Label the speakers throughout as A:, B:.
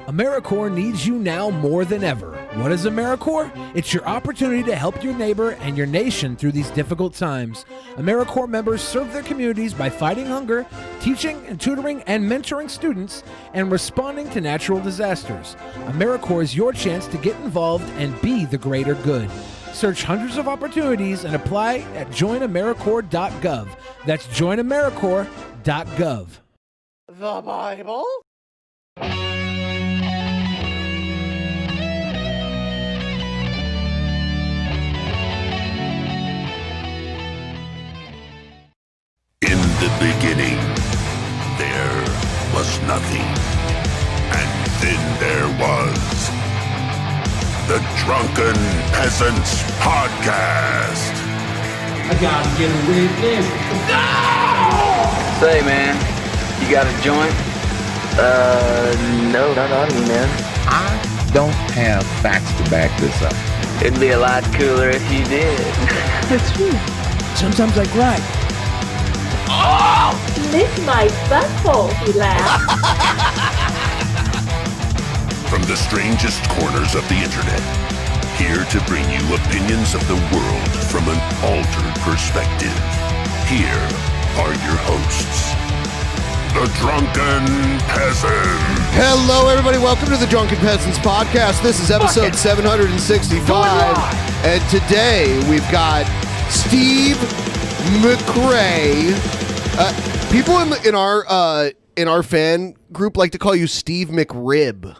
A: AmeriCorps needs you now more than ever. What is AmeriCorps? It's your opportunity to help your neighbor and your nation through these difficult times. AmeriCorps members serve their communities by fighting hunger, teaching and tutoring and mentoring students, and responding to natural disasters. AmeriCorps is your chance to get involved and be the greater good. Search hundreds of opportunities and apply at joinamericorps.gov. That's joinamericorps.gov.
B: The Bible?
C: In the beginning, there was nothing. And then there was the Drunken Peasants Podcast.
D: I gotta get a witness.
B: No!
E: Say, man, you got a joint? No, not on me, man.
F: I don't have facts to back this up.
E: It'd be a lot cooler if you did.
G: That's true.
A: Sometimes I cry.
B: Oh!
G: Lick my butthole, he laughed.
C: From the strangest corners of the internet, here to bring you opinions of the world from an altered perspective. Here are your hosts, the Drunken Peasants.
H: Hello, everybody. Welcome to the Drunken Peasants Podcast. This is episode 765. And today we've got Steve McRae. People in our fan group like to call you Steve McRib.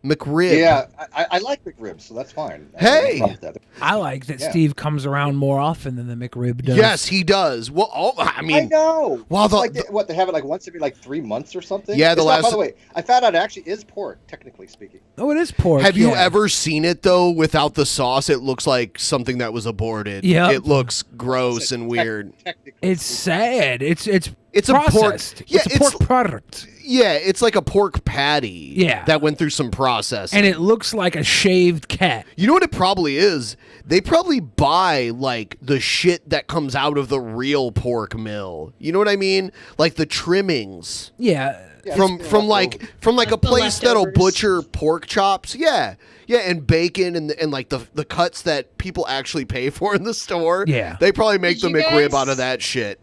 H: McRib.
I: Yeah, I like McRib, so that's fine.
H: Hey!
A: I like that Steve comes around more often than the McRib does.
H: Yes, he does. Well, I
I: know.
H: Well,
I: they have it like once every 3 months or something?
H: Yeah,
I: by the way, I found out it actually is pork, technically speaking.
A: Oh, it is pork.
H: Have you ever seen it, though, without the sauce? It looks like something that was aborted.
A: Yeah.
H: It looks gross and weird.
A: It's sad. It's
H: a pork.
A: processed.
H: Yeah,
A: it's a pork product.
H: Yeah, it's like a pork patty.
A: Yeah.
H: That went through some processing.
A: And it looks like a shaved cat.
H: You know what it probably is? They probably buy like the shit that comes out of the real pork mill. You know what I mean? Like the trimmings.
A: Yeah.
H: From like a place that'll butcher pork chops. Yeah. Yeah, and bacon and like the cuts that people actually pay for in the store.
A: Yeah.
H: They probably make the McRib out of that shit.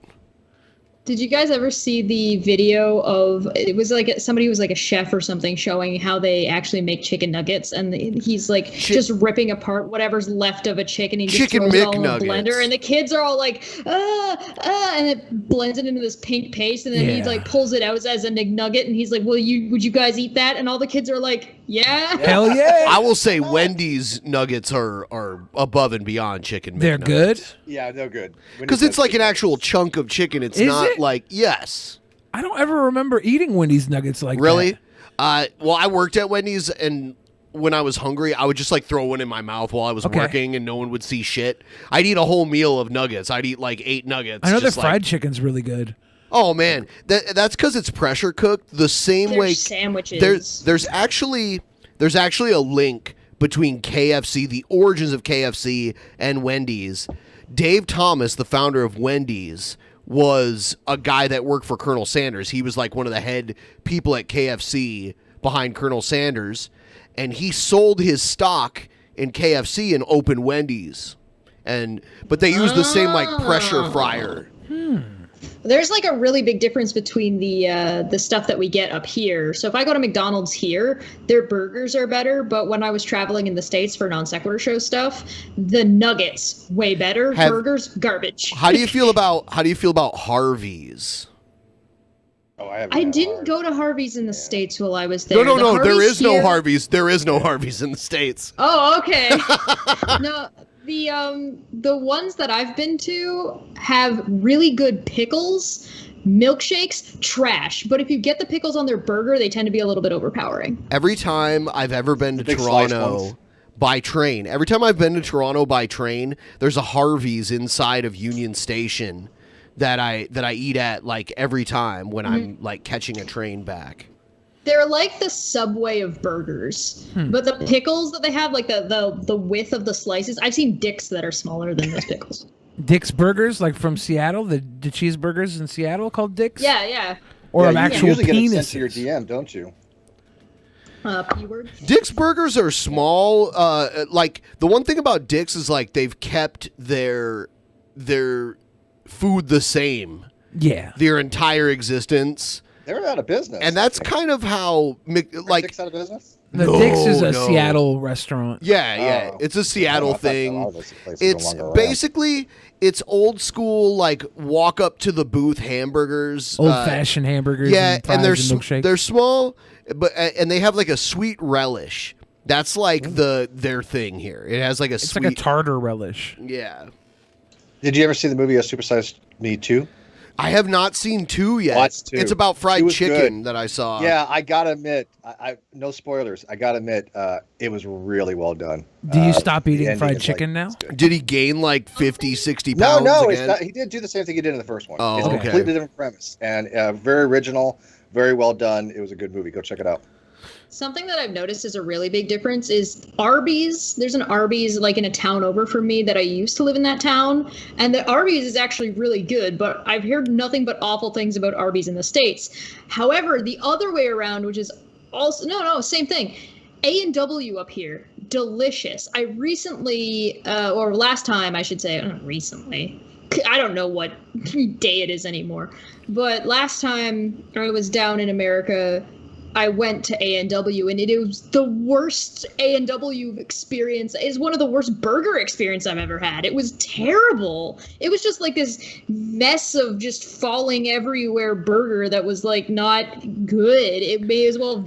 J: Did you guys ever see the video of, it was like somebody who was like a chef or something showing how they actually make chicken nuggets, and he's like just ripping apart whatever's left of a chicken. He just throws it all in a blender, and the kids are all like, and it blends it into this pink paste, and then he like pulls it out as a McNugget, and he's like, would you guys eat that? And all the kids are like, yeah.
A: Hell yeah.
H: I will say Wendy's nuggets are above and beyond chicken.
A: They're good?
I: Yeah, they're good.
H: Because it's like an actual chunk of chicken. It's not like, yes.
A: I don't ever remember eating Wendy's nuggets like that.
H: Really? Well, I worked at Wendy's, and when I was hungry, I would just like throw one in my mouth while I was working, and no one would see shit. I'd eat a whole meal of nuggets. I'd eat like 8 nuggets.
A: I know their fried chicken's really good.
H: Oh man, that's because it's pressure cooked the same way.
J: Sandwiches.
H: There's actually a link between KFC, the origins of KFC, and Wendy's. Dave Thomas, the founder of Wendy's, was a guy that worked for Colonel Sanders. He was like one of the head people at KFC behind Colonel Sanders, and he sold his stock in KFC and opened Wendy's. But they use the same like pressure fryer.
J: There's like a really big difference between the stuff that we get up here. So if I go to McDonald's here, their burgers are better. But when I was traveling in the States for Non-Sequitur Show stuff, the nuggets way better. Burgers garbage.
H: How do you feel about Harvey's?
I: Oh,
J: I didn't go to Harvey's in the States while I was there.
H: No. There is no Harvey's. There is no Harvey's in the States.
J: Oh, okay. No. The ones that I've been to have really good pickles. Milkshakes, trash. But if you get the pickles on their burger, they tend to be a little bit overpowering.
H: Every time I've ever been to Toronto by train, there's a Harvey's inside of Union Station that I eat at like every time when I'm like catching a train back.
J: They're like the Subway of burgers, but the pickles that they have, like the width of the slices, I've seen Dick's that are smaller than those pickles.
A: Dick's Burgers, like from Seattle, the cheeseburgers in Seattle called Dick's?
J: Yeah.
A: Or actual
I: you usually
A: penises.
I: get it sent to your DM, don't you?
J: P word.
H: Dick's Burgers are small. Like the one thing about Dick's is like they've kept their food the same.
A: Yeah.
H: Their entire existence.
I: They're out of business.
H: And that's kind of how like
I: Dick's out of business?
A: The Dick's is a Seattle restaurant.
H: Yeah. It's a Seattle thing. It's basically it's old school, like walk up to the booth hamburgers,
A: Old fashioned hamburgers.
H: Yeah, and they're
A: milkshakes.
H: they're small, but and they have like a sweet relish. That's like their thing here. It has like a
A: it's
H: sweet,
A: like a tartar relish.
H: Yeah.
I: Did you ever see the movie A Supersized Me 2?
H: I have not seen 2 yet.
I: Watch 2.
H: It's about fried
I: was
H: chicken
I: good.
H: that I saw.
I: Yeah, I gotta admit, I no spoilers. I gotta admit, it was really well done.
A: Do you stop
I: the
A: eating
I: ending
A: fried
I: is,
A: chicken
I: like,
A: now?
H: Did he gain like 50, 60
I: No,
H: pounds
I: no,
H: again?
I: he did do the same thing he did in the first one.
H: Oh,
I: it's a
H: okay.
I: completely different premise and very original, very well done. It was a good movie. Go check it out.
J: Something that I've noticed is a really big difference is Arby's. There's an Arby's like in a town over from me that I used to live in that town. And the Arby's is actually really good, but I've heard nothing but awful things about Arby's in the States. However, the other way around, which is also, no, same thing. A&W up here, delicious. I recently, or last time I should say, not recently. I don't know what day it is anymore. But last time I was down in America, I went to A&W and it was the worst A&W experience. It's one of the worst burger experience I've ever had. It was terrible. It was just like this mess of just falling everywhere burger that was like not good. It may as well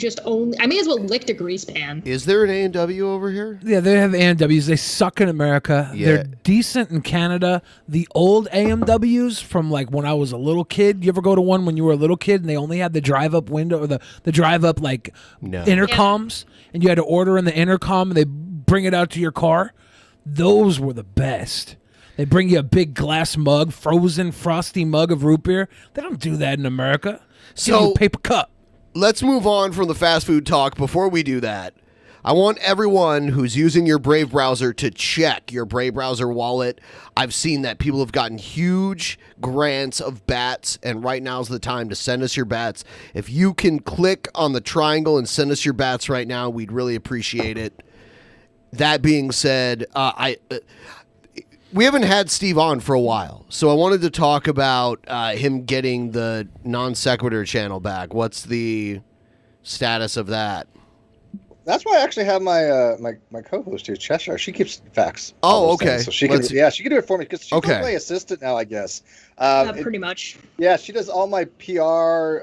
J: I may as well licked a grease pan.
H: Is there an A&W over here?
A: Yeah, they have A&Ws. They suck in America.
H: Yeah.
A: They're decent in Canada. The old AMWs from like when I was a little kid. You ever go to one when you were a little kid and they only had the drive-up window or the drive-up like intercoms, and you had to order in the intercom and they bring it out to your car? Those were the best. They bring you a big glass mug, frozen frosty mug of root beer. They don't do that in America. Give you a paper cup.
H: Let's move on from the fast food talk. Before we do that, I want everyone who's using your Brave browser to check your Brave browser wallet. I've seen that people have gotten huge grants of bats, and right now's the time to send us your bats. If you can click on the triangle and send us your bats right now, we'd really appreciate it. That being said, we haven't had Steve on for a while, so I wanted to talk about him getting the Non-Sequitur channel back. What's the status of that?
I: That's why I actually have my my co-host here, Cheshire. She keeps facts.
H: Oh, okay.
I: So she can she can do it for me because she's my assistant now, I guess.
J: Pretty much.
I: Yeah, she does all my PR.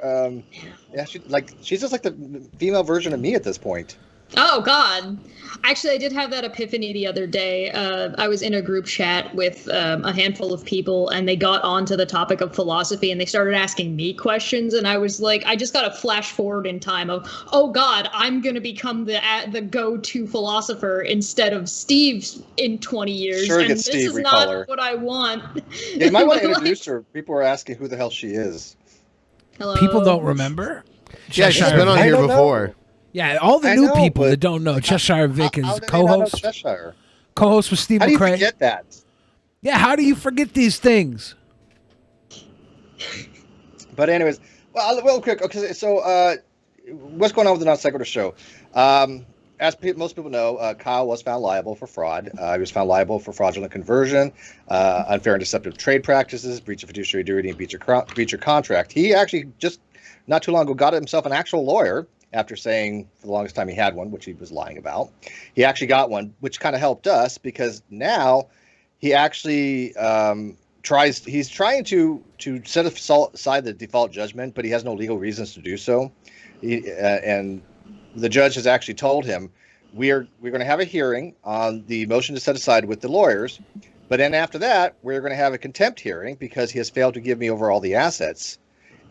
I: She's just like the female version of me at this point.
J: Oh, God. Actually, I did have that epiphany the other day. I was in a group chat with a handful of people, and they got onto the topic of philosophy, and they started asking me questions, and I was like, I just got a flash forward in time of, oh, God, I'm going to become the go-to philosopher instead of Steve in 20 years,
I: Sure,
J: and
I: get
J: this
I: Steve,
J: is
I: recall
J: not
I: her.
J: what I want.
I: Yeah, you might want to introduce her. People are asking who the hell she is.
J: Hello.
A: People don't remember?
H: Yeah, she's been on here before.
A: Yeah, all the new people that don't know, Cheshire Viq is co-host. Co-host with Steve
I: How do you
A: McRae.
I: forget that?
A: Yeah, how do you forget these things?
I: But anyways, well, real quick. Okay, so what's going on with the Non-Sequitur Show? As most people know, Kyle was found liable for fraud. He was found liable for fraudulent conversion, unfair and deceptive trade practices, breach of fiduciary duty, and breach of contract. He actually just not too long ago got himself an actual lawyer after saying for the longest time he had one, which he was lying about. He actually got one, which kind of helped us because now he actually he's trying to set aside the default judgment, but he has no legal reasons to do so. And the judge has actually told him, we're going to have a hearing on the motion to set aside with the lawyers, but then after that, we're going to have a contempt hearing because he has failed to give me over all the assets.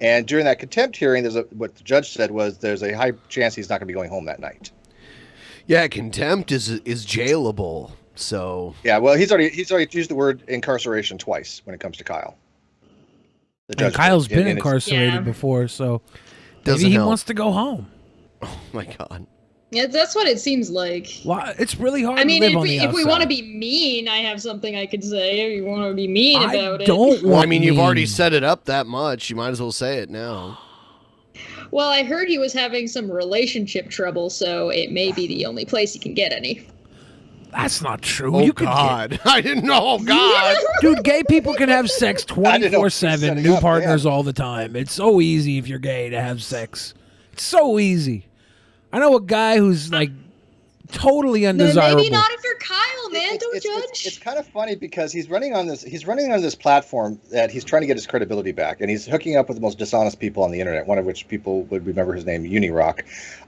I: And during that contempt hearing, what the judge said was there's a high chance he's not going to be going home that night.
H: Yeah, contempt is jailable. So
I: yeah, well, he's already used the word incarceration twice when it comes to Kyle.
A: And Kyle's been incarcerated before, so maybe he wants to go home.
H: Oh my God.
J: Yeah, that's what it seems like.
A: Well, it's really hard
J: I mean,
A: to live on the
J: if we
A: outside.
J: want to be mean, I have something I could say. If you want to be mean about it.
H: Well, I mean, you've already set it up that much. You might as well say it now.
J: Well, I heard he was having some relationship trouble, so it may be the only place he can get any.
A: That's not true.
H: Oh,
A: You could
H: God. I didn't know. Oh, God.
A: Dude, gay people can have sex 24/7, new partners all the time. It's so easy if you're gay to have sex. It's so easy. I know a guy who's like totally undesirable.
J: Maybe not if you're Kyle, man. Don't judge.
I: It's kind of funny because he's running on this platform that he's trying to get his credibility back, and he's hooking up with the most dishonest people on the internet. One of which people would remember his name, Unirock,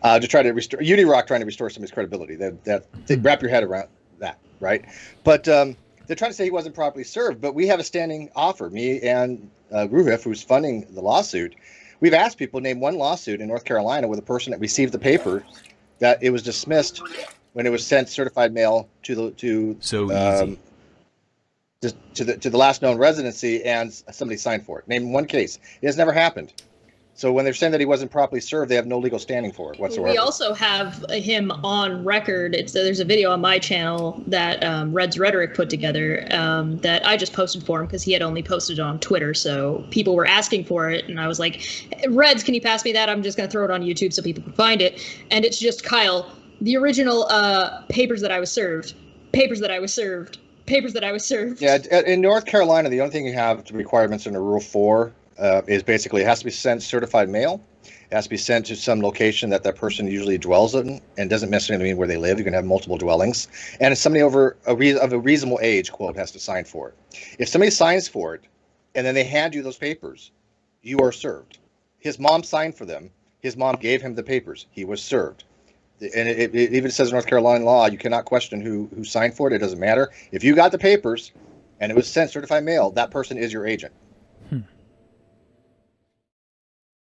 I: to try to restore Unirock, trying to restore some of his credibility. Wrap your head around that, right? But they're trying to say he wasn't properly served. But we have a standing offer. Me and Ruhif, who's funding the lawsuit, we've asked people to name one lawsuit in North Carolina where the person that received the paper that it was dismissed when it was sent certified mail to the last known residency, and somebody signed for it. Name one case. It has never happened. So when they're saying that he wasn't properly served, they have no legal standing for it whatsoever.
J: We also have him on record. There's a video on my channel that Red's Rhetoric put together that I just posted for him because he had only posted it on Twitter. So people were asking for it, and I was like, Reds, can you pass me that? I'm just going to throw it on YouTube so people can find it. And it's just Kyle, the original papers that I was served, papers that I was served, papers that I was served.
I: Yeah, in North Carolina, the only thing you have to requirements under Rule 4 is basically it has to be sent certified mail. It has to be sent to some location that person usually dwells in, and doesn't necessarily mean where they live. You can have multiple dwellings. And it's somebody of a reasonable age, quote, has to sign for it. If somebody signs for it, and then they hand you those papers, you are served. His mom signed for them. His mom gave him the papers. He was served. And it even says in North Carolina law, you cannot question who signed for it. It doesn't matter. If you got the papers, and it was sent certified mail, that person is your agent.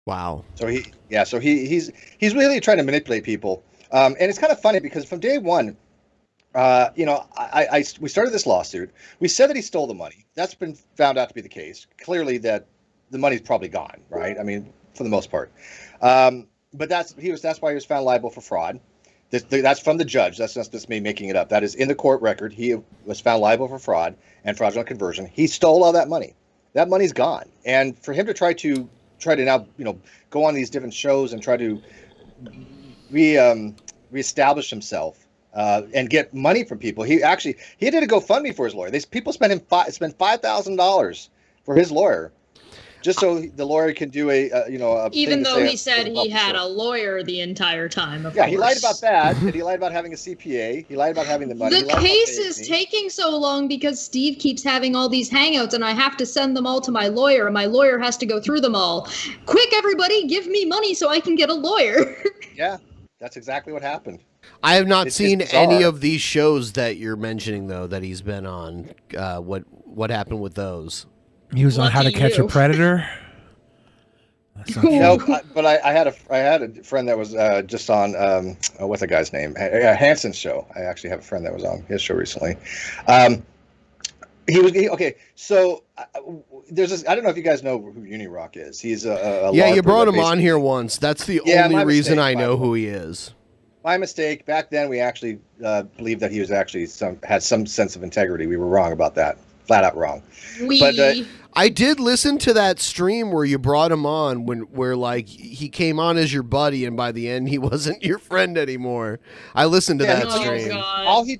H: Wow.
I: So he's really trying to manipulate people, and it's kind of funny because from day one, we started this lawsuit. We said that he stole the money. That's been found out to be the case. Clearly, that the money's probably gone, right? I mean, for the most part. But that's why he was found liable for fraud. That's from the judge. That's not just me making it up. That is in the court record. He was found liable for fraud and fraudulent conversion. He stole all that money. That money's gone, and for him to try to now, go on these different shows and try to reestablish himself and get money from people. He did a GoFundMe for his lawyer. These people spent $5,000 for his lawyer, just so the lawyer can do
J: even though he said he had a lawyer the entire time. Of course.
I: He lied about that. And he lied about having a CPA. He lied about having the money.
J: The case is taking so long because Steve keeps having all these hangouts, and I have to send them all to my lawyer, and my lawyer has to go through them all. Quick, everybody, give me money so I can get a lawyer.
I: Yeah, that's exactly what happened.
H: I have not seen any of these shows that you're mentioning, though, that he's been on. What happened with those?
A: He was on How to Catch a Predator.
I: No, but I had a friend that was just on what's the guy's name? Hanson's show. I actually have a friend that was on his show recently. Okay. So there's this. I don't know if you guys know who Unirock is. He's a
H: you brought him on here once. That's the only reason I know who he is.
I: My mistake. Back then, we actually believed that he was actually had some sense of integrity. We were wrong about that. Flat out wrong. But
H: I did listen to that stream where you brought him on where like he came on as your buddy, and by the end he wasn't your friend anymore. I listened to that stream.
I: All he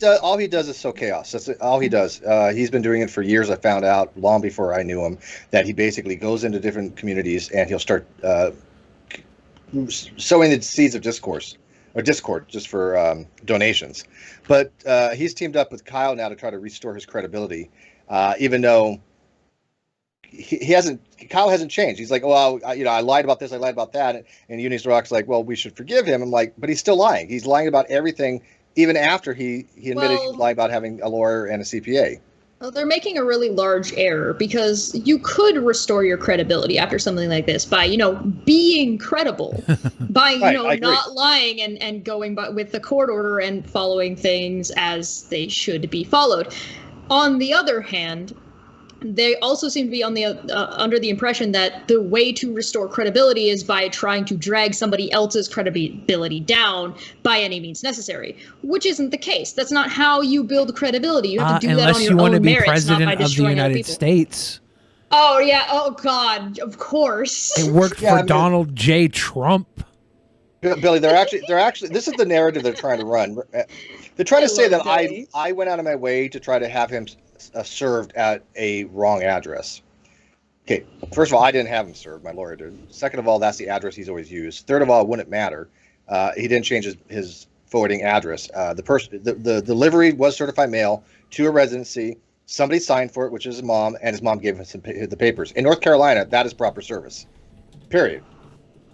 I: does is sow chaos. That's all he does. He's been doing it for years. I found out long before I knew him that he basically goes into different communities and he'll start sowing the seeds of discord just for donations. But he's teamed up with Kyle now to try to restore his credibility, even though Kyle hasn't changed. He's like, well, I lied about this, I lied about that, and Unirock's like, well, we should forgive him. I'm like, but he's still lying. He's lying about everything, even after he admitted he lied about having a lawyer and a CPA.
J: Well, they're making a really large error because you could restore your credibility after something like this by, being credible, by, not lying and going with the court order and following things as they should be followed. On the other hand, they also seem to be under the impression that the way to restore credibility is by trying to drag somebody else's credibility down by any means necessary, which isn't the case. That's not how you build credibility. You have to do that on your own merits, not by destroying other people.
A: States.
J: Oh yeah. Oh God. Of course.
A: It worked for Donald J. Trump.
I: Billy, they're actually. This is the narrative they're trying to run. They're trying to say that I went out of my way to try to have him served at a wrong address. Okay, first of all, I didn't have him served. My lawyer did. Second of all, that's the address he's always used. Third of all, it wouldn't matter. He didn't change his forwarding address. The delivery was certified mail to a residency. Somebody signed for it, which is his mom, and his mom gave him the papers. In North Carolina, that is proper service. Period.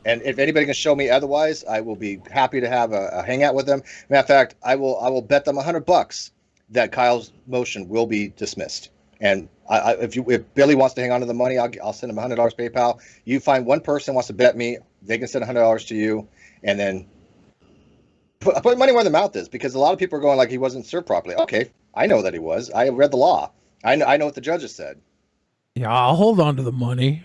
I: And if anybody can show me otherwise, I will be happy to have a hangout with them. Matter of fact, I will bet them $100 that Kyle's motion will be dismissed. And if Billy wants to hang on to the money, I'll send him $100 PayPal. You find one person who wants to bet me, they can send $100 to you, and then put money where the mouth is, because a lot of people are going like he wasn't served properly. Okay, I know that he was. I read the law. I know what the judges said.
A: Yeah, I'll hold on to the money.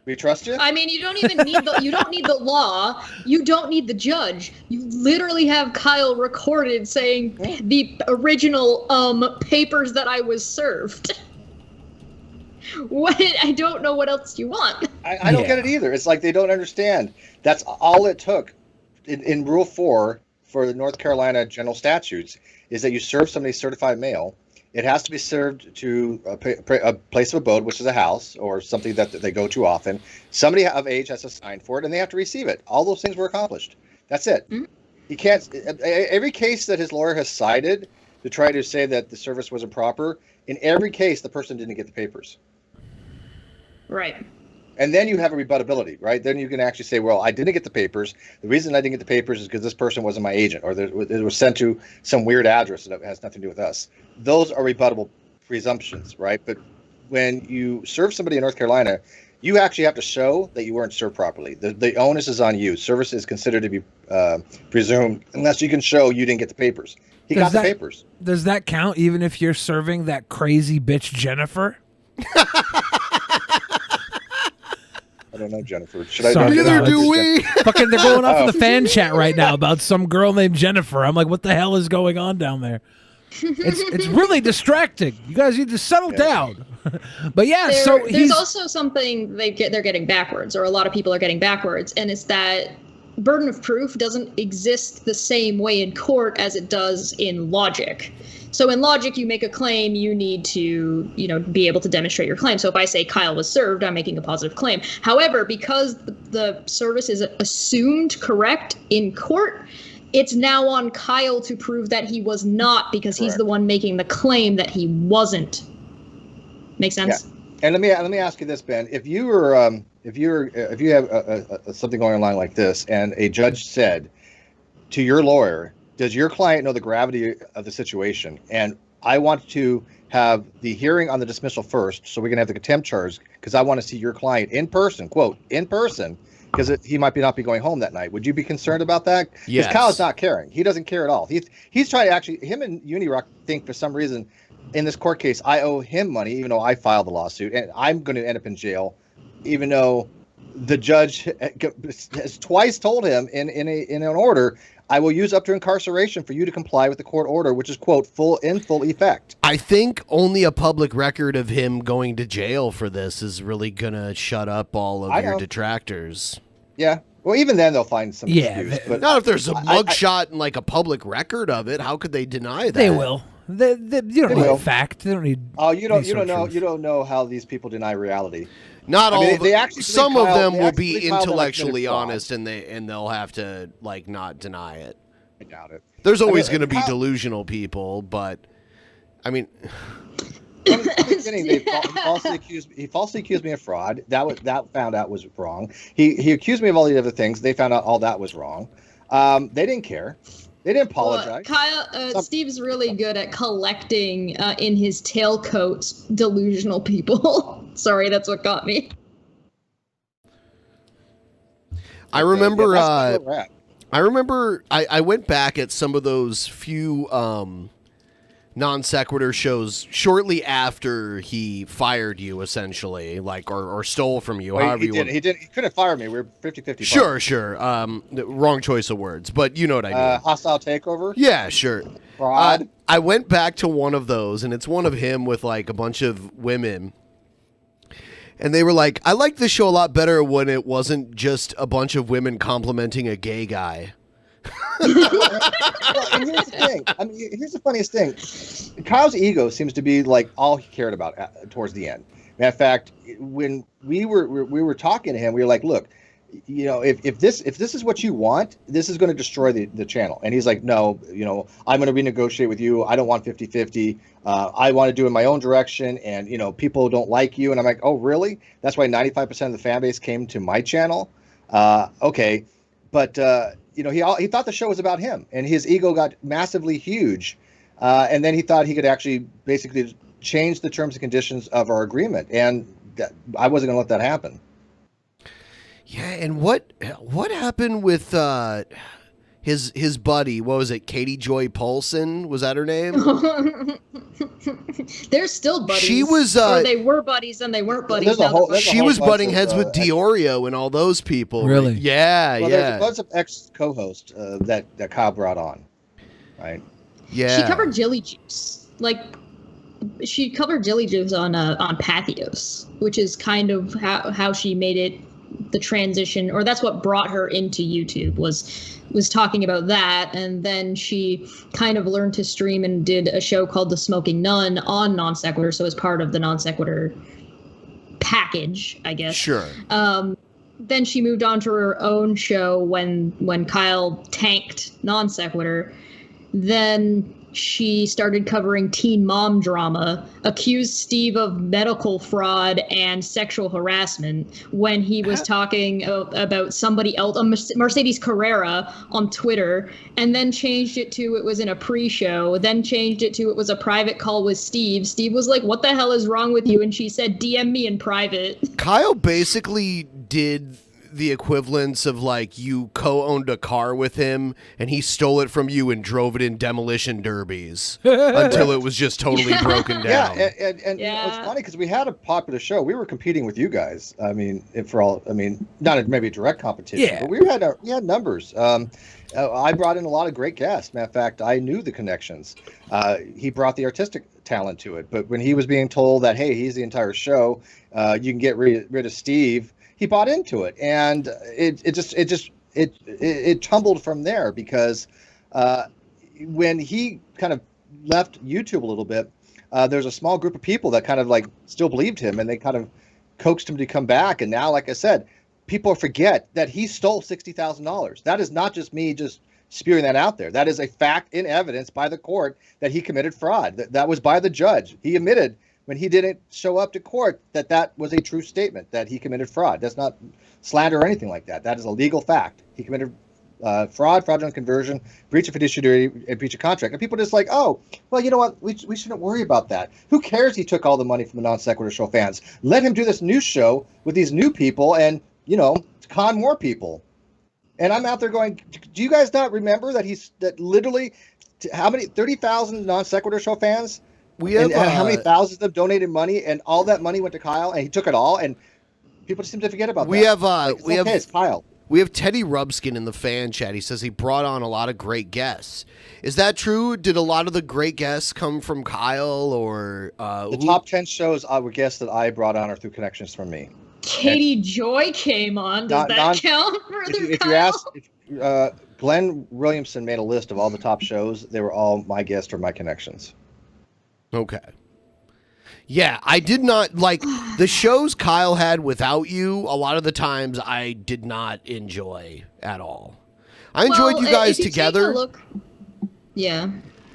I: We trust you?
J: I mean, you don't even need you don't need the law. You don't need the judge. You literally have Kyle recorded saying the original papers that I was served. What? I don't know what else you want.
I: I don't get it either. It's like they don't understand. That's all it took in Rule 4 for the North Carolina general statutes is that you serve somebody certified mail. It has to be served to a place of abode, which is a house or something that they go to often. Somebody of age has to sign for it, and they have to receive it. All those things were accomplished. That's it. Mm-hmm. He can't. Every case that his lawyer has cited to try to say that the service was improper, in every case, the person didn't get the papers.
J: Right.
I: And then you have a rebuttability, right? Then you can actually say, well, I didn't get the papers. The reason I didn't get the papers is because this person wasn't my agent, or it was sent to some weird address that has nothing to do with us. Those are rebuttable presumptions, right? But when you serve somebody in North Carolina, you actually have to show that you weren't served properly. The onus is on you. Service is considered to be presumed unless you can show you didn't get the papers. He got the papers.
A: Does that count even if you're serving that crazy bitch Jennifer?
I: I don't know, Jennifer. Should I?
H: Neither do we.
A: Fucking, they're going off in the fan chat right now about some girl named Jennifer. I'm like, what the hell is going on down there? It's really distracting. You guys need to settle down. But yeah,
J: there's also something they're getting backwards, or a lot of people are getting backwards, and it's that burden of proof doesn't exist the same way in court as it does in logic. So in logic, you make a claim, you need to, be able to demonstrate your claim. So if I say Kyle was served, I'm making a positive claim. However, because the service is assumed correct in court, it's now on Kyle to prove that he was not, because he's the one making the claim that he wasn't. Make sense?
I: Yeah. And let me ask you this, Ben. If you have something going on like this, and a judge said to your lawyer, does your client know the gravity of the situation? And I want to have the hearing on the dismissal first, so we can have the contempt charge, because I want to see your client in person, quote, in person, because he might not be going home that night. Would you be concerned about that?
H: Yes.
I: Because Kyle's not caring. He doesn't care at all. He's trying to actually, him and Unirock think for some reason in this court case, I owe him money, even though I filed the lawsuit, and I'm going to end up in jail, even though the judge has twice told him in an order, I will use up to incarceration for you to comply with the court order, which is, quote, full effect.
H: I think only a public record of him going to jail for this is really going to shut up all of your detractors.
I: Yeah. Well, even then they'll find some excuse. But
H: not if there's a mugshot and like a public record of it. How could they deny that?
A: They will. You don't need fact. They don't need.
I: Oh, you don't know how these people deny reality.
H: Not all.
I: They actually
H: some of them will be intellectually honest, and they'll have to like not deny it.
I: I doubt it.
H: There's always going to be delusional people, but I mean,
I: from the beginning, he falsely accused me of fraud. That found out was wrong. He accused me of all the other things. They found out all that was wrong. They didn't care. They didn't apologize.
J: Kyle, Steve's really good at collecting in his tailcoats delusional people. Sorry, that's what got me.
H: I remember. I went back at some of those few non-sequitur shows shortly after he fired you, essentially, like or stole from you.
I: Well, he couldn't fire me. We were 50-50.
H: Sure. Wrong choice of words, but you know what I mean.
I: Hostile takeover?
H: Yeah, sure.
I: Fraud?
H: I went back to one of those, and it's one of him with like a bunch of women. And they were like, I liked this show a lot better when it wasn't just a bunch of women complimenting a gay guy.
I: Well, and here's the thing. I mean, here's the funniest thing. Kyle's ego seems to be like all he cared about towards the end. Matter of fact, when we were talking to him, we were like, look, you know, if this is what you want, this is going to destroy the channel. And he's like, no, you know, I'm going to renegotiate with you. I don't want 50-50. I want to do it in my own direction. And, you know, people don't like you. And I'm like, oh, really? That's why 95% of the fan base came to my channel. Okay. But, you know, he thought the show was about him, and his ego got massively huge. And then he thought he could actually basically change the terms and conditions of our agreement. And I wasn't going to let that happen.
H: Yeah, and what happened with his buddy? What was it? Katie Joy Paulson, was that her name?
J: They're still buddies.
H: She was.
J: Or they were buddies, and they weren't buddies.
H: She was butting heads with Diorio and all those people.
A: Really?
H: Yeah,
I: well,
H: yeah.
I: There's a bunch of ex-co-hosts that Kyle brought on, right?
H: Yeah.
J: She covered Jelly Juice, she covered Jelly Juice on Pathos, which is kind of how she made it. The transition, or that's what brought her into YouTube, was talking about that. And then she kind of learned to stream and did a show called The Smoking Nun on Non-Sequitur, so as part of the Non-Sequitur package, I guess.
H: Sure.
J: Then she moved on to her own show when Kyle tanked Non-Sequitur. Then she started covering teen mom drama, accused Steve of medical fraud and sexual harassment when he was talking about somebody else, Mercedes Carrera, on Twitter, and then changed it to it was in a pre-show, then changed it to it was a private call with Steve. Steve was like, what the hell is wrong with you? And she said, DM me in private.
H: Kyle basically did the equivalence of like you co-owned a car with him and he stole it from you and drove it in demolition derbies until it was just totally broken down.
I: Yeah, and you know, it's funny because we had a popular show. We were competing with you guys. I mean, not maybe a direct competition, but we had numbers. I brought in a lot of great guests. Matter of fact, I knew the connections. He brought the artistic talent to it, but when he was being told that, hey, he's the entire show, you can get rid of Steve, he bought into it, and it tumbled from there because when he kind of left YouTube a little bit, there's a small group of people that kind of like still believed him, and they kind of coaxed him to come back. And now, like I said, people forget that he stole $60,000. That is not just me just spewing that out there. That is a fact in evidence by the court that he committed fraud. That was by the judge. He admitted when he didn't show up to court that was a true statement, that he committed fraud. That's not slander or anything like that. That is a legal fact. He committed fraud, fraudulent conversion, breach of fiduciary, and breach of contract. And people just like, oh, well, you know what? We shouldn't worry about that. Who cares he took all the money from the Non-Sequitur Show fans? Let him do this new show with these new people and, you know, con more people. And I'm out there going, do you guys not remember that literally, how many, 30,000 Non-Sequitur Show fans?
H: We have
I: and how many thousands of them donated money, and all that money went to Kyle, and he took it all, and people just seem to forget about that. It's Kyle.
H: We have Teddy Rubskin in the fan chat. He says he brought on a lot of great guests. Is that true? Did a lot of the great guests come from Kyle, or
I: the top 10 shows I would guess that I brought on are through connections from me?
J: Katie Joy came on. Does that count for
I: if you ask, Glenn Williamson made a list of all the top shows. They were all my guests or my connections.
H: Okay. Yeah, I did not like the shows Kyle had without you. A lot of the times I did not enjoy at all. I enjoyed you guys together.
J: Yeah.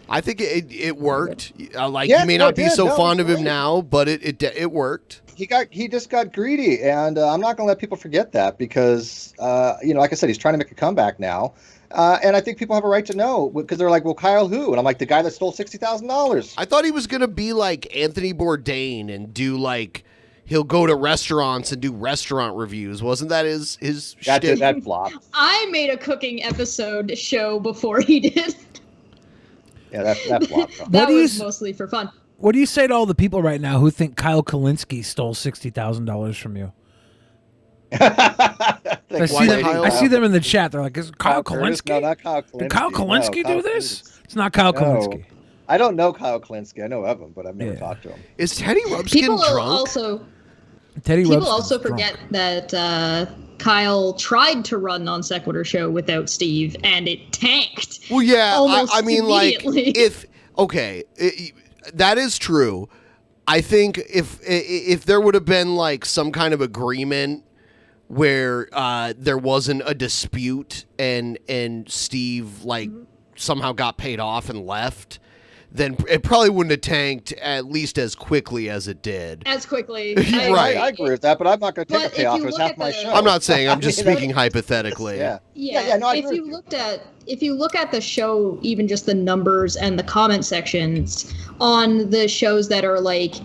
H: I think it worked. You may not be so fond of him now, but it worked.
I: He just got greedy, and I'm not going to let people forget that because like I said, he's trying to make a comeback now. And I think people have a right to know because they're like, well, Kyle who? And I'm like, the guy that stole $60,000.
H: I thought he was going to be like Anthony Bourdain and do like, he'll go to restaurants and do restaurant reviews. Wasn't that his shtick?
I: That flopped.
J: I made a cooking episode show before he did.
I: Yeah, that flopped.
J: That was mostly for fun.
A: What do you say to all the people right now who think Kyle Kalinske stole $60,000 from you? I see them in the chat. They're like, "Is it Kyle Kalinske?
I: No, not Kyle Kalinske.
A: Did Kyle Kalinske do this? It's not Kyle Kalinske.
I: I don't know Kyle Kalinske. I know of him, but I've never talked to him.
H: Is Teddy Rubskin drunk?
A: Teddy
J: People
A: Ruxpin's
J: also
A: drunk.
J: forget that Kyle tried to run Non-Sequitur Show without Steve, and it tanked.
H: Well, yeah,
J: almost
H: I mean, like,
J: immediately.
H: that is true. I think if there would have been like some kind of agreement where there wasn't a dispute and Steve like somehow got paid off and left, then it probably wouldn't have tanked at least as quickly as it did.
J: As quickly.
H: Right.
I: I agree with that, but I'm not going to take
J: But
I: a payoff.
J: if
I: It
J: you
I: was
J: look
I: half
J: at
I: my
J: the-
I: show.
H: I'm not saying. I'm just
I: I mean,
H: speaking hypothetically.
I: Yeah.
J: Yeah,
I: no, I
J: if
I: agree
J: you
I: with
J: look at the show, even just the numbers and the comment sections on the shows that are like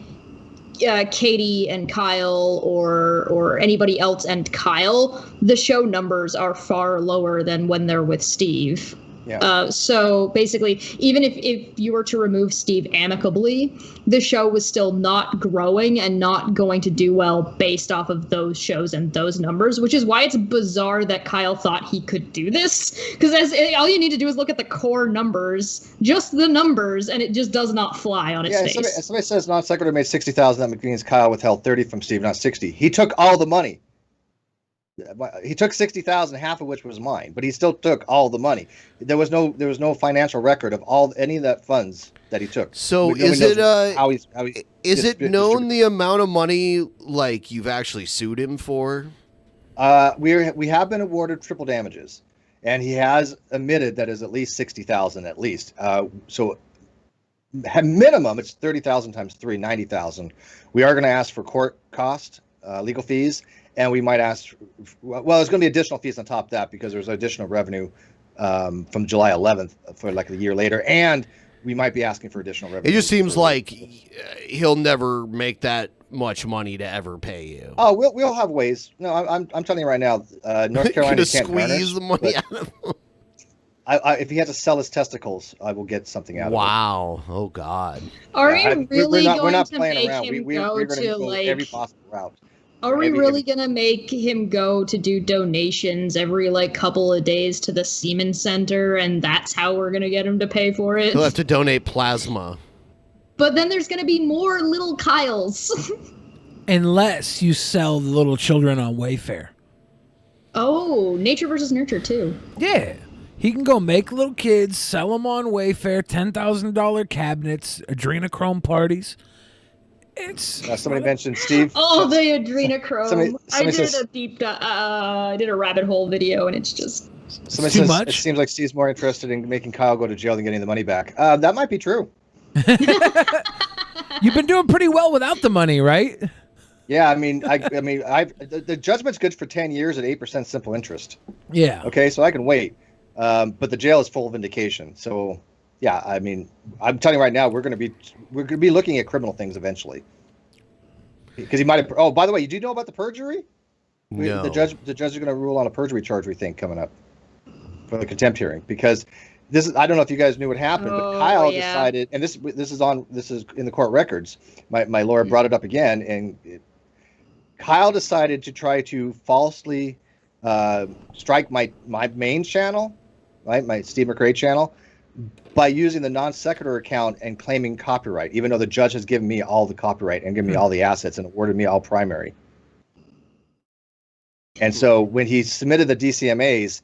J: Katie and Kyle or anybody else and Kyle, the show numbers are far lower than when they're with Steve.
I: Yeah.
J: So basically, even if you were to remove Steve amicably, the show was still not growing and not going to do well based off of those shows and those numbers, which is why it's bizarre that Kyle thought he could do this. Because all you need to do is look at the core numbers, just the numbers, and it just does not fly on its face.
I: Somebody says Non-Sequitur made $60,000. That means Kyle withheld 30 from Steve, not 60. He took all the money. He took 60,000, half of which was mine, but he still took all the money. There was no financial record of any of that funds that he took.
H: So is it known the amount of money like you've actually sued him for?
I: We have been awarded triple damages, and he has admitted that is at least 60,000 at least. So at minimum, it's 30,000 times 3, 90,000. We are going to ask for court cost, legal fees. And we might ask, well, there's going to be additional fees on top of that because there's additional revenue from July 11th for like a year later. And we might be asking for additional revenue.
H: It just seems like he'll never make that much money to ever pay you.
I: Oh, we'll have ways. No, I'm telling you right now, North Carolina can't
H: squeeze the money out of him.
I: If he has to sell his testicles, I will get something out of it.
H: Wow. Oh, God.
J: Are we really
I: we're not
J: going to
I: playing
J: make
I: around.
J: him
I: We're
J: go
I: going to
J: to
I: go
J: like
I: every possible route.
J: Are we really going to make him go to do donations every like couple of days to the Semen Center, and that's how we're going to get him to pay for it?
H: He'll have to donate plasma.
J: But then there's going to be more little Kyles.
A: Unless you sell the little children on Wayfair.
J: Oh, nature versus nurture too.
A: Yeah. He can go make little kids, sell them on Wayfair, $10,000 cabinets, adrenochrome parties.
I: Somebody mentioned Steve.
J: Oh, the adrenochrome.
I: Somebody
J: I did
I: says-
J: a deep dive. I did a rabbit hole video, and it's just
I: Somebody
A: too
I: says
A: much?
I: it seems like Steve's more interested in making Kyle go to jail than getting the money back. That might be true.
A: You've been doing pretty well without the money, right?
I: Yeah, I mean, the judgment's good for 10 years at 8% simple interest.
A: Yeah.
I: Okay, so I can wait, but the jail is full of vindication. So, yeah, I mean, I'm telling you right now, we're going to be looking at criminal things eventually. Because he might have. Oh, by the way, you do know about the perjury?
H: No.
I: The judge is going to rule on a perjury charge, we think, coming up for the contempt hearing. Because this is, I don't know if you guys knew what happened, but Kyle decided, and this is in the court records. My lawyer brought it up again, and Kyle decided to try to falsely strike my main channel, right, my Steve McRae channel, by using the non-sequitur account and claiming copyright, even though the judge has given me all the copyright and given me all the assets and awarded me all primary. And so when he submitted the DCMAs,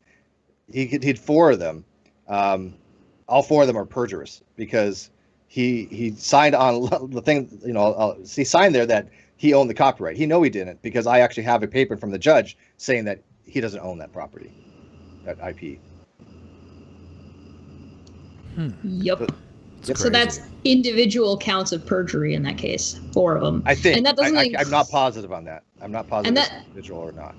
I: he had 4 of them. All 4 of them are perjurous because he signed on the thing, he signed there that he owned the copyright. He he didn't, because I actually have a paper from the judge saying that he doesn't own that property, that IP.
J: Yep. So
H: crazy.
J: that's individual counts of perjury in that case, 4 of them.
I: I think.
J: And that doesn't
I: I'm not positive on that. I'm not positive
J: And
I: if
J: that-
I: it's individual or not.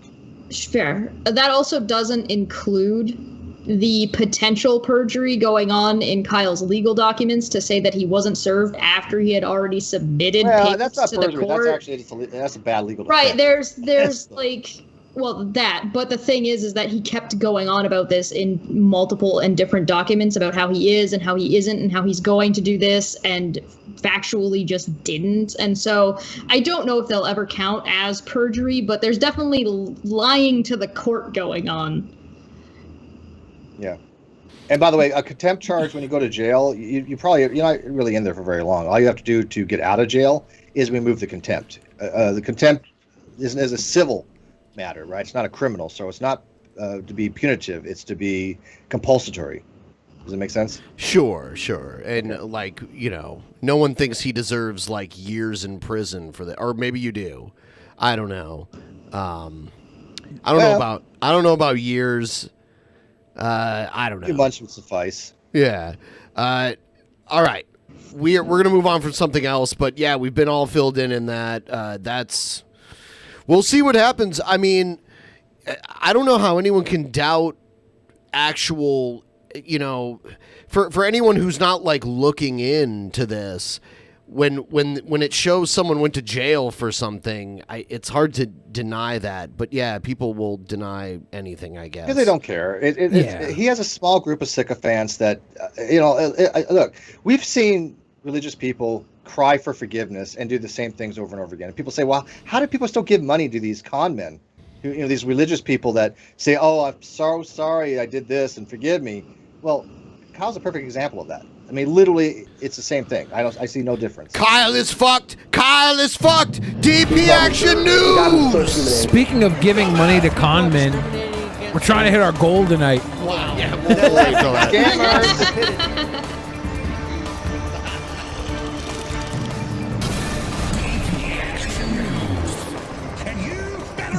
J: Fair. That also doesn't include the potential perjury going on in Kyle's legal documents to say that he wasn't served after he had already submitted
I: Well,
J: papers
I: that's not
J: to the
I: perjury.
J: court.
I: That's a bad legal
J: Right,
I: defense.
J: there's like, well, that, but the thing is that he kept going on about this in multiple and different documents about how he is and how he isn't and how he's going to do this, and factually just didn't. And so I don't know if they'll ever count as perjury, but there's definitely lying to the court going on.
I: Yeah. And by the way, a contempt charge when you go to jail, you're not really in there for very long. All you have to do to get out of jail is remove the contempt. The contempt is a civil matter, right? It's not a criminal, so it's not to be punitive. It's to be compulsory. Does it make sense?
H: Sure. And like, no one thinks he deserves like years in prison for that, or maybe you do. I don't know. I don't know about years. I don't know.
I: 2 months would suffice.
H: Yeah. All right. We're gonna move on from something else, but yeah, we've been all filled in that. We'll see what happens. I mean, I don't know how anyone can doubt actual, for anyone who's not like looking into this, when it shows someone went to jail for something, it's hard to deny that. But yeah, people will deny anything, I guess.
I: Because they don't care. He has a small group of sycophants that, look, we've seen religious people cry for forgiveness and do the same things over and over again. And people say, well, how do people still give money to these con men? These religious people that say, oh, I'm so sorry I did this and forgive me. Well, Kyle's a perfect example of that. I mean, literally, it's the same thing. I see no difference.
H: Kyle is fucked. DP Action News.
A: Speaking of giving money to con men, we're trying to hit our goal tonight.
H: Wow. Yeah, we'll wait until that.
I: Scammers.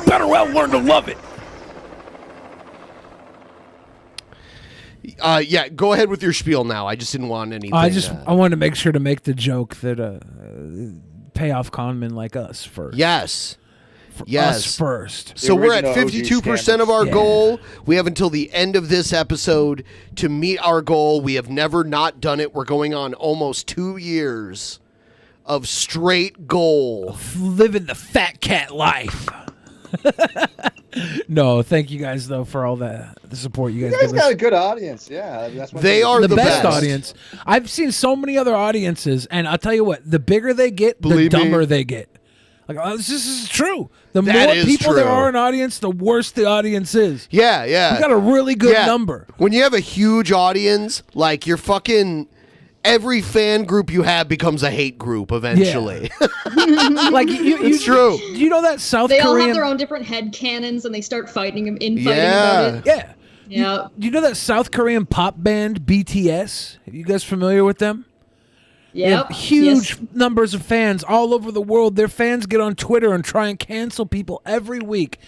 A: Better well learn to love it.
H: Yeah, go ahead with your spiel now. I just didn't want anything.
A: I wanted to make sure to make the joke that pay off conmen like us first.
H: Yes.
A: Us first.
H: So we're at 52% of our goal. We have until the end of this episode to meet our goal. We have never not done it. We're going on almost 2 years of straight goal.
A: Living the fat cat life. No, thank you guys though for all the support you guys give us.
I: You guys got a good audience, yeah. That's what
H: they are the
A: best audience. I've seen so many other audiences, and I'll tell you what: the bigger they get, the dumber they get. Like this is true. The more people there are in audience, the worse the audience is.
H: Yeah.
A: We got a really good number.
H: When you have a huge audience, like you're fucking. Every fan group you have becomes a hate group eventually.
A: Yeah. Like it's
H: true.
A: You know that South
J: Korean...
A: Korean...
J: They all have their own different head cannons, and they start fighting about it.
A: Yeah.
J: Yeah.
A: You know that South Korean pop band BTS? Are you guys familiar with them?
J: Yeah.
A: Huge numbers of fans all over the world. Their fans get on Twitter and try and cancel people every week.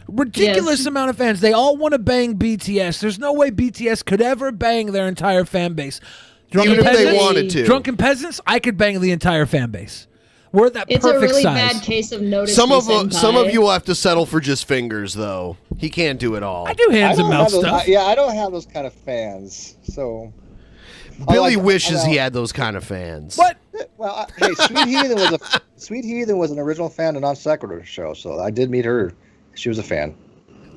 A: Ridiculous amount of fans. They all want to bang BTS. There's no way BTS could ever bang their entire fan base.
H: Even if they wanted to.
A: Drunken Peasants, I could bang the entire fan base. We're at that perfect size.
J: It's a really bad case of notice.
H: Some of you will have to settle for just fingers, though. He can't do it all.
A: I do hands and mouth stuff.
I: I don't have those kind of fans. So
H: Billy wishes he had those kind of fans.
A: What?
I: Well, hey, Sweet Heathen was an original fan of Non-Sequitur Show, so I did meet her. She was a fan.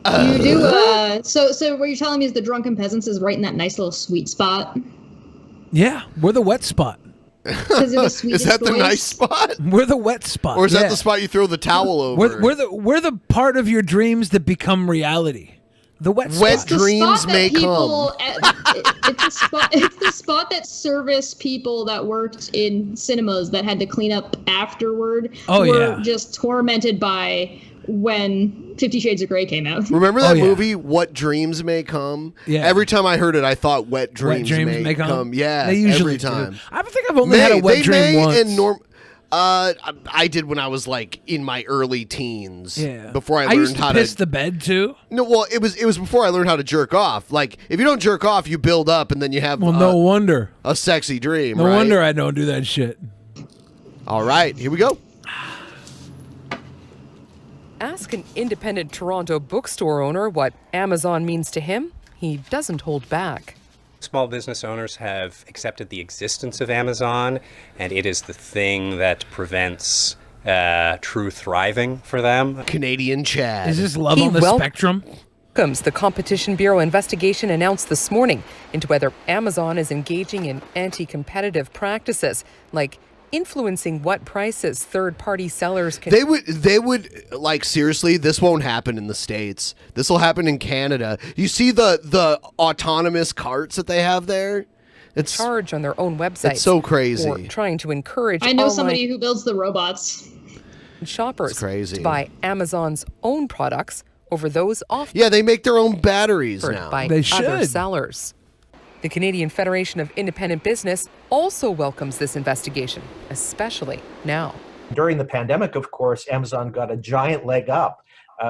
J: You do. So what you're telling me is the Drunken Peasants is right in that nice little sweet spot.
A: Yeah, we're the wet spot.
H: Is that the nice spot?
A: We're the wet spot.
H: Or is that the spot you throw the towel over?
A: We're the part of your dreams that become reality. The wet spot.
H: Wet dreams may come.
J: It's the spot that service people that worked in cinemas that had to clean up afterward were just tormented by when 50 Shades of Grey came out.
H: Remember that movie, What Dreams May Come?
A: Yeah.
H: Every time I heard it, I thought Wet Dreams May Come. Yeah,
A: they usually
H: every time.
A: I think I've only had a wet dream once.
H: I did when I was like in my early teens.
A: Yeah.
H: Before I learned
A: used to
H: how
A: piss the bed too.
H: No, well, it was before I learned how to jerk off. Like if you don't jerk off, you build up, and then you have
A: no wonder
H: a sexy dream.
A: No wonder I don't do that shit.
H: All right, here we go.
K: Ask an independent Toronto bookstore owner what Amazon means to him. He doesn't hold back.
L: Small business owners have accepted the existence of Amazon, and it is the thing that prevents true thriving for them.
H: Canadian Chad.
A: Is this love on the spectrum?
K: Welcomes the Competition Bureau investigation announced this morning into whether Amazon is engaging in anti-competitive practices, like influencing what prices third-party sellers can...
H: They would like, seriously, this won't happen in the States. This will happen in Canada. You see the autonomous carts that they have there? It's
K: charge on their own website.
H: It's so crazy.
K: Or trying to encourage
J: I know somebody who builds the robots.
K: shoppers
H: crazy.
K: to buy Amazon's own products over those offered
H: Yeah, they make their own batteries now.
K: by
A: They
K: other
A: should.
K: sellers. The Canadian Federation of Independent Business also welcomes this investigation, especially now.
M: During the pandemic, of course, Amazon got a giant leg up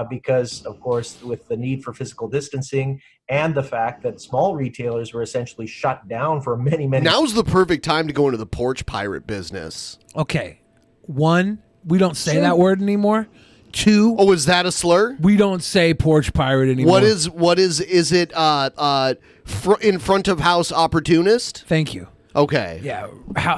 M: because, of course, with the need for physical distancing and the fact that small retailers were essentially shut down for many.
H: Now's the perfect time to go into the porch pirate business.
A: Okay. 1, we don't say that word anymore. 2,
H: oh, is that a slur?
A: We don't say porch pirate anymore.
H: What is it in front of house opportunist?
A: Thank you.
H: Okay.
A: Yeah,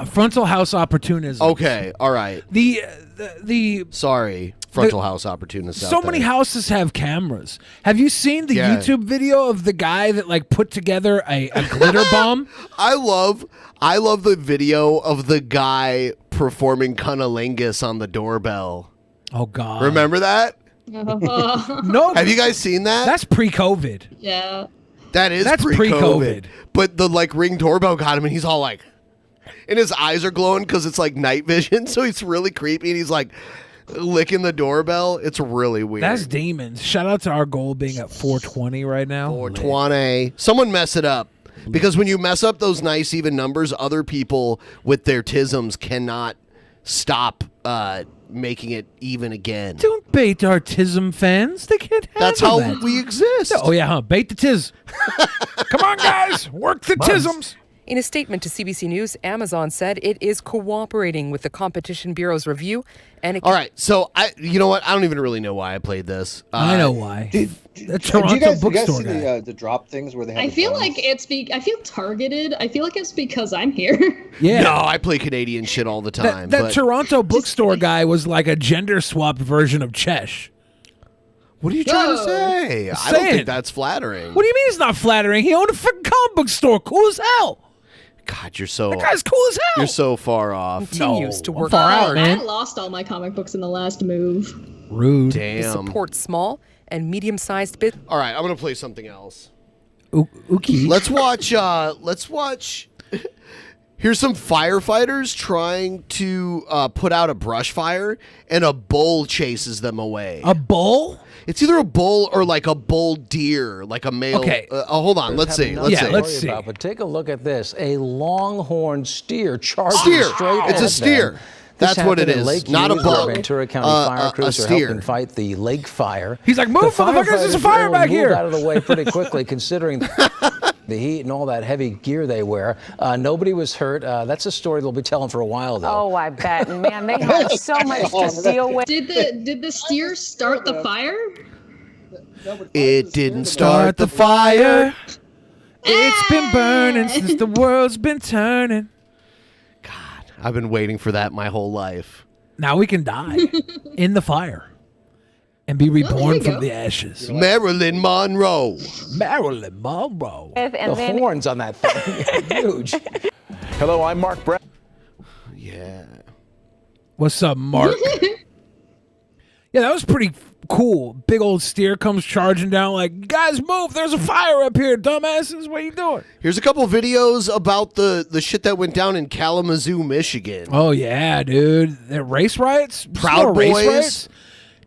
A: frontal house opportunism.
H: Okay, all right.
A: The
H: Sorry, frontal house opportunist.
A: So many houses have cameras. Have you seen the YouTube video of the guy that like put together a glitter bomb?
H: I love the video of the guy performing cunnilingus on the doorbell.
A: Oh God!
H: Remember that?
A: No.
H: Have you guys seen that?
A: That's pre-COVID.
J: Yeah.
H: That's pre-COVID. But the like Ring doorbell got him, and he's all like, and his eyes are glowing because it's like night vision, so he's really creepy, and he's like licking the doorbell. It's really weird.
A: That's demons. Shout out to our goal being at 420 right now.
H: 420. Someone mess it up. Because when you mess up those nice even numbers, other people with their tisms cannot stop making it even again.
A: Don't bait our tism fans. They can't handle
H: That's how
A: that.
H: we exist.
A: Oh yeah, huh? Bait the tiz. Come on, guys, work the tisms.
K: In a statement to CBC News, Amazon said it is cooperating with the Competition Bureau's review. And
H: all right, so you know what? I don't even really know why I played this.
A: I know why. The Toronto
I: Did you guys
A: bookstore
I: see
A: guy.
I: the drop things where they have
J: I
I: the
J: feel
I: phones?
J: like I feel targeted. I feel like it's because I'm here.
A: Yeah.
H: No, I play Canadian shit all the time.
A: That
H: but
A: Toronto bookstore guy was like a gender swapped version of Chesh.
H: What are you trying to say? I don't think that's flattering.
A: What do you mean it's not flattering? He owned a fucking comic book store. Cool as hell.
H: God, you're so.
A: That guy's cool as hell.
H: You're so far off.
K: Continues to work
A: far out,
K: hard
A: man.
J: I lost all my comic books in the last move.
A: Rude.
K: to
H: Damn.
K: support small and medium-sized business.
H: All right, I'm gonna play something else.
A: Okay.
H: Let's watch. Here's some firefighters trying to put out a brush fire, and a bull chases them away.
A: A bull?
H: It's either a bull or like a bull deer, like a male.
A: Okay.
H: Hold on. Let's see.
A: Let's see.
N: But take a look at this: a longhorn steer charging
H: Steer.
N: straight
H: It's a
N: at
H: steer.
N: them.
H: That's
N: This
H: what it
N: happened in
H: is.
N: Lake
H: Not a
N: Hughes, where
H: bull.
N: Ventura County fire
H: A
N: crews are
H: steer.
N: helping fight the lake fire.
A: He's like, move,
N: The
A: motherfuckers, there's a
N: firefighters
A: fire
N: were
A: back
N: moved
A: here.
N: out of the way pretty quickly, considering the heat and all that heavy gear they wear. Nobody was hurt. That's a story they'll be telling for a while, though.
O: Oh, I bet. And man, they have so much to deal with.
J: Did the steer start the fire?
H: It didn't start the fire.
A: It's been burning since the world's been turning.
H: I've been waiting for that my whole life.
A: Now we can die in the fire and be reborn
J: you
A: from
J: go.
A: the ashes.
H: Marilyn Monroe.
A: Marilyn Monroe.
O: And
N: The
O: then
N: horns on that thing, huge.
P: Hello, I'm Mark Brown.
H: Yeah.
A: What's up, Mark? Yeah, that was pretty cool. Big old steer comes charging down like, guys, move. There's a fire up here, dumbasses. What are you doing?
H: Here's a couple videos about the shit that went down in Kalamazoo, Michigan.
A: Oh, yeah, dude. The race riots?
H: Proud
A: Race
H: Boys.
A: riots?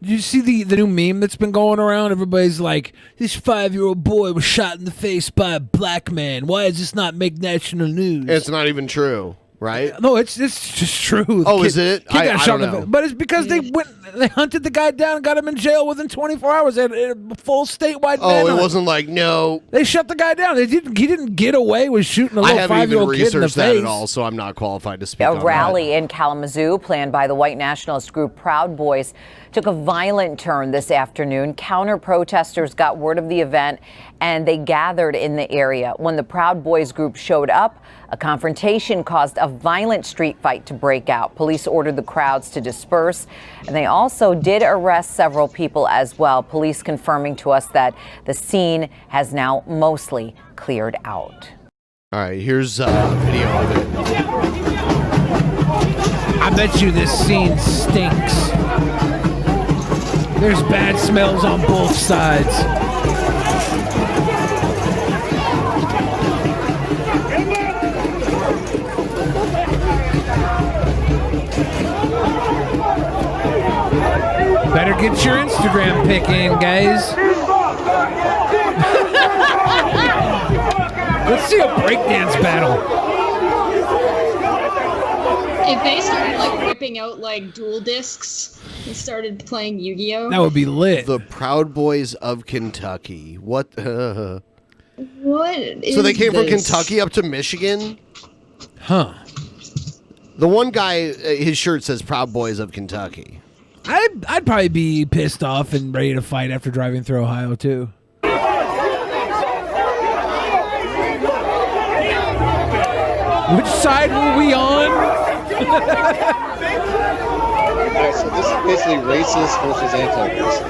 A: Did you see the new meme that's been going around? Everybody's like, this 5-year-old boy was shot in the face by a black man. Why does this not make national news?
H: It's not even true, right?
A: No, it's just true.
H: Oh,
A: Kid-
H: is it?
A: kid got
H: I
A: shot
H: don't
A: in the
H: know.
A: face. But it's because they hunted the guy down and got him in jail within 24 hours. They had a full statewide
H: Oh,
A: manhunt.
H: it wasn't like, no.
A: They shut the guy down. He didn't get away with shooting a
H: I
A: little
H: haven't even
A: 5-year-old kid in the
H: researched that
A: face.
H: at all, so I'm not qualified to speak
O: a
H: on
O: rally in Kalamazoo planned by the white nationalist group Proud Boys took a violent turn this afternoon. Counter-protesters got word of the event and they gathered in the area. When the Proud Boys group showed up, a confrontation caused a violent street fight to break out. Police ordered the crowds to disperse, and they also did arrest several people as well. Police confirming to us that the scene has now mostly cleared out.
H: All right, here's a video of it.
A: I bet you this scene stinks. There's bad smells on both sides. Better get your Instagram pic in, guys. Let's see a breakdance battle.
J: If they started like whipping out like dual discs and started playing Yu-Gi-Oh,
A: That would be lit.
H: The Proud Boys of Kentucky. What?
J: what is
H: So they came from
J: this?
H: Kentucky up to Michigan?
A: Huh.
H: The one guy, his shirt says Proud Boys of Kentucky.
A: I'd probably be pissed off and ready to fight after driving through Ohio, too. Which side were we on?
I: Alright, so this is basically racist versus anti-racist.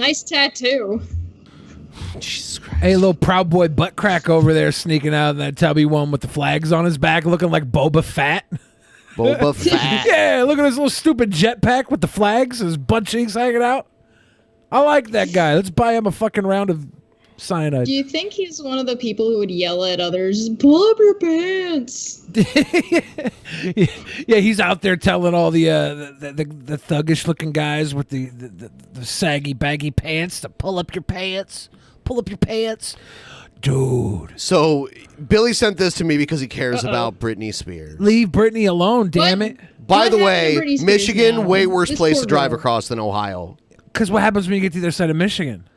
J: Nice tattoo.
A: Hey, little Proud Boy butt crack over there sneaking out in that tubby one with the flags on his back looking like Boba Fett.
H: Boba Fett.
A: Yeah, look at his little stupid jetpack with the flags, his butt cheeks hanging out. I like that guy. Let's buy him a fucking round of cyanide.
J: Do you think he's one of the people who would yell at others, pull up your pants?
A: Yeah, he's out there telling all the thuggish looking guys with the saggy baggy pants to pull up your pants. Pull up your pants. Dude.
H: So Billy sent this to me because he cares about Britney Spears.
A: Leave Britney alone, damn it.
H: By the
J: What happened
H: way,
J: to Britney Spears
H: Michigan,
J: now?
H: way worse
J: This
H: place
J: poor
H: to drive
J: girl.
H: across than Ohio.
A: Because what happens when you get to the other side of Michigan?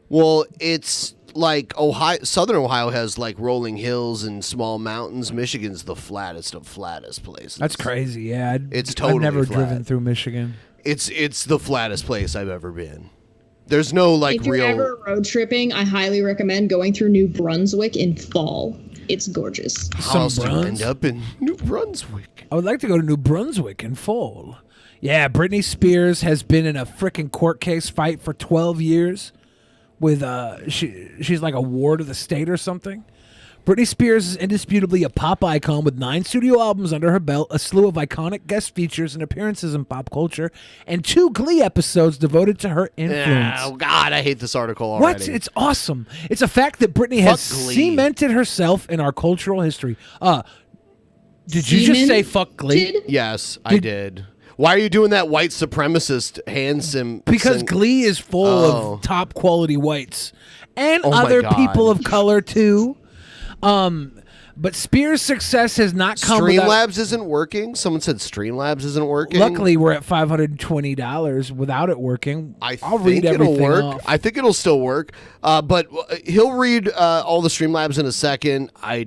H: Well, it's like Ohio, Southern Ohio has like rolling hills and small mountains. Michigan's the flattest of flattest places.
A: That's crazy. Yeah,
H: It's totally
A: I've never
H: flat.
A: driven through Michigan.
H: It's the flattest place I've ever been. There's no like
J: If you're
H: real.
J: ever road tripping, I highly recommend going through New Brunswick in fall. It's gorgeous.
H: How else do you end up in New Brunswick?
A: I would like to go to New Brunswick in fall. Yeah, Britney Spears has been in a freaking court case fight for 12 years with she's like a ward of the state or something. Britney Spears is indisputably a pop icon with 9 studio albums under her belt, a slew of iconic guest features and appearances in pop culture, and 2 Glee episodes devoted to her influence.
H: Oh God, I hate this article already.
A: What? It's awesome. It's a fact that Britney
H: Fuck
A: has
H: Glee.
A: cemented herself in our cultural history. Did you just say fuck Glee?
H: Yes, I did. Why are you doing that white supremacist hand sim?
A: Because Glee is full of top quality whites and other people of color too. But Spears' success has not come without...
H: Streamlabs isn't working. Someone said Streamlabs isn't working.
A: Luckily, we're at $520 without it working. I'll read
H: think it'll
A: everything
H: work.
A: off.
H: I think it'll still work. But he'll read all the Streamlabs in a second. Yeah,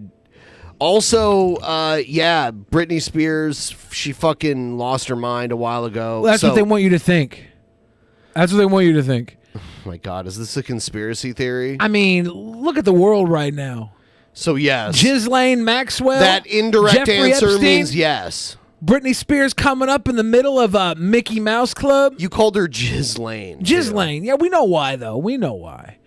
H: Britney Spears, she fucking lost her mind a while ago.
A: Well, that's what they want you to think. That's what they want you to think.
H: Oh my God, is this a conspiracy theory?
A: I mean, look at the world right now.
H: So yes.
A: Ghislaine Maxwell.
H: That indirect
A: Jeffrey
H: answer
A: Epstein,
H: means yes.
A: Britney Spears coming up in the middle of Mickey Mouse Club.
H: You called her Ghislaine.
A: Ghislaine. Yeah, we know why, though. We know why.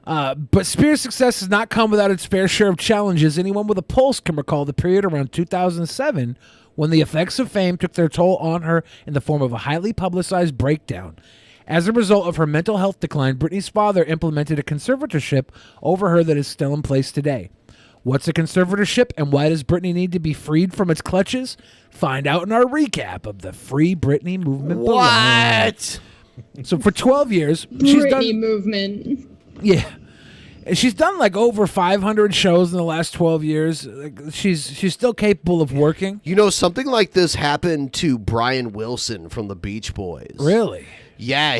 A: But Spears' success has not come without its fair share of challenges. Anyone with a pulse can recall the period around 2007 when the effects of fame took their toll on her in the form of a highly publicized breakdown. As a result of her mental health decline, Britney's father implemented a conservatorship over her that is still in place today. What's a conservatorship and why does Britney need to be freed from its clutches? Find out in our recap of the Free Britney movement.
H: What?
A: So for 12 years, she's done...
J: Britney movement.
A: Yeah. She's done like over 500 shows in the last 12 years. Like, she's still capable of working.
H: You know, something like this happened to Brian Wilson from the Beach Boys.
A: Really?
J: Bare
H: Yeah,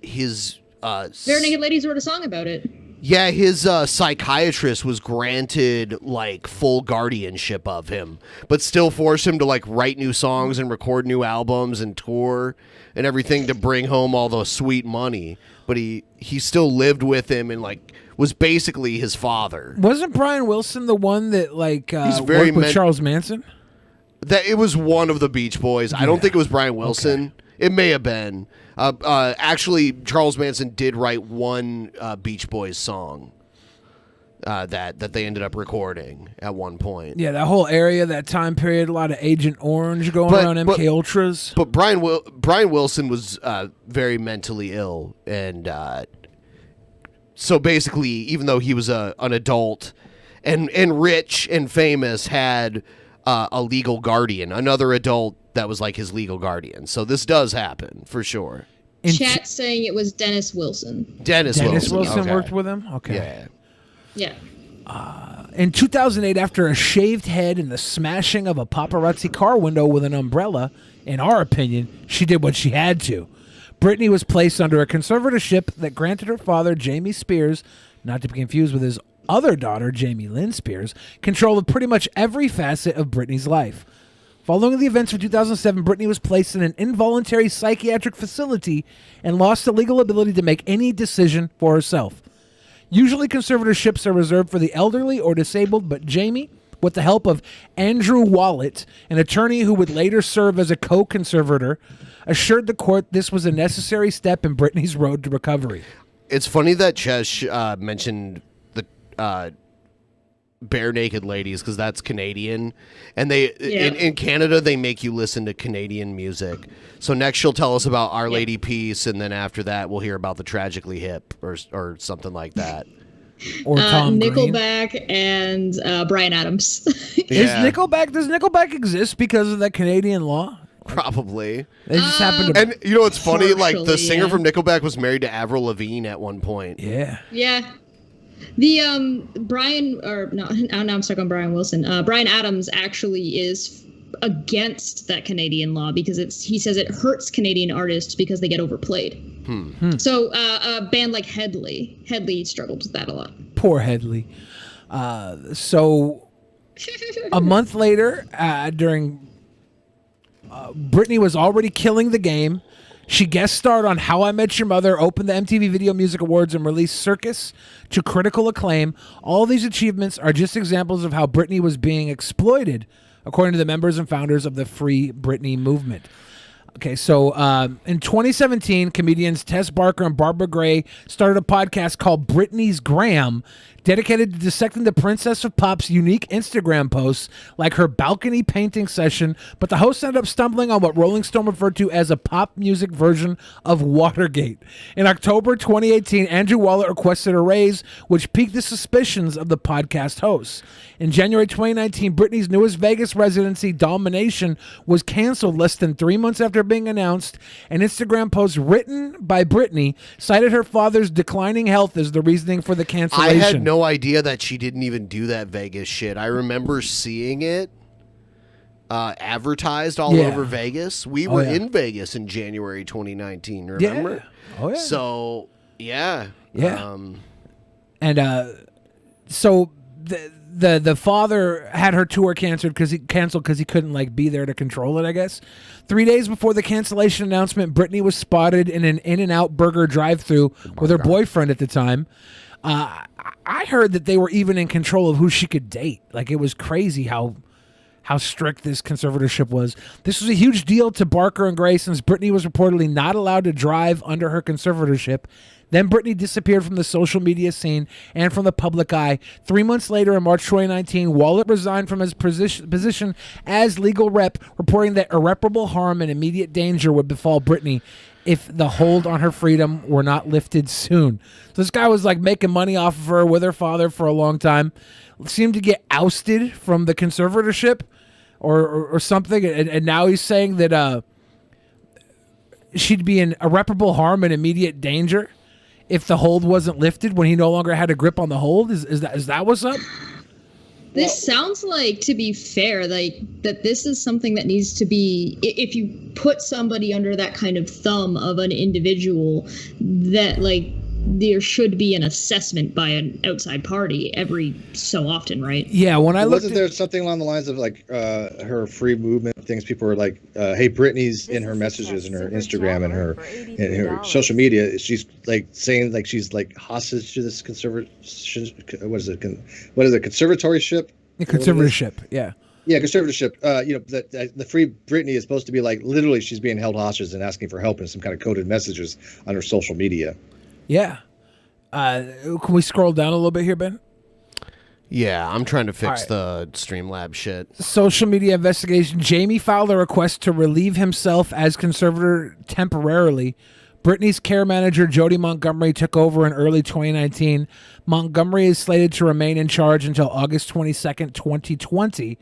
J: Naked Ladies wrote a song about it.
H: Yeah, his psychiatrist was granted like full guardianship of him, but still forced him to like write new songs and record new albums and tour and everything to bring home all the sweet money. But he still lived with him and like was basically his father.
A: Wasn't Brian Wilson the one that like
H: He's very
A: worked with Charles Manson?
H: That it was one of the Beach Boys. I don't think it was Brian Wilson. Okay. It may have been. Actually, Charles Manson did write one Beach Boys song that they ended up recording at one point.
A: Yeah, that whole area, that time period, a lot of Agent Orange going around, MK Ultras.
H: But Brian Wilson was very mentally ill and So basically, even though he was an adult and rich and famous, had a legal guardian, another adult that was like his legal guardian. So this does happen for sure.
J: Chat saying it was Dennis Wilson.
H: Dennis Wilson
A: okay. Worked with him? Okay.
J: Yeah.
A: In 2008, after a shaved head and the smashing of a paparazzi car window with an umbrella, in our opinion, she did what she had to. Britney was placed under a conservatorship that granted her father, Jamie Spears, not to be confused with his other daughter, Jamie Lynn Spears, control of pretty much every facet of Britney's life. Following the events of 2007, Britney was placed in an involuntary psychiatric facility and lost the legal ability to make any decision for herself. Usually conservatorships are reserved for the elderly or disabled, but Jamie, with the help of Andrew Wallet, an attorney who would later serve as a co-conservator, assured the court this was a necessary step in Britney's road to recovery.
H: It's funny that Chesh mentioned the bare naked ladies, because that's Canadian, and they in Canada they make you listen to Canadian music. So next she'll tell us about Our Lady Peace, and then after that we'll hear about the Tragically Hip or something like that.
A: Or Tom
J: Nickelback
A: Green.
J: And Bryan Adams.
A: Does Nickelback exist because of that Canadian law?
H: Probably.
A: They just happen to.
H: And you know what's funny? Like the singer
J: yeah.
H: from Nickelback was married to Avril Lavigne at one point.
A: Yeah.
J: Yeah. The Brian, or no, now I'm stuck on Brian Wilson. Bryan Adams actually is against that Canadian law because he says it hurts Canadian artists because they get overplayed. So a band like Headley struggled with that a lot.
A: Poor Headley. So a month later, during Britney was already killing the game. She guest starred on How I Met Your Mother, opened the MTV Video Music Awards, and released Circus to critical acclaim. All these achievements are just examples of how Britney was being exploited, according to the members and founders of the Free Britney movement. Okay, so in 2017, comedians Tess Barker and Barbara Gray started a podcast called Britney's Gram, dedicated to dissecting the Princess of Pop's unique Instagram posts, like her balcony painting session, but the hosts ended up stumbling on what Rolling Stone referred to as a pop music version of Watergate. In October 2018, Andrew Wallet requested a raise, which piqued the suspicions of the podcast hosts. In January 2019, Britney's newest Vegas residency, Domination, was canceled less than 3 months after being announced. An Instagram post written by Britney cited her father's declining health as the reasoning for the cancellation.
H: I had no idea that she didn't even do that Vegas shit. I remember seeing it advertised all over Vegas. We were in Vegas in January 2019, remember?
A: Yeah. Oh, yeah.
H: So, yeah.
A: Yeah. So the father had her tour canceled because he couldn't be there to control it, I guess. 3 days before the cancellation announcement, Britney was spotted in an In-N-Out burger drive-thru with her boyfriend at the time. I heard that they were even in control of who she could date. Like, it was crazy how strict this conservatorship was. This was a huge deal to Barker and Gray since Britney was reportedly not allowed to drive under her conservatorship. Then Britney disappeared from the social media scene and from the public eye. 3 months later, in March 2019, Wallet resigned from his position as legal rep, reporting that irreparable harm and immediate danger would befall Britney if the hold on her freedom were not lifted soon. So this guy was making money off of her with her father for a long time. Seemed to get ousted from the conservatorship or something, and now he's saying that she'd be in irreparable harm and immediate danger if the hold wasn't lifted when he no longer had a grip on the hold. Is that what's up?
J: This sounds like, to be fair, that this is something that needs to be, if you put somebody under that kind of thumb of an individual, that there should be an assessment by an outside party every so often, right?
A: Yeah, when I
I: wasn't there something along the lines of her free movement things? People were like, "Hey, Britney's in her messages and her Instagram and her social media. She's saying she's hostage to this what is it? Conservatorship?
A: The conservatorship, yeah.
I: Yeah, conservatorship. That the Free Britney is supposed to be literally she's being held hostage and asking for help in some kind of coded messages on her social media.
A: Yeah. Can we scroll down a little bit here, Ben?
H: Yeah, I'm trying to fix the Streamlabs shit.
A: Social media investigation. Jamie filed a request to relieve himself as conservator temporarily, Britney's care manager, Jody Montgomery, took over in early 2019. Montgomery is slated to remain in charge until August 22nd, 2020,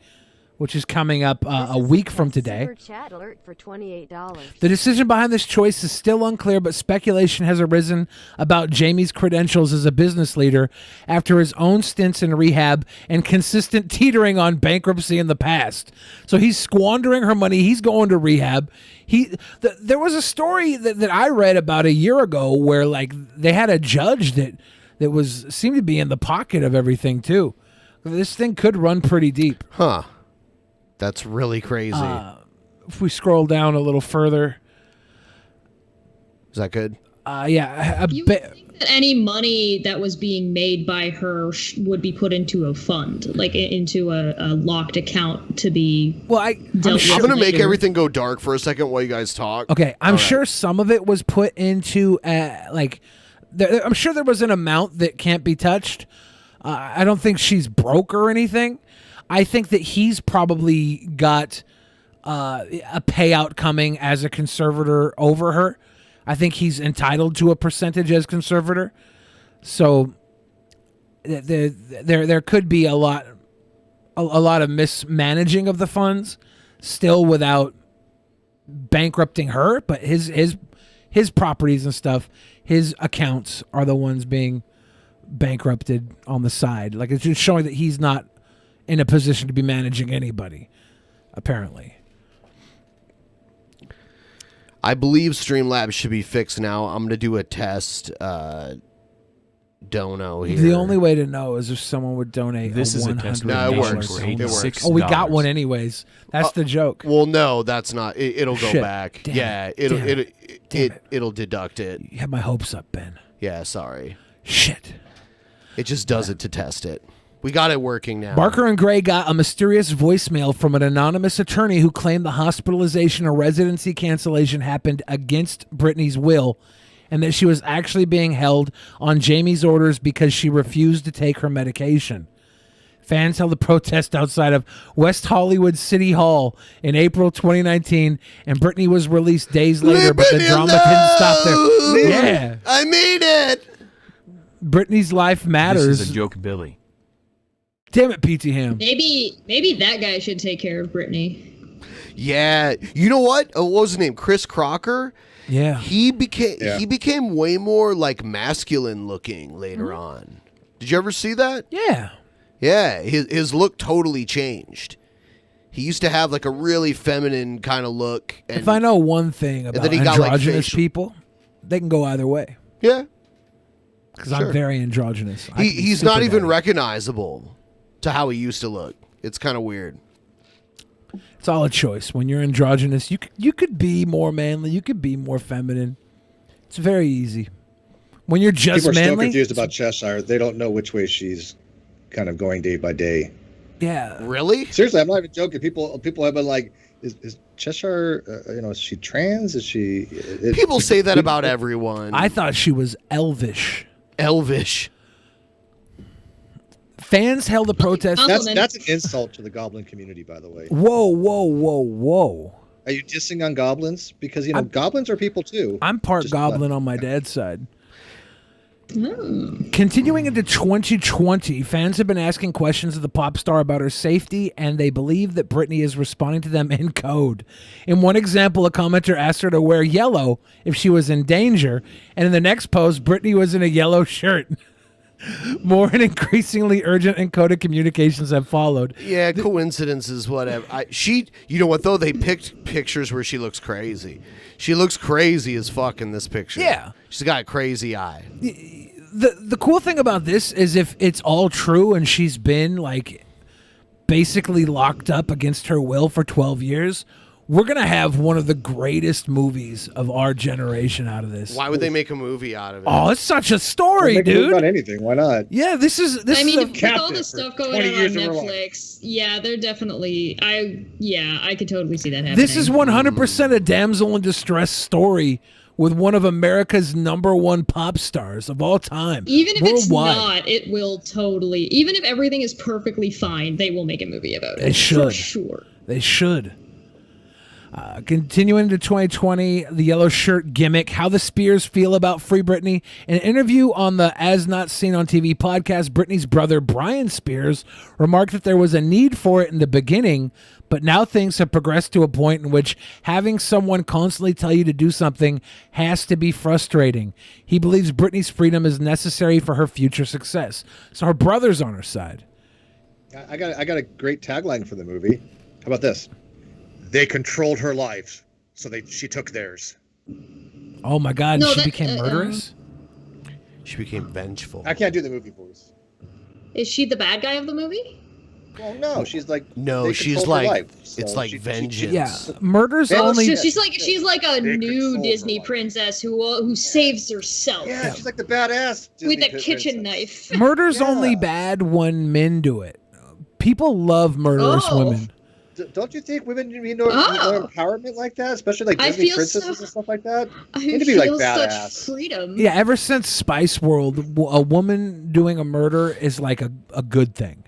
A: which is coming up a week from today.
Q: Chat alert for $28.
A: The decision behind this choice is still unclear, but speculation has arisen about Jamie's credentials as a business leader after his own stints in rehab and consistent teetering on bankruptcy in the past. So he's squandering her money. He's going to rehab. There was a story that I read about a year ago where like they had a judge that seemed to be in the pocket of everything too. This thing could run pretty deep.
H: Huh. That's really crazy.
A: If we scroll down a little further.
H: Is that good?
A: Yeah.
J: You would think that any money that was being made by her would be put into a fund, like into a locked account to be.
A: Well,
H: I'm going to make everything go dark for a second while you guys talk.
A: Okay, I'm sure some of it was put into I'm sure there was an amount that can't be touched. I don't think she's broke or anything. I think that he's probably got a payout coming as a conservator over her. I think he's entitled to a percentage as conservator. So there could be a lot of mismanaging of the funds still without bankrupting her, but his properties and stuff, his accounts are the ones being bankrupted on the side. Like, it's just showing that he's not in a position to be managing anybody, apparently.
H: I believe Streamlabs should be fixed now. I'm going to do a test dono here.
A: The only way to know is if someone would donate.
R: This is a test.
H: No, it works. It works.
A: Oh, we got one anyways. That's the joke.
H: Well, no, that's not. It'll go
A: Shit.
H: back.
A: Damn
H: yeah,
A: it.
H: it'll deduct it.
A: You had my hopes up, Ben.
H: Yeah, sorry.
A: Shit.
H: It just does it to test it. We got it working now.
A: Barker and Gray got a mysterious voicemail from an anonymous attorney who claimed the hospitalization or residency cancellation happened against Britney's will and that she was actually being held on Jamie's orders because she refused to take her medication. Fans held a protest outside of West Hollywood City Hall in April 2019, and Britney was released days later, but the drama didn't stop there. Yeah.
H: I made it!
A: Britney's life matters.
R: This is a joke, Billy.
A: Damn it, PT Ham.
J: Maybe that guy should take care of Britney.
H: Yeah. You know what? What was his name? Chris Crocker?
A: Yeah.
H: He became way more like masculine looking later on. Did you ever see that?
A: Yeah.
H: Yeah. His look totally changed. He used to have like a really feminine kind of look. And
A: if I know one thing about
H: then he got, like,
A: androgynous
H: facial-
A: people, they can go either way.
H: Yeah.
A: Because I'm very androgynous.
H: He's not even recognizable to how he used to look. It's kind of weird.
A: It's all a choice. When you're androgynous, you could be more manly. You could be more feminine. It's very easy. When you're just
I: People are
A: manly,
I: still confused about Cheshire. They don't know which way she's kind of going day by day.
A: Yeah.
H: Really?
I: Seriously, I'm not even joking. People have been like, is Cheshire, is she trans? Is she...
H: People say that about everyone.
A: I thought she was elvish.
H: Elvish.
A: Fans held a protest.
I: That's an insult to the goblin community, by the way.
A: Whoa, whoa, whoa, whoa.
I: Are you dissing on goblins? Because, goblins are people too.
A: I'm part goblin on my dad's side. Continuing into 2020, fans have been asking questions of the pop star about her safety, and they believe that Britney is responding to them in code. In one example, a commenter asked her to wear yellow if she was in danger, and in the next post, Britney was in a yellow shirt. More and increasingly urgent and coded communications have followed.
H: Yeah, coincidences, whatever. You know what though? They picked pictures where she looks crazy. She looks crazy as fuck in this picture.
A: Yeah,
H: she's got a crazy eye.
A: The cool thing about this is if it's all true and she's been like basically locked up against her will for 12 years, we're gonna have one of the greatest movies of our generation out of this.
H: Why would they make a movie out of it?
A: Oh, it's such a story,
I: Make a movie
A: dude.
I: about anything. Why not?
A: Yeah, this is.
J: I mean, with all
I: Captain
J: the
I: for
J: stuff going
I: 20
J: on
I: years of her
J: Netflix, yeah, they're definitely. I could totally see that happening.
A: This is 100% a damsel in distress story with one of America's #1 pop stars of all time.
J: Even if it's
A: worldwide.
J: not, it will totally. Even if everything is perfectly fine, they will make a movie about it.
A: They should.
J: For sure.
A: They should. Continuing to 2020, the yellow shirt gimmick, how the Spears feel about Free Britney. In an interview on the As Not Seen on TV podcast, Britney's brother, Brian Spears, remarked that there was a need for it in the beginning, but now things have progressed to a point in which having someone constantly tell you to do something has to be frustrating. He believes Britney's freedom is necessary for her future success. So her brother's on her side.
I: I got a great tagline for the movie. How about this? They controlled her life, so she took theirs.
A: Oh my God, she became murderous?
H: She became vengeful.
I: I can't do the movie voice.
J: Is she the bad guy of the movie?
I: Well, no, she's like
H: she's like it's like vengeance.
A: Yeah, murder's
J: Oh,
A: only.
J: so she's like a new Disney princess who saves herself.
I: Yeah, she's like the badass Disney
J: with a kitchen knife.
A: Murder's only bad when men do it. People love murderous women.
I: Don't you think women need more empowerment like that, especially like Disney princesses and stuff like that? Need to be like badass.
J: Such freedom.
A: Yeah, ever since Spice World, a woman doing a murder is like a good thing.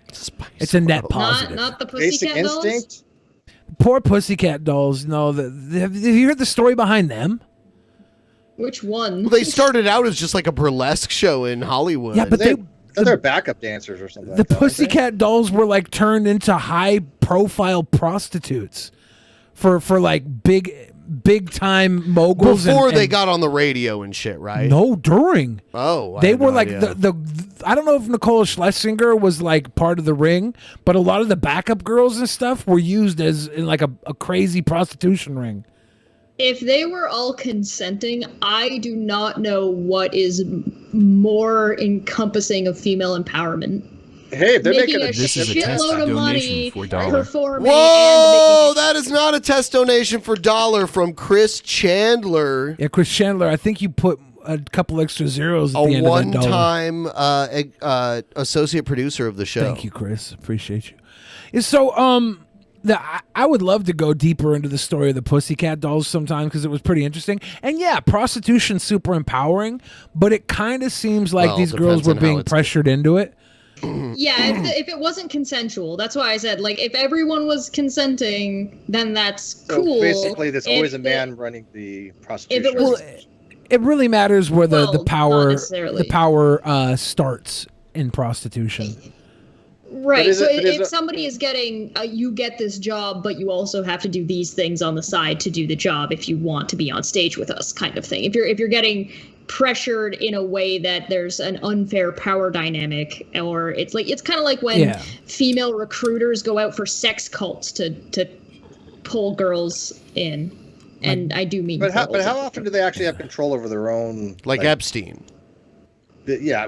A: It's a net positive.
J: Not the Pussycat Dolls.
A: Poor Pussycat Dolls. No, have you heard the story behind them?
J: Which one?
H: Well, they started out as just like a burlesque show in Hollywood.
A: Yeah, but
I: they're backup dancers or something.
A: The Pussycat Dolls were like turned into high-profile prostitutes for like big time moguls
H: before they got on the radio and shit, right?
A: No, during.
H: Oh,
A: they were like the I don't know if Nicole Schlesinger was like part of the ring, but a lot of the backup girls and stuff were used as in like a crazy prostitution ring.
J: If they were all consenting, I do not know what is more encompassing of female empowerment.
I: Hey, if they're
J: making a
H: this is a test
J: shitload of money
H: donation for dollar.
J: performing.
H: Whoa, that is not a test donation for dollar from Chris Chandler.
A: Yeah, Chris Chandler, I think you put a couple extra zeros at the end of that dollar.
H: one-time associate producer of the show.
A: Thank you, Chris. Appreciate you. Yeah, so, I would love to go deeper into the story of the Pussycat Dolls sometime because it was pretty interesting. And yeah, prostitution's super empowering, but it kind of seems like these girls were being pressured into it.
J: Yeah, if it wasn't consensual, that's why I said, like, if everyone was consenting, then that's cool.
I: So basically, there's always a man running the prostitution.
J: If it was,
A: it really matters where the
J: not
A: power
J: necessarily.
A: starts in prostitution.
J: Right. So if somebody is getting, you get this job, but you also have to do these things on the side to do the job if you want to be on stage with us, kind of thing. If you're getting pressured in a way that there's an unfair power dynamic, or it's kind of like when female recruiters go out for sex cults to pull girls in. And I do mean.
I: But how often do they actually have control over their own?
H: Like Epstein.
I: Yeah,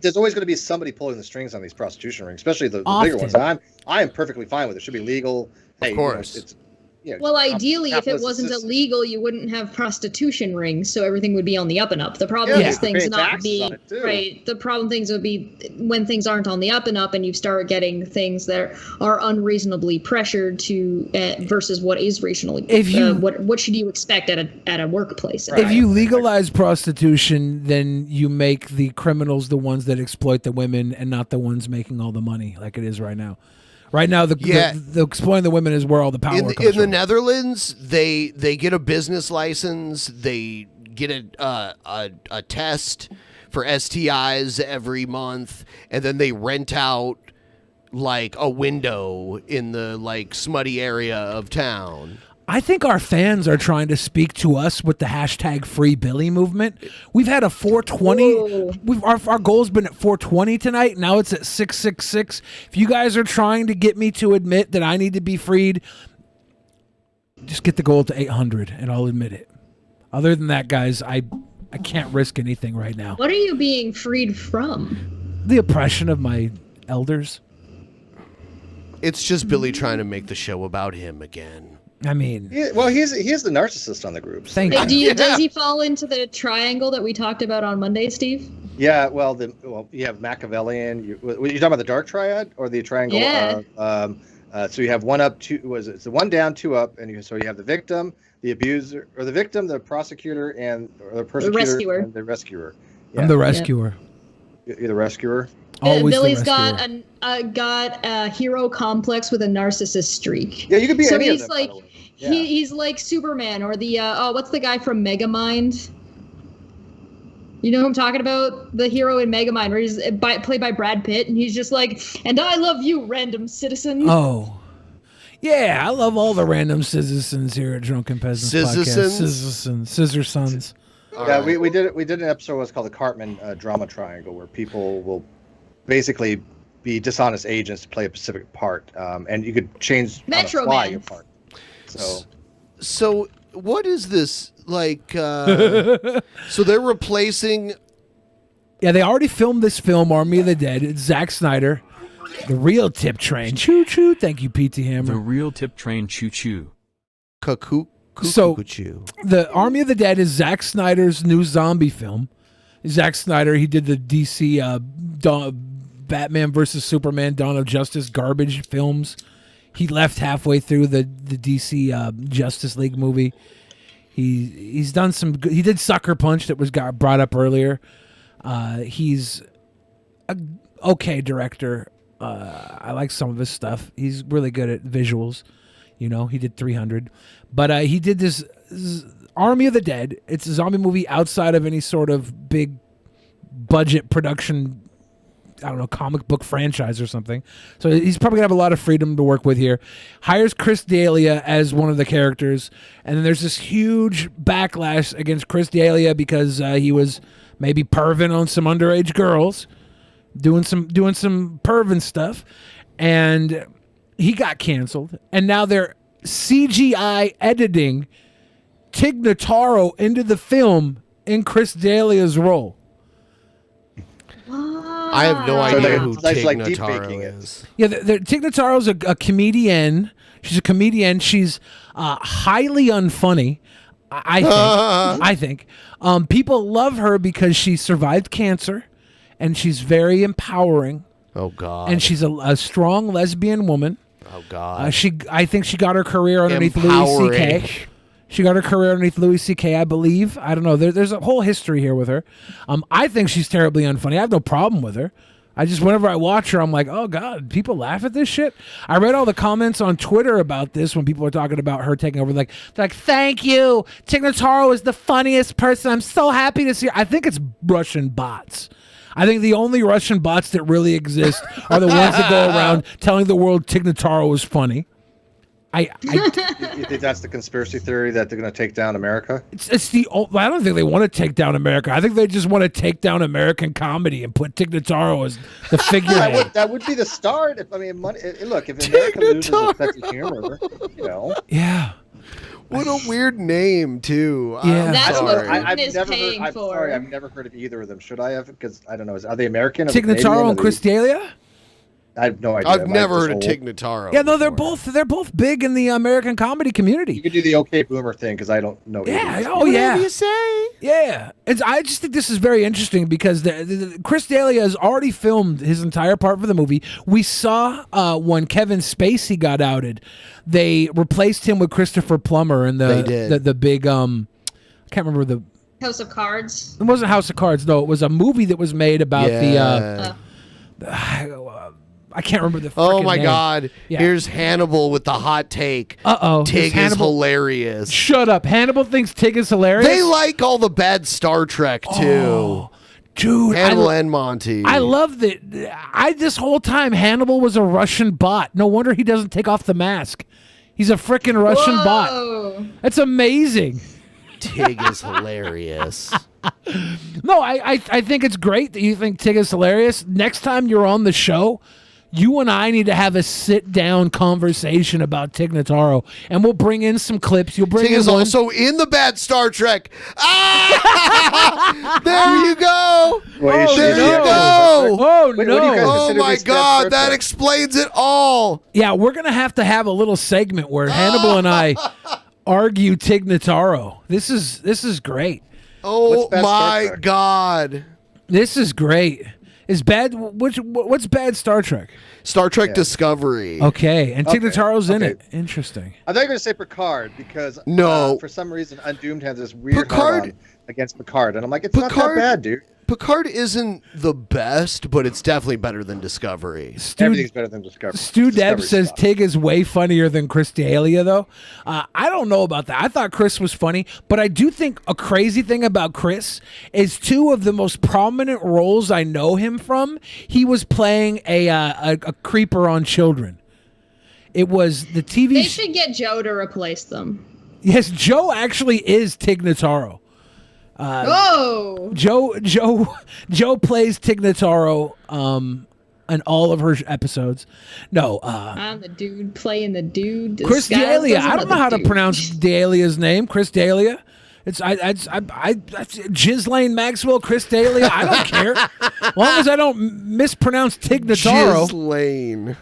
I: there's always going to be somebody pulling the strings on these prostitution rings, especially the bigger ones. And I am perfectly fine with it. It should be legal. Hey,
H: of course.
J: Well, ideally, if it wasn't illegal, you wouldn't have prostitution rings, so everything would be on the up and up. The problem is things not being right. The problem things would be when things aren't on the up and up, and you start getting things that are unreasonably pressured to versus what is reasonably. What should you expect at a workplace?
A: If you legalize prostitution, then you make the criminals the ones that exploit the women and not the ones making all the money, like it is right now. Right now, the exploiting the women is where all the power comes from.
H: In the Netherlands, they get a business license. They get a test for STIs every month, and then they rent out like a window in the like smutty area of town.
A: I think our fans are trying to speak to us with the hashtag Free Billy movement. We've had a 420. Our goal's been at 420 tonight. Now it's at 666. If you guys are trying to get me to admit that I need to be freed, just get the goal to 800 and I'll admit it. Other than that, guys, I can't risk anything right now.
J: What are you being freed from?
A: The oppression of my elders.
H: It's just Billy trying to make the show about him again.
A: I mean,
I: he's the narcissist on the group. So.
J: Does he fall into the triangle that we talked about on Monday, Steve?
I: Yeah, well, you have Machiavellian. You talking about the dark triad or the triangle?
J: Yeah.
I: So you have one up, two. It's the one down, two up, and you have the victim, the abuser, or the victim, the prosecutor, or the persecutor,
J: rescuer,
I: and the rescuer. Yeah.
A: I'm the rescuer.
I: You're the rescuer.
A: Always
J: Billy's
A: the rescuer.
J: got a hero complex with a narcissist streak.
I: Yeah, you could be
J: so
I: any
J: he's
I: of them,
J: like
I: by the way. Yeah.
J: he's like Superman or the what's the guy from Megamind? You know who I'm talking about? The hero in Megamind, where he's played by Brad Pitt, and he's just like, "And I love you, random citizen."
A: Oh. Yeah, I love all the random citizens here at Drunken Peasants Podcast. Citizens. Scissor Sons.
I: Yeah, we did an episode what's called the Cartman drama triangle, where people will basically be dishonest agents to play a specific part, and you could change
J: Metro
I: on the fly
J: Man.
I: your part.
H: So what is this like? So they're replacing.
A: Yeah, they already filmed this film, Army of the Dead. It's Zack Snyder. The real tip train. Choo choo. Thank you, PT Hammer.
R: The real tip train choo choo.
A: So the Army of the Dead is Zack Snyder's new zombie film. Zack Snyder, he did the DC Batman versus Superman, Dawn of Justice garbage films. He left halfway through the DC Justice League movie. He's done some good. He did Sucker Punch that got brought up earlier. He's a okay director. I like some of his stuff. He's really good at visuals. You know, he did 300. But he did this Army of the Dead. It's a zombie movie outside of any sort of big budget production, I don't know, comic book franchise or something. So he's probably going to have a lot of freedom to work with here. Hires Chris D'Elia as one of the characters. And then there's this huge backlash against Chris D'Elia because he was maybe perving on some underage girls, doing some perving stuff. And he got canceled. And now they're CGI editing Tig Notaro into the film in Chris D'Elia's role.
H: I have no idea who Tig Notaro is.
A: Yeah, Tig Notaro's a comedian. She's a comedian. She's highly unfunny. I think. People love her because she survived cancer, and she's very empowering.
H: Oh God!
A: And she's a strong lesbian woman.
H: Oh God!
A: I think she got her career underneath Louis C.K. She got her career underneath Louis C.K., I believe. I don't know. There's a whole history here with her. I think she's terribly unfunny. I have no problem with her. I just, whenever I watch her, I'm like, oh, God, people laugh at this shit? I read all the comments on Twitter about this when people were talking about her taking over. They're like, thank you. Tig Notaro is the funniest person. I'm so happy to see her. I think it's Russian bots. I think the only Russian bots that really exist are the ones that go around telling the world Tig Notaro is funny.
I: You think that's the conspiracy theory that they're going to take down America?
A: I don't think they want to take down America. I think they just want to take down American comedy and put Tig Notaro as the figurehead.
I: that would be the start. If America loses its sense of humor, you know.
A: Yeah.
H: What a weird name, too.
A: Yeah.
J: That's what
I: I've
J: Putin is paying
I: I'm
J: for.
I: sorry, I've never heard of either of them. Should I have? Because I don't know. Are they American?
A: Tig Notaro and Chris D'Elia?
I: I have no idea.
H: I've never heard of Tig Notaro.
A: Yeah, no, they're both big in the American comedy community.
I: You could do the OK Boomer thing because I don't know.
A: Yeah. Oh, yeah.
H: What do you say?
A: Yeah. I just think this is very interesting because Chris D'Elia has already filmed his entire part for the movie. We saw when Kevin Spacey got outed, they replaced him with Christopher Plummer in the big I can't remember the
J: House of Cards.
A: It wasn't House of Cards, no. It was a movie that was made about I can't remember the
H: Oh my
A: name.
H: God.
A: Yeah.
H: Here's Hannibal with the hot take.
A: Uh-oh.
H: Tig is hilarious.
A: Shut up. Hannibal thinks Tig is hilarious?
H: They like all the bad Star Trek, too.
A: Oh, dude.
H: Hannibal and Monty.
A: I love that. This whole time, Hannibal was a Russian bot. No wonder he doesn't take off the mask. He's a freaking Russian bot. That's amazing.
H: Tig is hilarious.
A: No, I think it's great that you think Tig is hilarious. Next time you're on the show, you and I need to have a sit-down conversation about Tig Notaro, and we'll bring in some clips. You'll bring
H: Tig
A: in
H: is also in the bad Star Trek. Ah! There you go. There you go.
A: Oh, no.
H: Oh, my God. That explains it all.
A: Yeah, we're going to have a little segment where Hannibal and I argue Tig Notaro. This is great.
H: Oh, my God.
A: This is great. What's bad Star Trek?
H: Star Trek Discovery.
A: Okay, and Tig Notaro's in it. Interesting.
I: I thought you were going to say Picard because
H: no,
I: for some reason Undoomed has this weird hard-on against Picard, and I'm like, it's not that bad, dude.
H: Picard isn't the best, but it's definitely better than Discovery.
I: Everything's better than Discovery.
A: Stu Deb
I: Discovery
A: says
I: stuff.
A: Tig is way funnier than Chris D'Elia, though. I don't know about that. I thought Chris was funny, but I do think a crazy thing about Chris is two of the most prominent roles I know him from. He was playing a creeper on children. It was the TV.
J: They should get Joe to replace them.
A: Yes, Joe actually is Tig Notaro. Joe plays Tig Notaro in all of her episodes. No,
J: I'm the dude playing the dude.
A: Chris D'Elia. I don't know how to pronounce D'Elia's name. Chris D'Elia. It's Ghislaine Maxwell, Chris D'Elia. I don't care, as long as I don't mispronounce Tig Notaro.
H: Ghislaine.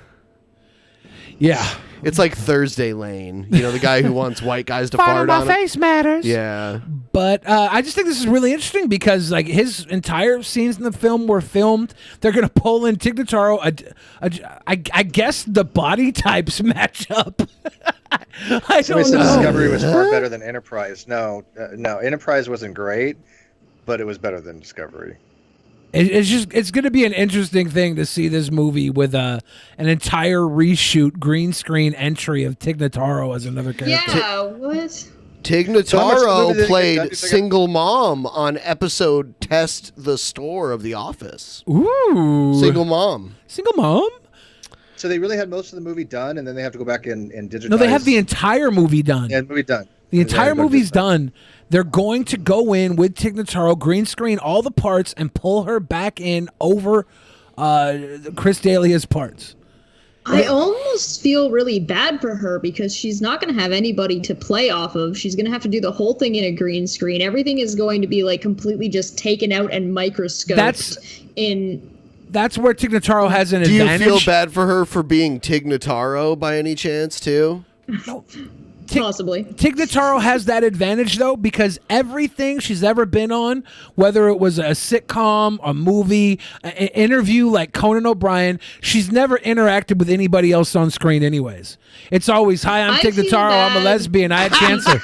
A: Yeah.
H: It's like Thursday Lane, the guy who wants white guys to fart on him.
A: face matters.
H: Yeah.
A: But I just think this is really interesting because like his entire scenes in the film were filmed. They're going to pull in Tig Notaro. I guess the body types match up. I
I: Somebody
A: don't
I: said
A: know.
I: Discovery was far better than Enterprise. No, Enterprise wasn't great, but it was better than Discovery.
A: It's going to be an interesting thing to see this movie with an entire reshoot green screen entry of Tig Notaro as another character.
J: Yeah, what?
H: Tig
I: So how much movie
H: Notaro
I: did it
H: played
I: get?
H: single mom on episode Test the Store of The Office.
A: Ooh.
H: Single mom.
A: Single mom?
I: So they really had most of the movie done, and then they have to go back and digitize.
A: No, they have the entire movie done.
I: Yeah, movie done.
A: The entire
I: Yeah,
A: movie's done. They're going to go in with Tig Notaro, green screen all the parts, and pull her back in over Chris D'Elia's parts.
J: I almost feel really bad for her because she's not going to have anybody to play off of. She's going to have to do the whole thing in a green screen. Everything is going to be like completely just taken out and microscoped.
A: That's where Tig Notaro has an
H: Do you
A: advantage.
H: feel bad for her for being Tig Notaro by any chance, too?
A: No.
J: Possibly.
A: Tig Notaro has that advantage, though, because everything she's ever been on, whether it was a sitcom, a movie, an interview like Conan O'Brien, she's never interacted with anybody else on screen anyways. It's always, hi, I'm Tig
J: feel
A: Notaro, I'm a
J: bad
A: lesbian, I had cancer.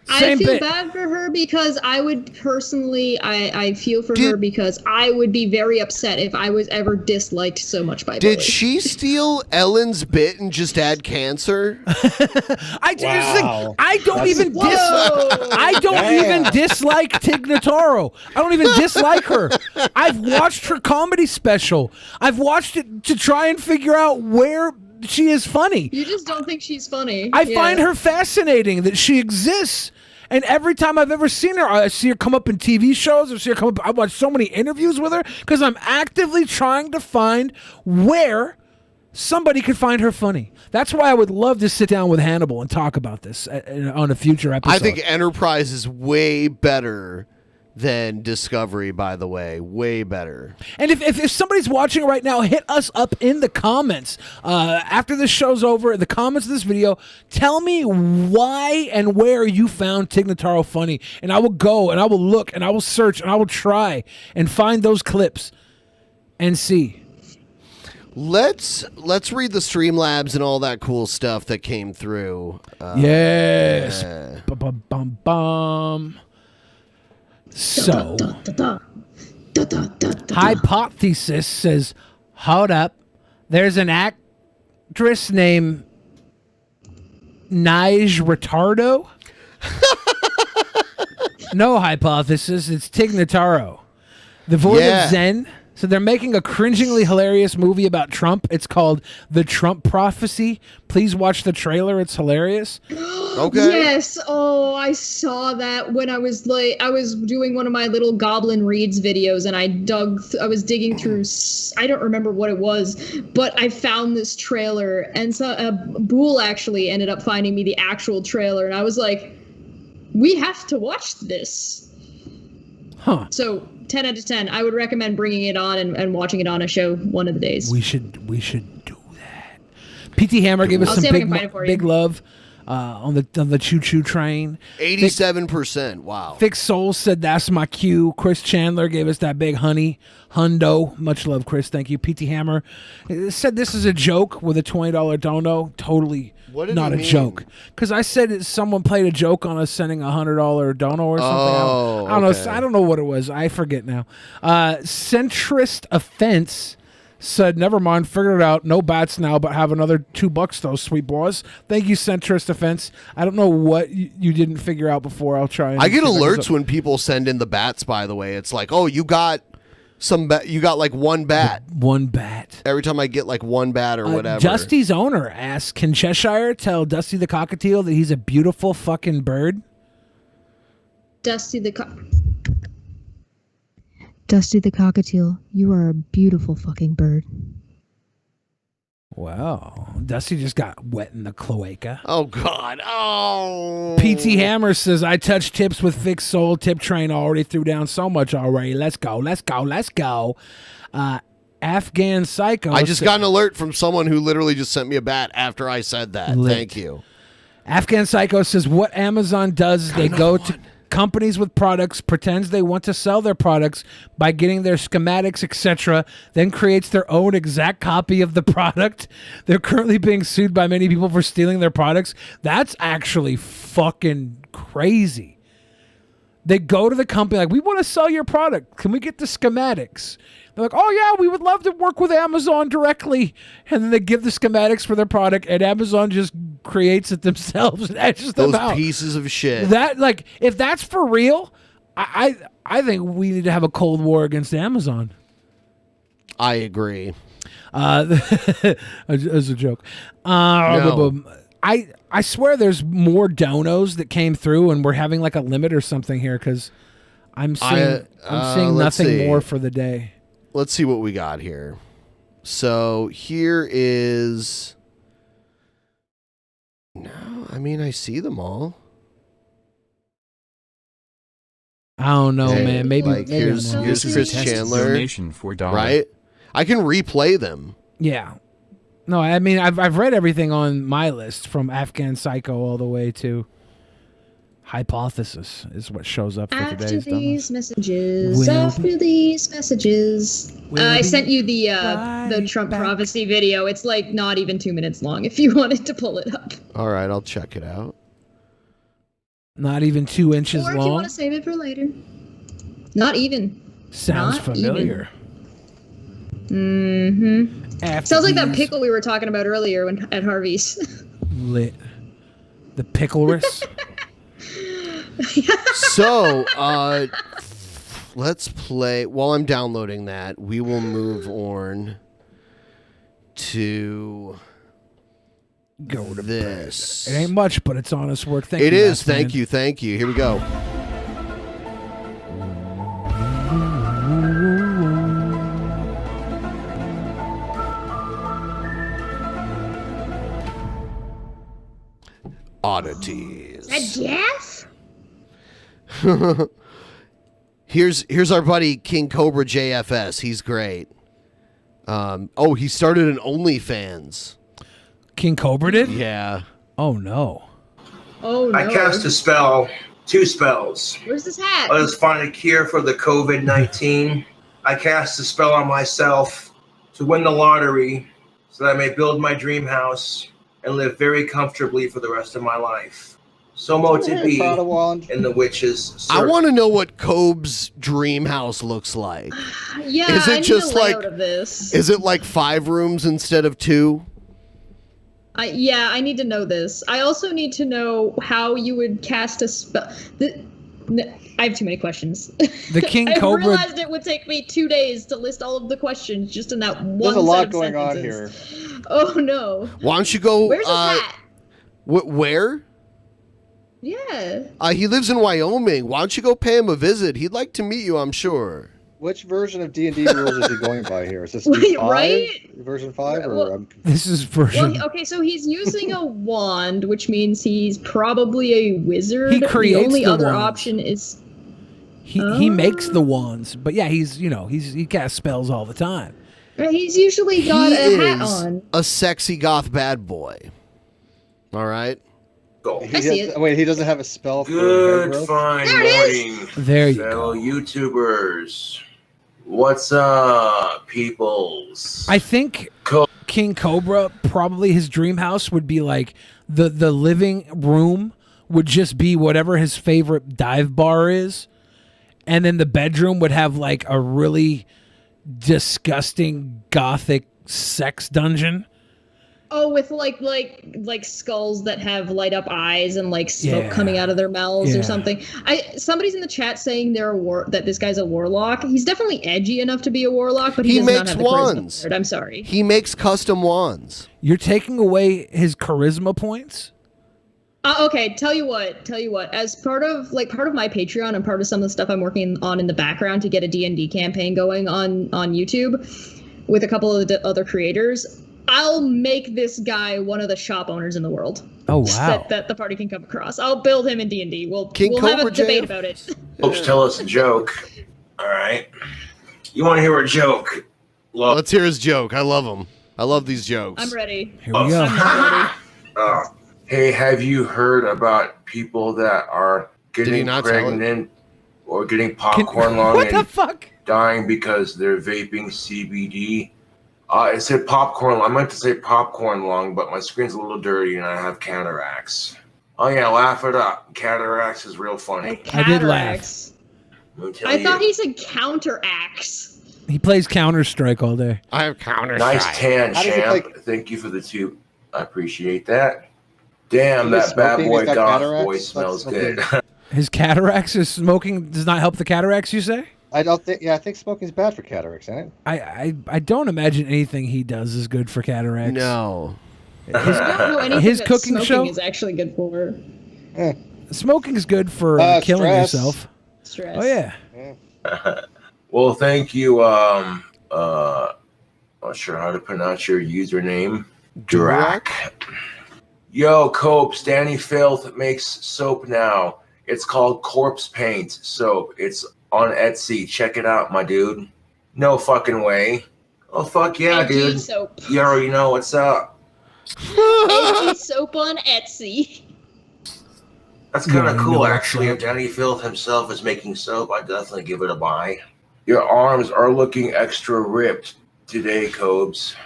J: I
A: Same
J: feel
A: bit.
J: bad for her because I would personally, I feel for her because I would be very upset if I was ever disliked so much by
H: Did
J: Billy.
H: she steal Ellen's bit and just add cancer?
A: I don't
H: Damn.
A: even dislike Tig Notaro. I don't even dislike her. I've watched her comedy special. I've watched it to try and figure out where she is funny.
J: You just don't think she's funny.
A: I find her fascinating that she exists. And every time I've ever seen her, I see her come up in TV shows. I see her come up. I watch so many interviews with her because I'm actively trying to find where somebody could find her funny. That's why I would love to sit down with Hannibal and talk about this on a future episode.
H: I think Enterprise is way better than Discovery, by the way. Way better.
A: And if somebody's watching right now, hit us up in the comments. After this show's over, in the comments of this video, tell me why and where you found Tig Notaro funny. And I will go and I will look and I will search and I will try and find those clips and see.
H: Let's read the Streamlabs and all that cool stuff that came through.
A: Yes.
H: Yeah.
A: Bum. So, Hypothesis says, hold up. There's an actress named Nige Retardo? No, Hypothesis. It's Tig Notaro. The Void of Zen. So they're making a cringingly hilarious movie about Trump. It's called The Trump Prophecy. Please watch the trailer. It's hilarious.
H: Okay.
J: Yes. Oh, I saw that when I was doing one of my little Goblin Reads videos, and I was digging through. I don't remember what it was, but I found this trailer, and so Boole actually ended up finding me the actual trailer, and I was like, we have to watch this.
A: Huh.
J: So 10 out of 10. I would recommend bringing it on and watching it on a show one of the days.
A: We should do that. PT Hammer gave us
J: I'll
A: some
J: see if I can find it for you.
A: big love on the choo choo train.
H: 87%. Wow.
A: Fix Soul said that's my cue. Chris Chandler gave us that big hundo. Much love, Chris. Thank you. PT Hammer said this is a joke with a $20 dono. Totally
H: What did
A: not
H: he
A: a
H: mean?
A: joke. Because I said someone played a joke on us sending $100 dono or something.
H: Oh,
A: I don't know.
H: okay.
A: I don't know what it was. I forget now. Centrist Offense said, never mind, figured it out. No bats now, but have another $2 though, sweet boys. Thank you, Centrist Offense. I don't know what you didn't figure out before. I'll try. And
H: I get
A: see if can
H: alerts when people send in the bats. By the way, it's like, oh, you got you got like one bat.
A: One bat.
H: Every time I get like one bat or whatever.
A: Dusty's owner asks, can Cheshire tell Dusty the Cockatiel that he's a beautiful fucking bird?
J: Dusty the Cockatiel, you are a beautiful fucking bird.
A: Wow. Dusty just got wet in the cloaca.
H: Oh, God. Oh.
A: PT Hammer says, I touched tips with Fixed Soul. Tip train already threw down so much already. Let's go. Let's go. Let's go. Afghan Psycho.
H: I just got an alert from someone who literally just sent me a bat after I said that.
A: Lit.
H: Thank you.
A: Afghan Psycho says, what Amazon does is they go to companies with products, pretends they want to sell their products by getting their schematics, etc., then creates their own exact copy of the product. They're currently being sued by many people for stealing their products. That's actually fucking crazy. They go to the company like, we want to sell your product. Can we get the schematics? They're like, oh yeah, we would love to work with Amazon directly. And then they give the schematics for their product, and Amazon just creates it themselves and edges them
H: Those
A: out.
H: pieces of shit.
A: That, like, if that's for real, I think we need to have a Cold War against Amazon.
H: I agree.
A: As a joke.
H: No.
A: I swear there's more donos that came through, and we're having like a limit or something here because I'm seeing
H: let's
A: nothing
H: see.
A: more for the day.
H: Let's see what we got here. So here is... No, I mean, I see them all.
A: I don't know,
H: Hey,
A: man. Maybe
H: like, here's Chris Chandler,
R: donation for $1.
H: right? I can replay them.
A: Yeah. No, I mean I've read everything on my list from Afghan Psycho all the way to Hypothesis is what shows up for
J: After
A: today's
J: these
A: demo.
J: messages, I sent you the Trump prophecy video. It's like not even 2 minutes long if you wanted to pull it up.
H: All right, I'll check it out.
A: Not even 2 inches
J: Or if you
A: long.
J: want to save it for later. Not even.
A: Sounds
J: Not
A: familiar.
J: Mm-hmm. Sounds like that pickle we were talking about earlier at Harvey's.
A: Lit. The picklerus.
H: So, let's play. While I'm downloading that, we will move on to
A: Go to
H: this.
A: It ain't much, but it's honest work. Thank
H: It
A: you.
H: is.
A: Last Man.
H: Thank you. Thank you. Here we go. Oddities.
J: A Jeff?
H: Here's our buddy King Cobra JFS. He's great. He started an OnlyFans.
A: King Cobra did?
H: Yeah.
A: Oh no.
J: Oh no.
S: I cast a spell, 2 spells.
J: Where's this hat?
S: Let us find a cure for the COVID-19. I cast a spell on myself to win the lottery so that I may build my dream house and live very comfortably for the rest of my life. So mote it be in the witches.
H: I want to know what Cobe's dream house looks like.
J: Yeah,
H: Is it
J: I need
H: just
J: a layout
H: like-
J: of this.
H: Is it like 5 rooms instead of 2?
J: I need to know this. I also need to know how you would cast a spell. I have too many questions.
A: The King
J: I
A: Cobra.
J: realized it would take me 2 days to list all of the questions just in that one.
I: There's a lot
J: set of
I: going on
J: sentences.
I: here.
J: Oh no.
H: Why don't you go?
J: Where's his hat?
H: Where?
J: Yeah.
H: He lives in Wyoming. Why don't you go pay him a visit? He'd like to meet you, I'm sure.
I: Which version of D&D rules is he going by here? Is this
J: Wait,
I: 5?
J: right?
I: Version 5? Or
J: Well-
A: This is version.
J: Well, okay, so he's using a wand, which means he's probably a wizard.
A: He creates
J: the only
A: the
J: other
A: wands.
J: option is
A: He makes the wands, but yeah, he casts spells all the time.
J: he's usually got
H: He
J: a hat
H: is
J: on.
H: a sexy goth bad boy. All right.
J: I see it.
I: Wait, he doesn't have a spell for hair
S: Good
I: growth?
S: fine
J: There it
S: morning,
A: There you
S: fellow YouTubers. What's up, peoples?
A: I think King Cobra, probably his dream house would be like the living room would just be whatever his favorite dive bar is, and then the bedroom would have like a really disgusting gothic sex dungeon.
J: Oh, with like skulls that have light up eyes and like smoke coming out of their mouths or something. Somebody's in the chat saying that this guy's a warlock. He's definitely edgy enough to be a warlock, but he does not
H: makes
J: have the
H: wands.
J: charisma for it. I'm sorry.
H: He makes custom wands.
A: You're taking away his charisma points?
J: Okay, tell you what. As part of my Patreon and part of some of the stuff I'm working on in the background to get a D&D campaign going on YouTube with a couple of the other creators, I'll make this guy one of the shop owners in the world.
A: Oh wow!
J: That the party can come across. I'll build him in D&D. We'll have a debate about it.
S: Folks, tell us a joke. All right. You want to hear a joke?
H: Let's hear his joke. I love him. I love these jokes.
J: I'm ready.
A: Here we go.
J: I'm ready.
T: Hey, have you heard about people that are getting pregnant or getting popcorn lung
A: What the
T: and
A: fuck?
T: dying because they're vaping CBD? It said popcorn. I meant to say popcorn lung, but my screen's a little dirty and I have cataracts. Oh yeah, laugh it up. Cataracts is real funny.
A: I did laugh.
J: I thought he said counteraxe.
A: He plays Counter-Strike all day.
H: I have Counter-Strike.
T: Nice tan, champ. Thank you for the tube. I appreciate that. Damn, that bad boy goth boy smells good.
A: His cataracts is smoking does not help the cataracts, you say?
I: I don't think. Yeah, I think smoking's bad for cataracts, ain't it?
A: I don't imagine anything he does is good for cataracts.
H: No.
J: I don't know anything
A: His
J: that
A: cooking
J: smoking
A: show
J: is actually good for.
A: Smoking is good for killing
I: stress.
A: yourself.
J: Stress.
A: Oh yeah.
T: Well, thank you. Not sure how to pronounce your username. Drac. Yo, Copes, Danny Filth makes soap now. It's called Corpse Paint Soap. It's on Etsy. Check it out, my dude. No fucking way. Oh, fuck yeah,
J: Edgy
T: dude.
J: soap.
T: You already know what's up.
J: Edgy soap on Etsy.
T: That's kind of
A: Yeah,
T: cool,
A: no,
T: actually. If Danny Filth himself is making soap, I'd definitely give it a buy. Your arms are looking extra ripped today, Cobes.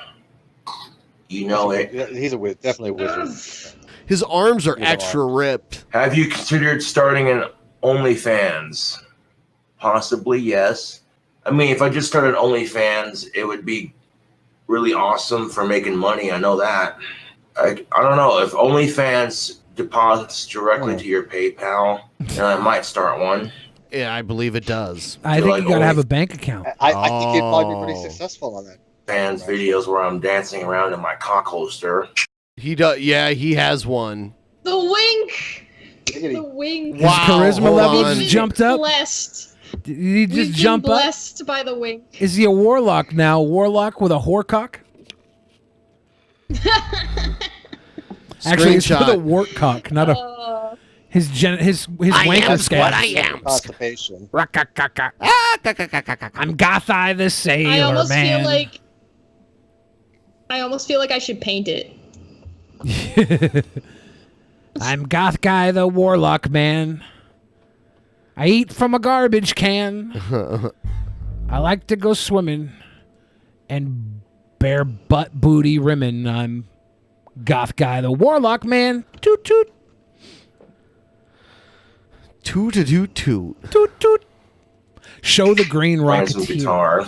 T: You know it.
I: He's definitely a wizard.
H: His arms are extra ripped.
T: Have you considered starting an OnlyFans? Possibly, yes. I mean, if I just started OnlyFans, it would be really awesome for making money. I know that. I don't know. If OnlyFans deposits directly to your PayPal, then I might start one.
H: Yeah, I believe it does.
A: I think you gotta have a bank account.
I: I think he'd probably be pretty successful on that.
T: Fans videos where I'm dancing around in my cock holster.
H: He does. Yeah, he has one.
J: The wink. The wink.
A: His charisma levels jumped up.
J: Blessed.
A: Did he just
J: We've
A: jump
J: been
A: up?
J: blessed by the wink.
A: Is he a warlock now? Warlock with a whorecock? Actually, it's with a wart cock, not a. His wanker scab.
H: What I am.
I: Constipation.
A: I'm Goth-Eye the Sailor,
J: I almost
A: man.
J: feel like I should paint it.
A: I'm Goth Guy the Warlock Man. I eat from a garbage can. I like to go swimming and bare butt booty rimming. I'm Goth Guy the Warlock Man. Toot toot.
H: Toot a toot toot.
A: Toot toot. Show the green
T: Find some
A: Rocketeer.
T: guitar.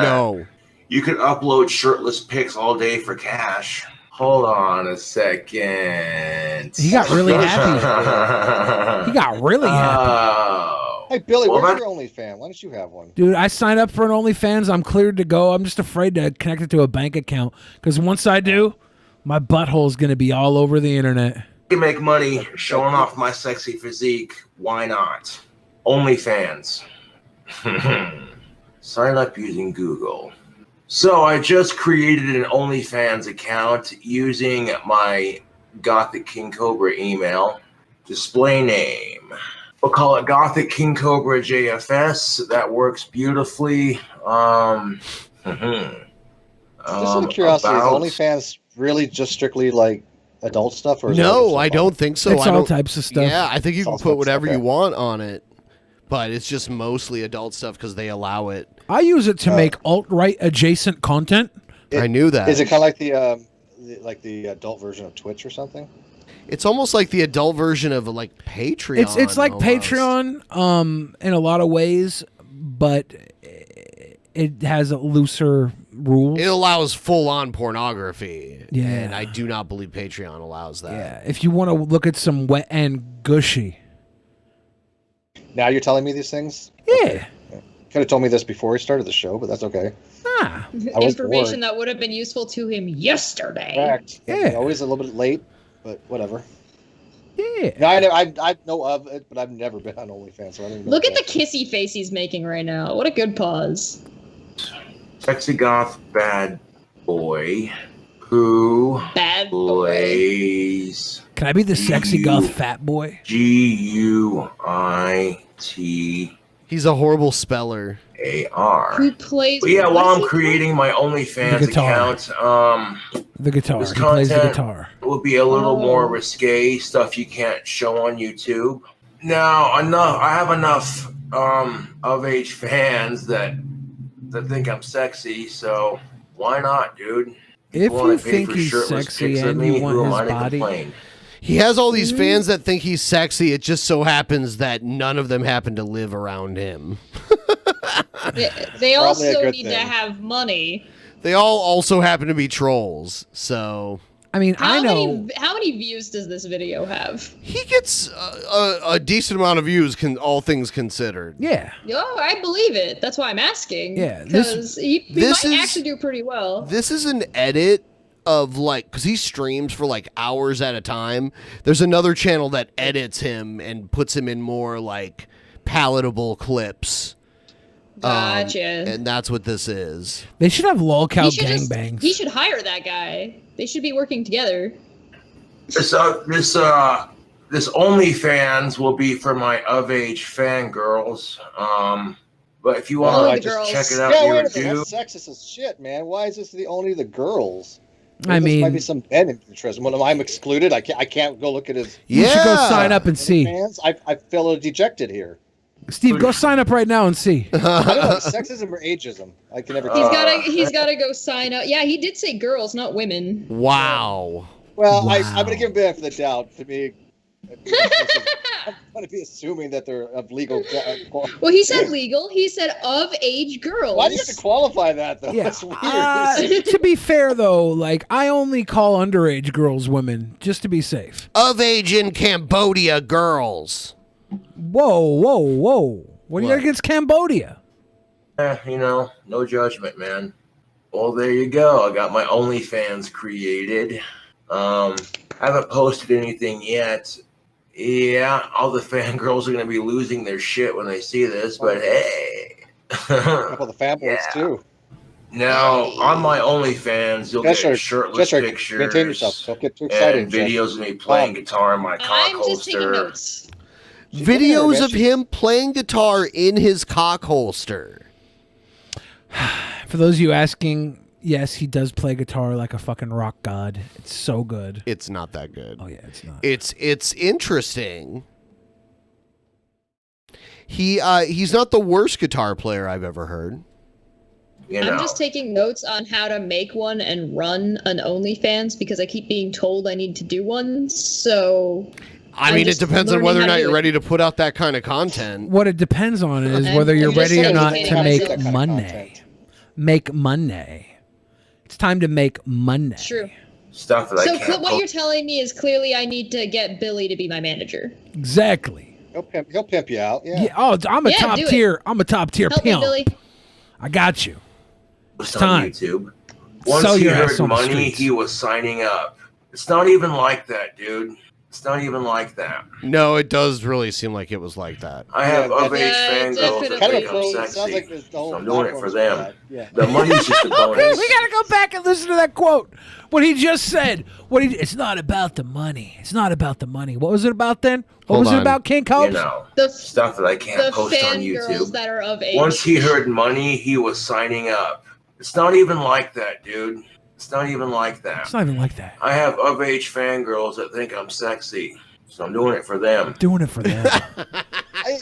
H: No.
T: You could upload shirtless pics all day for cash. Hold on a second.
A: He got really happy. He got really happy.
I: Hey, Billy,
T: Well,
I: where's your OnlyFans? Why don't you have one?
A: Dude, I signed up for an OnlyFans. I'm cleared to go. I'm just afraid to connect it to a bank account. Because once I do, my butthole is going to be all over the internet.
T: I can make money showing off my sexy physique. Why not? OnlyFans. Sign up using Google. So I just created an OnlyFans account using my Gothic King Cobra email. Display name. We'll call it Gothic King Cobra JFS. That works beautifully.
I: Just out of curiosity, is OnlyFans really just strictly like adult stuff? Or is
H: No, I don't think so.
A: It's
H: I
A: all
H: don't-
A: types of stuff.
H: Yeah, I think you
I: It's
H: can
I: all
H: put
I: types,
H: whatever
I: okay.
H: you want on it, but it's just mostly adult stuff because they allow it.
A: I use it to make alt-right adjacent content
H: I knew that.
I: Is it kind of like the adult version of Twitch or something?
H: It's almost like the adult version of like Patreon.
A: It's like
H: almost.
A: Patreon in a lot of ways, but it has a looser rules.
H: It allows full-on pornography.
A: Yeah.
H: And I do not believe Patreon allows that.
A: Yeah, if you want to look at some wet and gushy.
I: Now you're telling me these things?
A: Yeah.
I: Could have told me this before we started the show, but that's okay. I was
J: Information
I: bored.
J: that would have been useful to him yesterday.
I: Correct.
A: Yeah.
I: Always a little bit late, but whatever.
A: Yeah.
I: No, I know of it, but I've never been on OnlyFans, so I don't even know.
J: Look at the kissy face he's making right now. What a good pause.
T: Sexy goth bad boy who
J: Bad
T: plays
A: Can I be the sexy goth fat boy?
T: GUITAR.
H: He's a horrible speller.
J: Who plays?
T: But yeah,
J: what
T: while
J: is
T: I'm
J: he
T: creating my OnlyFans
A: The guitar.
T: account,
A: The guitar.
T: this
A: He plays the
T: content
A: guitar.
T: will be a little more risque, stuff you can't show on YouTube. Now, I have enough of age fans that think I'm sexy, so why not, dude?
A: If
T: wanna
A: you
T: pay
A: think
T: for
A: he's
T: shirtless
A: sexy
T: pics of
A: and
T: me,
A: you want
T: who am
A: his
T: I to
A: body,
T: complain?
H: He has all these fans that think he's sexy. It just so happens that none of them happen to live around him.
J: They also
H: good
J: need to
H: thing.
J: have money.
H: They all also happen to be trolls. So
A: I mean,
J: How many views does this video have?
H: he gets a decent amount of views, all things considered.
A: Yeah.
J: Oh, I believe it. That's why I'm asking.
H: Yeah,
J: because he
H: this
J: might
H: is-
J: actually do pretty well.
H: This is an edit of like, because he streams for like hours at a time. There's another channel that edits him and puts him in more like palatable clips.
J: Gotcha.
H: And that's what this is.
A: They should have lolcow
J: He should just-
A: gangbangs.
J: He should hire that guy. They should be working together.
T: This OnlyFans will be for my of age fangirls. But if you want to just check it out,
I: Yeah,
T: you
I: wait a
T: would
I: minute.
T: do.
I: That's sexist as shit, man. Why is this only the girls?
A: I
I: This might
A: mean-
I: be some men interest. When I'm excluded, I can't go look at his.
A: You should go sign up and see.
I: Fans, I feel dejected here.
A: Steve, go sign up right now and see.
I: I don't know, sexism or ageism. I can never.
J: He's gotta go sign up. Yeah, he did say girls, not women.
H: Wow.
I: Well, I'm gonna give him benefit of the doubt. To me, I'm gonna be assuming that they're of legal.
J: Well, he said legal. He said of age girls.
I: Why do you have to qualify that though?
A: Yeah.
I: That's weird.
A: To be fair, though, like I only call underage girls women just to be safe.
H: Of age in Cambodia girls.
A: Whoa, whoa, whoa! What do you got against Cambodia?
T: No judgment, man. Well, there you go. I got my OnlyFans created. Haven't posted anything yet. Yeah, all the fangirls are gonna be losing their shit when they see this, but hey.
I: A couple of the fanboys too.
T: Now, on my OnlyFans, you'll
I: Cheshire,
T: get shirtless
I: Cheshire,
T: pictures
I: maintain yourself. Don't get too excited.
T: and videos of me playing guitar in my cock
J: I'm just taking
T: holster.
J: notes.
H: Videos of him playing guitar in his cock holster.
A: For those of you asking, yes, he does play guitar like a fucking rock god. It's so good.
H: It's not that good.
A: Oh yeah, it's not.
H: It's interesting. He's not the worst guitar player I've ever heard.
J: I'm just taking notes on how to make one and run an OnlyFans because I keep being told I need to do one. So
H: I
J: I'm
H: mean, it
J: just
H: depends on
J: learning
H: whether or
J: how to
H: not
J: do
H: you're
J: it.
H: ready to put out that kind of content.
A: What it depends on is
J: I'm-
A: whether you're
J: I'm just
A: ready or
J: saying
A: not
J: you
A: to
J: can't
A: make
J: have that kind of
A: money. Make money. It's time to make money.
J: True.
T: Stuff that
J: So
T: I can't
J: what you're telling me is clearly I need to get Billy to be my manager.
A: Exactly.
I: He'll pimp you out. Yeah.
A: Yeah. Oh, I'm a
J: Yeah,
A: top
J: do it.
A: tier. I'm a top tier
J: Help me,
A: pimp.
J: Billy.
A: I got you.
T: It's
A: It's
T: on
A: time.
T: YouTube. Once
A: Sell
T: he
A: your ass
T: heard
A: on the
T: money,
A: streets.
T: he was signing up. It's not even like that, dude. It's not even like that.
H: No, it does really seem like it was like that.
T: I have
I: Yeah,
T: of age fangirls that
I: Kind of
T: think
I: a pro.
T: I'm
I: It sounds
T: sexy.
I: like there's the whole
T: So I'm doing it for
I: platform's
T: them.
I: that. Yeah.
T: The money's just a bonus.
A: We gotta go back and listen to that quote. What he just said. It's not about the money. It's not about the money. What was it about then? What
H: Hold
A: was it
H: on.
A: about, King
T: You
A: Cobes?
T: know,
J: The
T: stuff that I can't
J: the
T: post on
J: fangirls
T: YouTube.
J: that are of age.
T: Once he heard money, he was signing up. It's not even like that, dude. It's not even like that.
A: It's not even like that.
T: I have of age fangirls that think I'm sexy. So I'm doing it for them.
A: Doing it for them.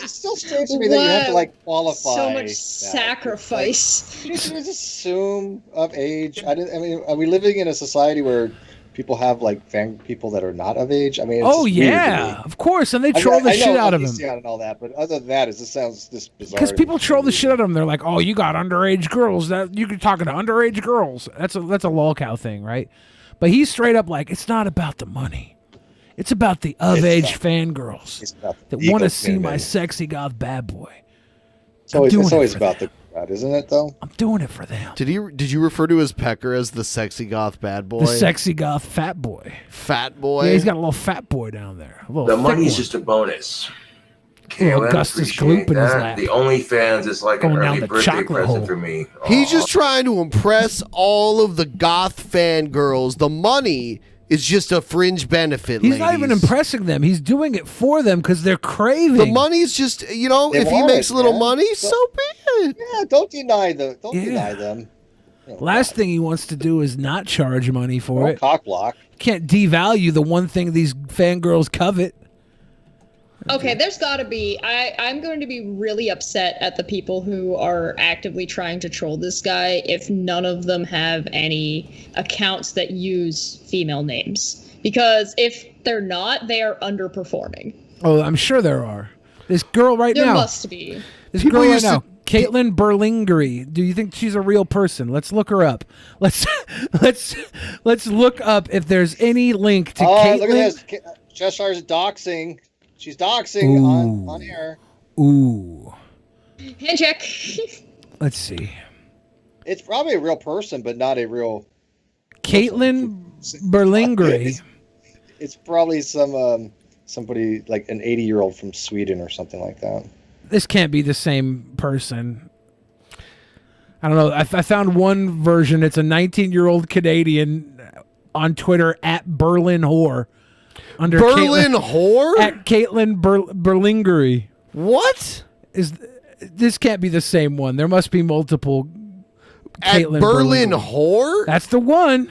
I: it's still strange to me that you have to like qualify.
J: So much
I: that.
J: sacrifice.
I: Like, just assume of age. I mean, are we living in a society where people have like fan people that are not of age? I mean, it's
A: Oh
I: just weird to
A: yeah,
I: me.
A: of course, and they troll the
I: I know
A: shit out of him.
I: NBC and all that, but other than that, it just sounds just bizarre.
A: Because people troll the shit out of them. They're like, "Oh, you got underage girls. That you can talking to underage girls." That's a lolcow thing, right? But he's straight up like, "It's not about the money. It's about the of-age fangirls that want to see my sexy goth bad boy."
I: It's always about the crowd, isn't it? Though
A: I'm doing it for them.
H: Did you refer to his pecker as the sexy goth bad boy?
A: The sexy goth fat boy.
H: Fat boy.
A: Yeah, he's got a little fat boy down there. A little
T: The
A: thick
T: money's
A: one.
T: just a bonus.
A: Little
T: Kaylin,
A: Augustus
T: appreciate
A: Gloop in his
T: that.
A: lap.
T: The OnlyFans is like
A: Going
T: an
A: down
T: early
A: the
T: birthday
A: chocolate
T: present
A: hole.
T: for me.
H: He's just trying to impress all of the goth fangirls. The money is just a fringe benefit.
A: He's not even impressing them. He's doing it for them because they're craving.
H: The money's just, you know,
I: They
H: if he
I: want
H: makes
I: it,
H: a little
I: man.
H: money, so be it.
I: Yeah, don't deny them. Don't
A: Yeah.
I: deny them.
A: Last thing he wants to do is not charge money for
I: Don't
A: it.
I: cock block.
A: Can't devalue the one thing these fangirls covet.
J: Okay, there's got to be. I'm going to be really upset at the people who are actively trying to troll this guy if none of them have any accounts that use female names. Because if they're not, they are underperforming.
A: Oh, I'm sure there are. This girl right
J: There
A: now.
J: must be.
A: This
H: People
A: girl right
H: used to-
A: now. Caitlin Berlingeri. Do you think she's a real person? Let's look her up. Let's look up if there's any link to Caitlin.
I: Look at this. Cheshire's doxing. She's doxing on air.
A: Ooh.
J: Hand check.
A: Let's see.
I: It's probably a real person, but not a real.
A: Caitlin Berlingeri.
I: It's probably somebody like an 80-year-old from Sweden or something like that.
A: This can't be the same person. I don't know. I found one version. It's a 19-year-old Canadian on Twitter at Berlin Whore. Under
H: Berlin Whore?
A: At Caitlin Berlingeri.
H: What?
A: This can't be the same one. There must be multiple Caitlin
H: Berlin
A: Berlingeri.
H: Whore?
A: That's the one.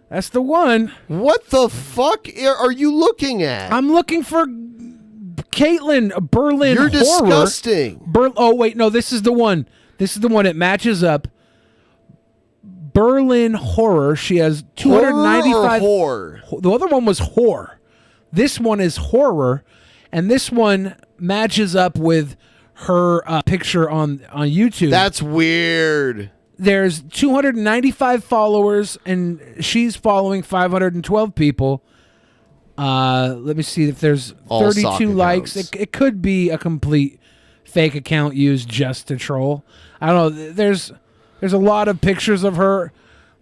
A: That's the one.
H: What the fuck are you looking at?
A: I'm looking for Caitlin Berlin.
H: You're
A: Horror.
H: disgusting.
A: Oh wait, no, this is the one. This is the one. It matches up. Berlin Horror. She has 295.
H: Horror.
A: The other one was Whore. This one is Horror, and this one matches up with her picture on YouTube.
H: That's weird.
A: There's 295 followers, and she's following 512 people. Let me see if there's
H: All sock
A: 32 likes.
H: accounts.
A: It could be a complete fake account used just to troll. I don't know. There's a lot of pictures of her.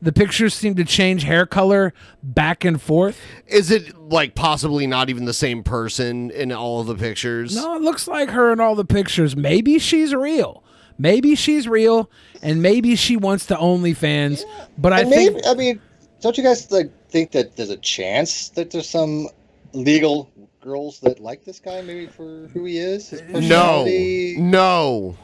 A: The pictures seem to change hair color back and forth.
H: Is it like possibly not even the same person in all of the pictures?
A: No, it looks like her in all the pictures. Maybe she's real. Maybe she's real, and maybe she wants the OnlyFans. But I think
I: I mean, don't you guys think that there's a chance that there's some legal girls that like this guy maybe for who he is? His personality?
H: No.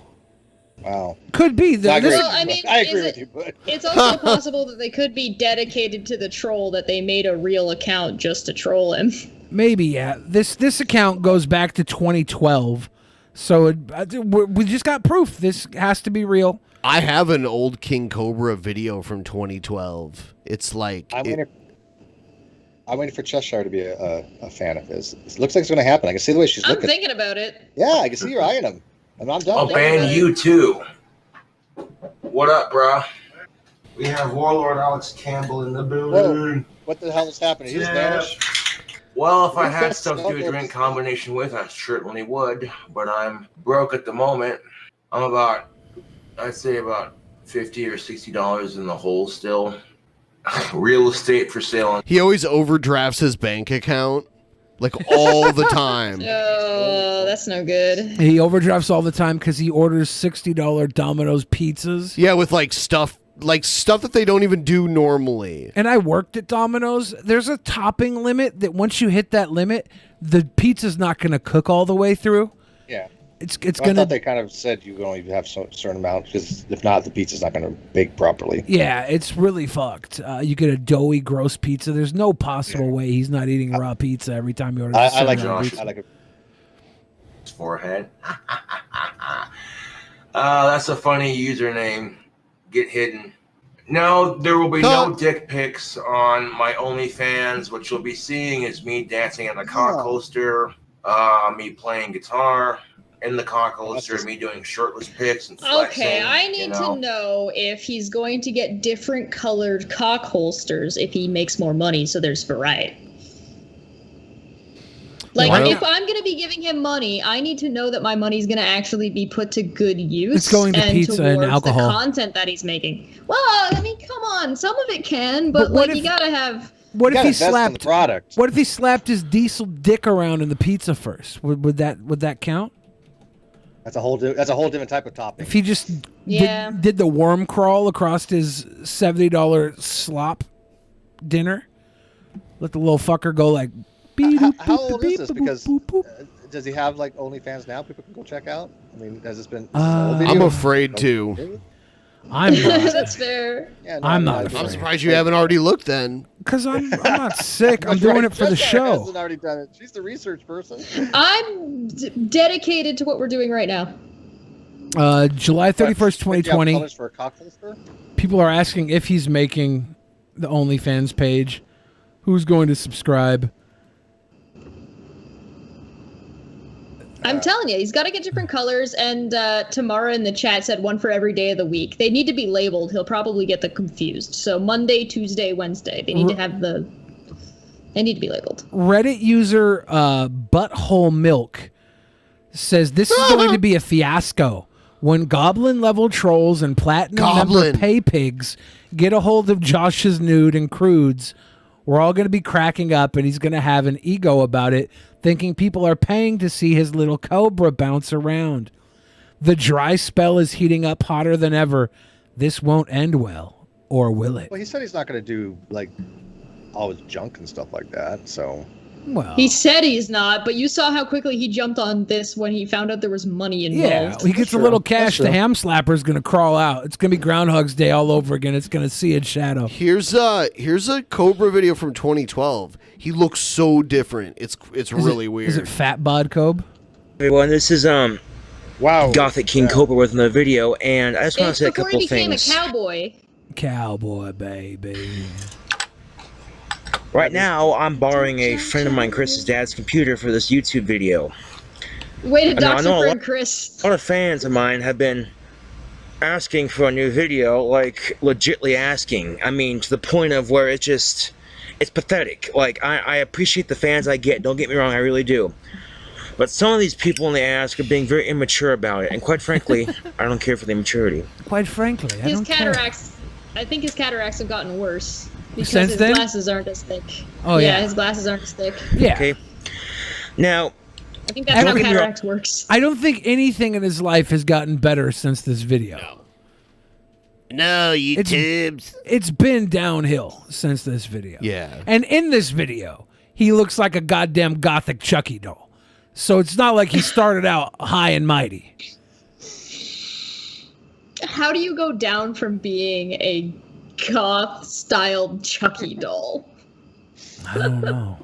I: Wow.
A: Could be.
I: I agree,
J: Well, I mean,
I: I agree
J: is
I: with
J: it-
I: you, but
J: It's also possible that they could be dedicated to the troll, that they made a real account just to troll him.
A: maybe, yeah. This account goes back to 2012. So we just got proof. This has to be real.
H: I have an old King Cobra video from 2012. It's like
I: I'm waiting for Cheshire to be a fan of his. It looks like it's going to happen. I can see the way she's
J: I'm
I: looking.
J: thinking about it.
I: Yeah, I can see you're eyeing him. I'm done.
T: I'll ban you too. What up, bro?
S: We have Warlord Alex Campbell in the building.
I: What the hell is happening? He's Spanish.
T: Well, if I had stuff to drink combination with, I certainly would. But I'm broke at the moment. I'm I'd say about $50 or $60 in the hole still. Real estate for sale.
H: he always overdrafts his bank account like all the time.
J: Oh, that's no good.
A: He overdrafts all the time because he orders $60 Domino's pizzas.
H: Yeah, with like stuff that they don't even do normally.
A: And I worked at Domino's. There's a topping limit that once you hit that limit, the pizza's not going to cook all the way through.
I: Yeah.
A: It's
I: I
A: going
I: thought
A: to.
I: they kind of said you can only have a certain amount because if not, the pizza's not going to bake properly.
A: Yeah, it's really fucked. You get a doughy, gross pizza. There's no possible way he's not eating raw pizza every time he orders.
I: I like
A: $7 pizza.
I: I like it.
T: his forehead. That's a funny username. Get hidden. No, there will be no dick pics on my OnlyFans. What you'll be seeing is me dancing in the cock holster, me playing guitar in the cock holster, me doing shirtless pics and flexing.
J: Okay, I need to know if he's going to get different colored cock holsters if he makes more money, so there's variety. Like, if I'm going to be giving him money, I need to know that my money's going to actually be put to good use.
A: It's going to pizza and alcohol.
J: The content that he's making. Well, I mean, come on. Some of it can, but like, you got to have...
A: What if he slapped product? What if he slapped his diesel dick around in the pizza first? Would that count?
I: That's a whole different type of topping.
A: If he just did the worm crawl across his $70 slop dinner, let the little fucker go like.
I: How old is this? Because does he have like OnlyFans now? People can go check out. I mean, has this been?
H: I'm afraid to.
A: I'm not.
J: That's fair.
I: Yeah,
H: I'm not. I'm surprised you haven't already looked then.
A: Because I'm not sick. I'm doing it for the show.
I: Hasn't already done it. She's the research person.
J: I'm dedicated to what we're doing right now.
A: July 31st, 2020.
I: Colors for a cock holster?
A: People are asking if he's making the OnlyFans page. Who's going to subscribe?
J: I'm telling you, he's got to get different colors. And Tamara in the chat said one for every day of the week. They need to be labeled. He'll probably get them confused. So Monday, Tuesday, Wednesday. They need to have They need to be labeled.
A: Reddit user Butthole Milk says this is going to be a fiasco. When goblin level trolls and platinum member pay pigs get a hold of Josh's nude and crudes, we're all going to be cracking up, and he's going to have an ego about it, thinking people are paying to see his little cobra bounce around. The dry spell is heating up hotter than ever. This won't end well, or will it?
I: Well, he said he's not going to do like all his junk and stuff like that. So,
A: well,
J: he said he's not, but you saw how quickly he jumped on this when he found out there was money involved.
A: Yeah, he gets a little cash. The ham slapper's going to crawl out. It's going to be Groundhog's Day all over again. It's going to see its shadow.
H: Here's a Cobra video from 2012. He looks so different. It's really weird.
A: Is it Fat Bod Cobe?
U: Everyone, this is Gothic King Cobra with another video, and I just want to say a couple things.
J: Before he became a cowboy.
A: Cowboy, baby.
U: Right now, I'm borrowing a friend of mine, Chris's dad's computer for this YouTube video.
J: Way to dox your friend Chris.
U: A lot of fans of mine have been asking for a new video, like legitly asking. I mean, to the point of where it's pathetic. Like, I appreciate the fans I get, don't get me wrong, I really do. But some of these people when they ask are being very immature about it, and quite frankly, I don't care for the immaturity.
A: Quite frankly, I don't care.
J: I think his cataracts have gotten worse. Because
A: Since
J: his
A: then?
J: glasses aren't as thick.
A: Oh, yeah.
J: His glasses aren't as thick.
A: Yeah.
U: Okay. Now,
J: I think that's how cataracts works.
A: I don't think anything in his life has gotten better since this video.
H: No, YouTubes.
A: It's been downhill since this video.
H: Yeah.
A: And in this video, he looks like a goddamn gothic Chucky doll. So it's not like he started out high and mighty.
J: How do you go down from being a goth-styled Chucky doll?
A: I don't know.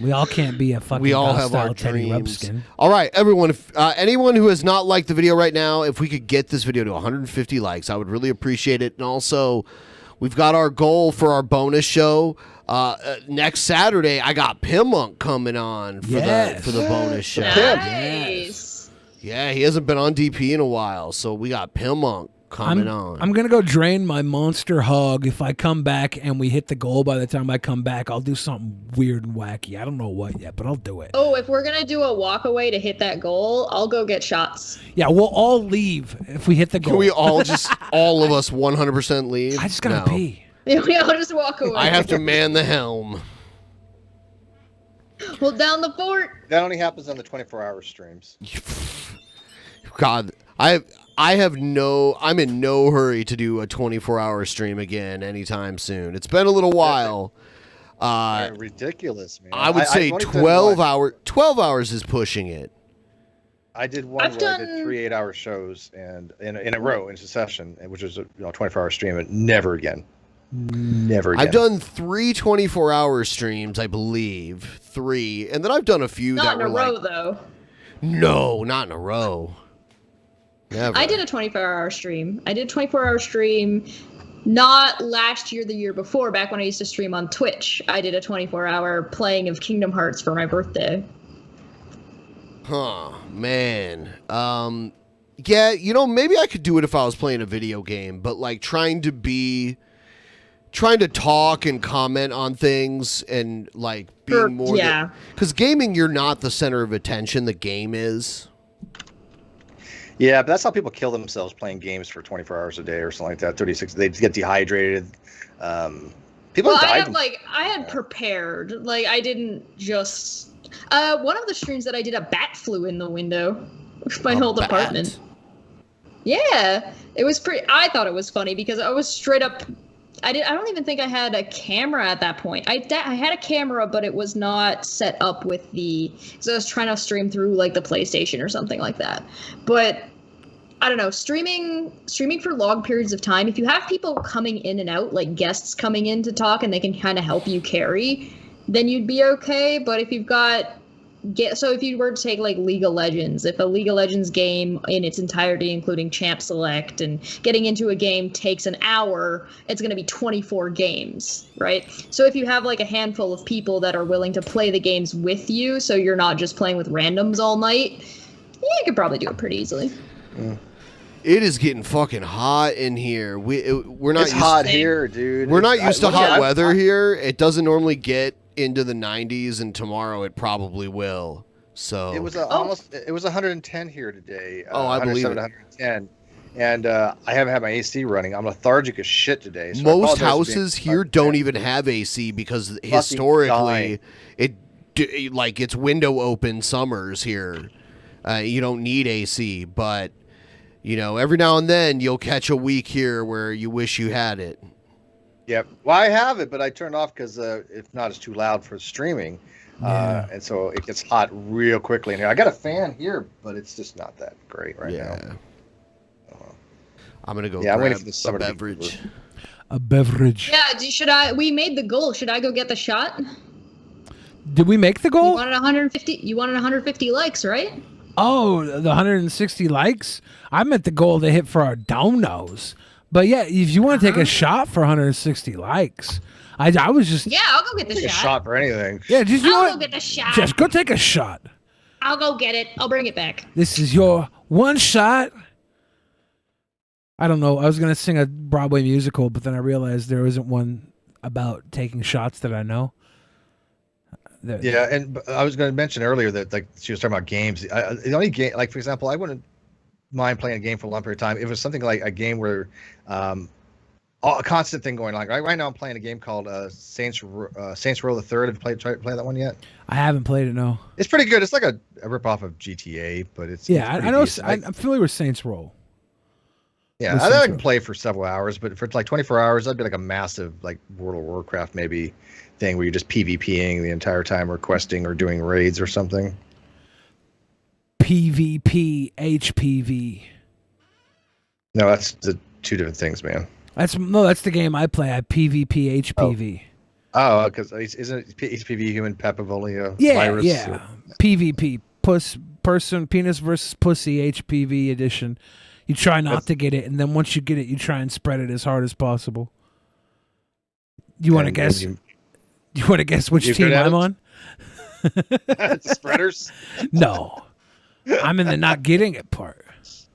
A: We all can't be a fucking
H: We all have our
A: Teddy
H: dreams.
A: Ruxpin.
H: All right, everyone. If anyone who has not liked the video right now, if we could get this video to 150 likes, I would really appreciate it. And also, we've got our goal for our bonus show. Next Saturday, I got Pimmonk coming on for the bonus show.
J: Nice.
H: Yeah, he hasn't been on DP in a while, so we got Pimmonk coming on.
A: I'm going to go drain my monster hog. If I come back and we hit the goal by the time I come back, I'll do something weird and wacky. I don't know what yet, but I'll do it.
J: Oh, if we're going to do a walk away to hit that goal, I'll go get shots.
A: Yeah, we'll all leave if we hit the goal.
H: Can we all just, all of us 100% leave?
A: I just got to pee.
J: We all just walk away.
H: I have to man the helm.
J: Hold down the fort.
I: That only happens on the 24-hour streams.
H: God, I'm in no hurry to do a 24-hour stream again anytime soon. It's been a little while.
I: Ridiculous, man.
H: I would say 12 hours is pushing it.
I: I did one where I did 3 8-hour shows and in a row in succession, which was a 24-hour stream, and never again. Never again.
H: I've done 3 24-hour streams, I believe. 3. And then I've done a few
J: Not
H: that
J: in
H: were
J: a row,
H: like...
J: though.
H: No, not in a row. Never.
J: I did a 24-hour stream. I did a 24-hour stream not last year, the year before, back when I used to stream on Twitch. I did a 24-hour playing of Kingdom Hearts for my birthday.
H: Huh, man. Yeah, maybe I could do it if I was playing a video game, but like trying to talk and comment on things and like being more.
J: Yeah.
H: Because gaming, you're not the center of attention. The game is.
I: Yeah, but that's how people kill themselves playing games for 24 hours a day or something like that. 36. They get dehydrated. People died.
J: I had prepared. Like, I didn't just. One of the streams that I did, a bat flew in the window of my old apartment. Yeah, it was pretty. I thought it was funny because I was straight up. I don't even think I had a camera at that point. I had a camera, but it was not set up with because I was trying to stream through like the PlayStation or something like that. But I don't know, streaming for long periods of time. If you have people coming in and out, like guests coming in to talk, and they can kind of help you carry, then you'd be okay. But if you've got if you were to take like League of Legends, if a League of Legends game in its entirety, including champ select and getting into a game takes an hour, it's going to be 24 games, right? So if you have like a handful of people that are willing to play the games with you, so you're not just playing with randoms all night, you could probably do it pretty easily.
H: It is getting fucking hot in here. We're not.
I: It's hot here, dude.
H: We're not used to hot weather here. It doesn't normally get into the 90s, and tomorrow it probably will. So
I: it was almost. It was 110 here today.
H: I believe it.
I: 110, and I haven't had my AC running. I'm lethargic as shit today. So
H: most houses here don't even have AC because historically, it's window open summers here. You don't need AC, but every now and then you'll catch a week here where you wish you had it.
I: Yep. Well, I have it, but I turn it off because if not, it's too loud for streaming, and so it gets hot real quickly in here. I got a fan here, but it's just not that great right now.
H: I'm gonna go.
I: Yeah, I'm waiting
H: grab
I: for the summer
H: a beverage.
A: A beverage.
J: Yeah. We made the goal. Should I go get the shot?
A: Did we make the goal?
J: You wanted 150. You wanted 150 likes, right?
A: Oh, the 160 likes. I meant the goal to hit for our donos. But yeah, if you want to take a shot for 160 likes, I was just
J: I'll go get the shot.
I: A shot for anything.
A: Yeah, just
J: I'll go get the shot.
A: Just go take a shot.
J: I'll go get it. I'll bring it back.
A: This is your one shot. I don't know. I was gonna sing a Broadway musical, but then I realized there isn't one about taking shots that I know.
I: Yeah, and I was going to mention earlier that like she was talking about games. The only game, like for example, I wouldn't mind playing a game for a long period of time. If it was something like a game where a constant thing going on. Right now, I'm playing a game called Saints Row the Third. Have you tried to play that one yet?
A: I haven't played it. No.
I: It's pretty good. It's like a ripoff of GTA, but it's
A: I know. I'm familiar with Saints Row.
I: Yeah, I can play for several hours, but for like 24 hours, that'd be like a massive like World of Warcraft maybe thing where you're just PvPing the entire time, or questing or doing raids or something.
A: PvP, HPV.
I: No, that's the two different things, man.
A: That's the game I play. I PvP, HPV.
I: Oh, because isn't HPV human papillomatosis virus?
A: Yeah. PvP, person, penis versus pussy, HPV edition. You try not to get it, and then once you get it, you try and spread it as hard as possible. You want to guess? You want to guess which team I'm on?
I: Spreaders?
A: No, I'm in the not getting it part.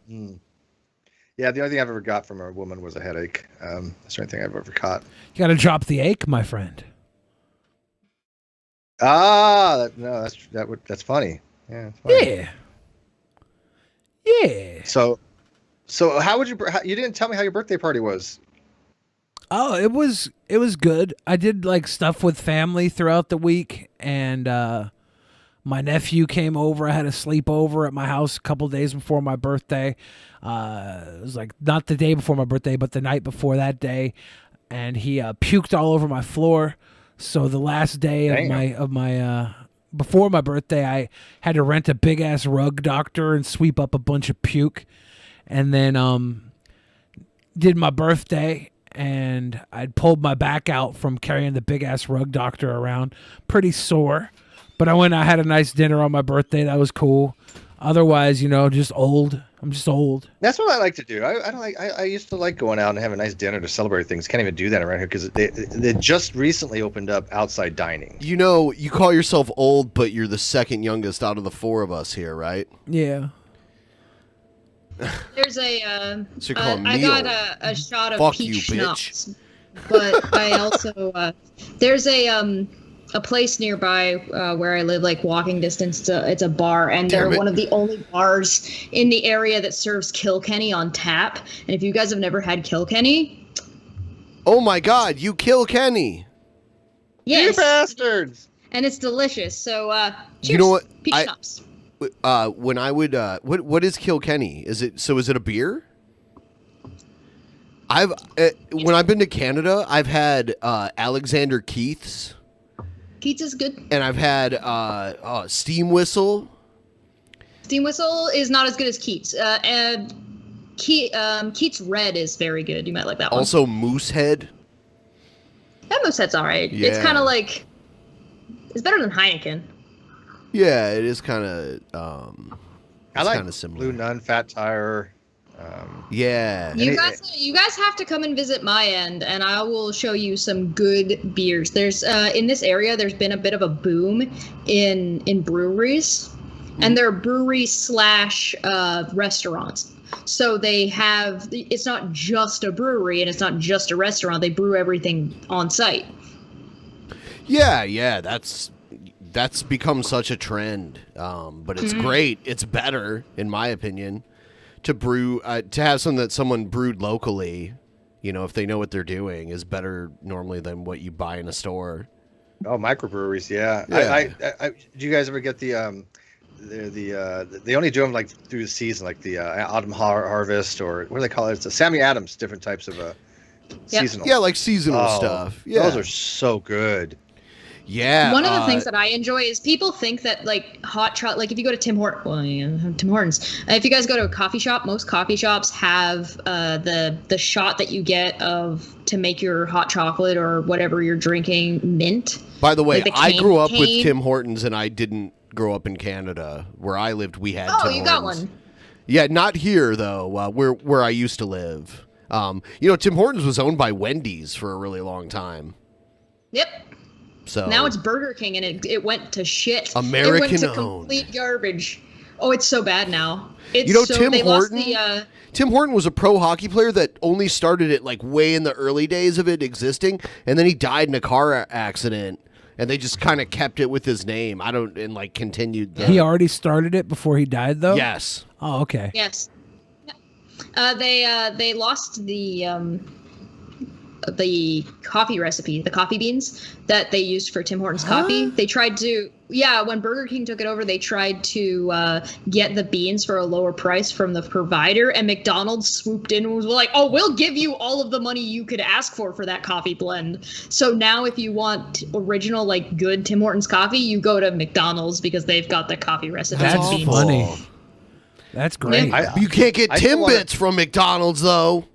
I: Yeah, the only thing I've ever got from a woman was a headache. That's the only thing I've ever caught.
A: You got to drop the ache, my friend.
I: No, that's funny. Yeah, it's funny.
A: Yeah.
I: So how would you didn't tell me how your birthday party was?
A: Oh, it was good. I did like stuff with family throughout the week, and my nephew came over. I had a sleepover at my house a couple days before my birthday. It was like not the day before my birthday, but the night before that day, and he puked all over my floor. So the last day of my before my birthday, I had to rent a big ass rug doctor and sweep up a bunch of puke, and then did my birthday. And I'd pulled my back out from carrying the big-ass rug doctor around. Pretty sore. But I had a nice dinner on my birthday. That was cool. Otherwise, just old. I'm just old.
I: That's what I like to do. I used to like going out and have a nice dinner to celebrate things. Can't even do that around here because they just recently opened up outside dining.
H: You call yourself old, but you're the second youngest out of the four of us here, right?
A: Yeah.
J: There's a.
H: So you're calling
J: I
H: me
J: got
H: old.
J: a shot of
H: Fuck
J: peach
H: you,
J: schnapps, but I also there's a place nearby where I live, like walking distance. It's a bar, and they're one of the only bars in the area that serves Kilkenny on tap. And if you guys have never had Kilkenny,
H: oh my God, you Kilkenny!
J: yes,
I: You bastards!
J: And it's delicious. So cheers.
H: You know what?
J: Peach schnapps.
H: When I would, what is Kilkenny? Is it a beer? When I've been to Canada, I've had Alexander Keith's.
J: Keith's is good.
H: And I've had Steam Whistle.
J: Steam Whistle is not as good as Keith's. And Keith's Red is very good. You might like that one.
H: Also Moosehead.
J: That Moosehead's all right.
H: Yeah.
J: It's kind of like, it's better than Heineken.
H: Yeah, it is kind of.
I: I like
H: kind of similar.
I: Blue Nun, Fat Tire.
H: Yeah.
J: You guys have to come and visit my end, and I will show you some good beers. There's in this area, there's been a bit of a boom in breweries, and they're breweries / restaurants. So they have. It's not just a brewery, and it's not just a restaurant. They brew everything on site.
H: Yeah, that's become such a trend. But it's great. It's better, in my opinion, to brew to have something that someone brewed locally. If they know what they're doing, is better normally than what you buy in a store.
I: Oh, microbreweries, yeah. I do you guys ever get they only do them like through the season, like the autumn harvest, or what do they call it? It's a Sammy Adams, different types of seasonal.
H: Yeah, like seasonal stuff. Yeah,
I: those are so good.
H: Yeah.
J: One of the things that I enjoy is people think that like hot chocolate, like if you go to Tim Hortons, if you guys go to a coffee shop, most coffee shops have the shot that you get to make your hot chocolate or whatever you're drinking mint.
H: By the way,
J: Like the
H: I grew up with
J: cane.
H: Tim Hortons, and I didn't grow up in Canada. Where I lived, we had Tim Hortons.
J: You got one.
H: Yeah, not here though. Where I used to live. Tim Hortons was owned by Wendy's for a really long time.
J: Yep.
H: So
J: now it's Burger King, and it went to shit.
H: American
J: it went to
H: owned.
J: complete garbage. Oh, it's so bad now. It's
H: Tim
J: they lost
H: Horton.
J: the,
H: Tim Horton was a pro hockey player that only started it like way in the early days of it existing, and then he died in a car accident, and they just kind of kept it with his name. Continued.
A: He already started it before he died, though.
H: Yes.
A: Oh, okay.
J: Yes. They lost the coffee recipe, the coffee beans that they used for Tim Hortons coffee. They tried to, when Burger King took it over, they tried to get the beans for a lower price from the provider, and McDonald's swooped in and was like, oh, we'll give you all of the money you could ask for that coffee blend. So now if you want original, like good Tim Hortons coffee, you go to McDonald's because they've got the coffee recipe.
A: That's
J: beans.
A: funny. That's great.
H: You can't get Timbits from McDonald's though.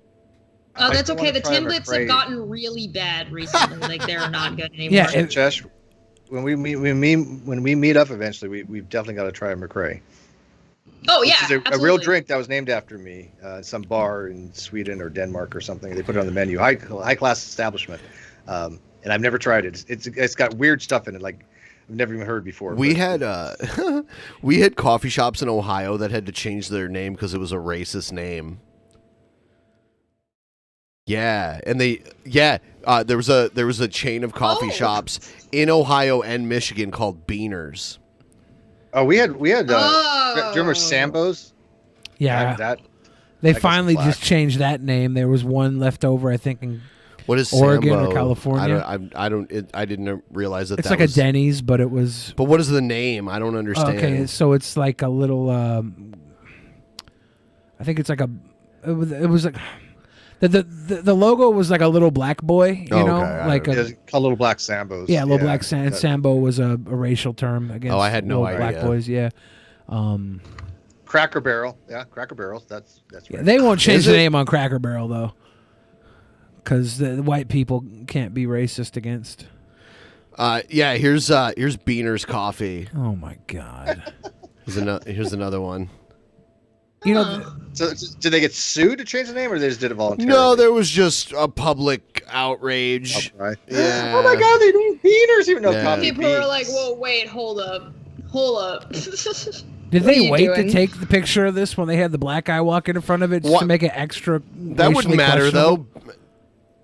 J: Oh, that's okay. The
I: try
J: Timbits
I: McRae.
J: have gotten really bad recently. Like they're not good anymore.
A: Yeah,
I: Josh, when we meet up eventually, we've definitely got to try a McRae.
J: Oh yeah,
I: Which is a real
J: absolutely.
I: drink that was named after me. Some bar in Sweden or Denmark or something. They put it on the menu. High class establishment. And I've never tried it. It's got weird stuff in it. Like I've never even heard before.
H: We had coffee shops in Ohio that had to change their name because it was a racist name. Yeah, and there was a chain of coffee shops in Ohio and Michigan called Beaners.
I: Oh, we had. Do you remember Sambo's?
A: Yeah.
I: That
A: They
I: got
A: finally
I: some
A: just changed that name. There was one left over, I think, in
H: What is
A: Oregon
H: Sambo?
A: or California.
H: I didn't realize that.
A: It's
H: that
A: like
H: was,
A: a Denny's, but it was.
H: But what is the name? I don't understand.
A: Okay, so it's like a little. I think it's like a. It was like. The logo was like a little black boy, you know, like
I: a little black Sambos.
A: Yeah, little black Sambo was a racial term against.
H: Oh, I had no
A: little
H: idea.
A: Black boys, yeah.
I: Cracker Barrel, Cracker Barrels. That's right.
A: They won't change the name on Cracker Barrel though, because the white people can't be racist against.
H: Here's Beaner's coffee.
A: Oh my god.
H: Here's another one.
A: You know,
I: So did they get sued to change the name, or they just did it voluntarily?
H: No, there was just a public outrage.
I: Okay.
H: Yeah.
I: Oh my God, they do beaners, even though
H: Yeah.
I: coffee
J: People are like, "Whoa, wait, hold up."
A: Did
J: What
A: they
J: are you
A: wait
J: doing?
A: to take the picture of this when they had the black guy walking in front of it just to make it extra?
H: That wouldn't
A: racially
H: matter though.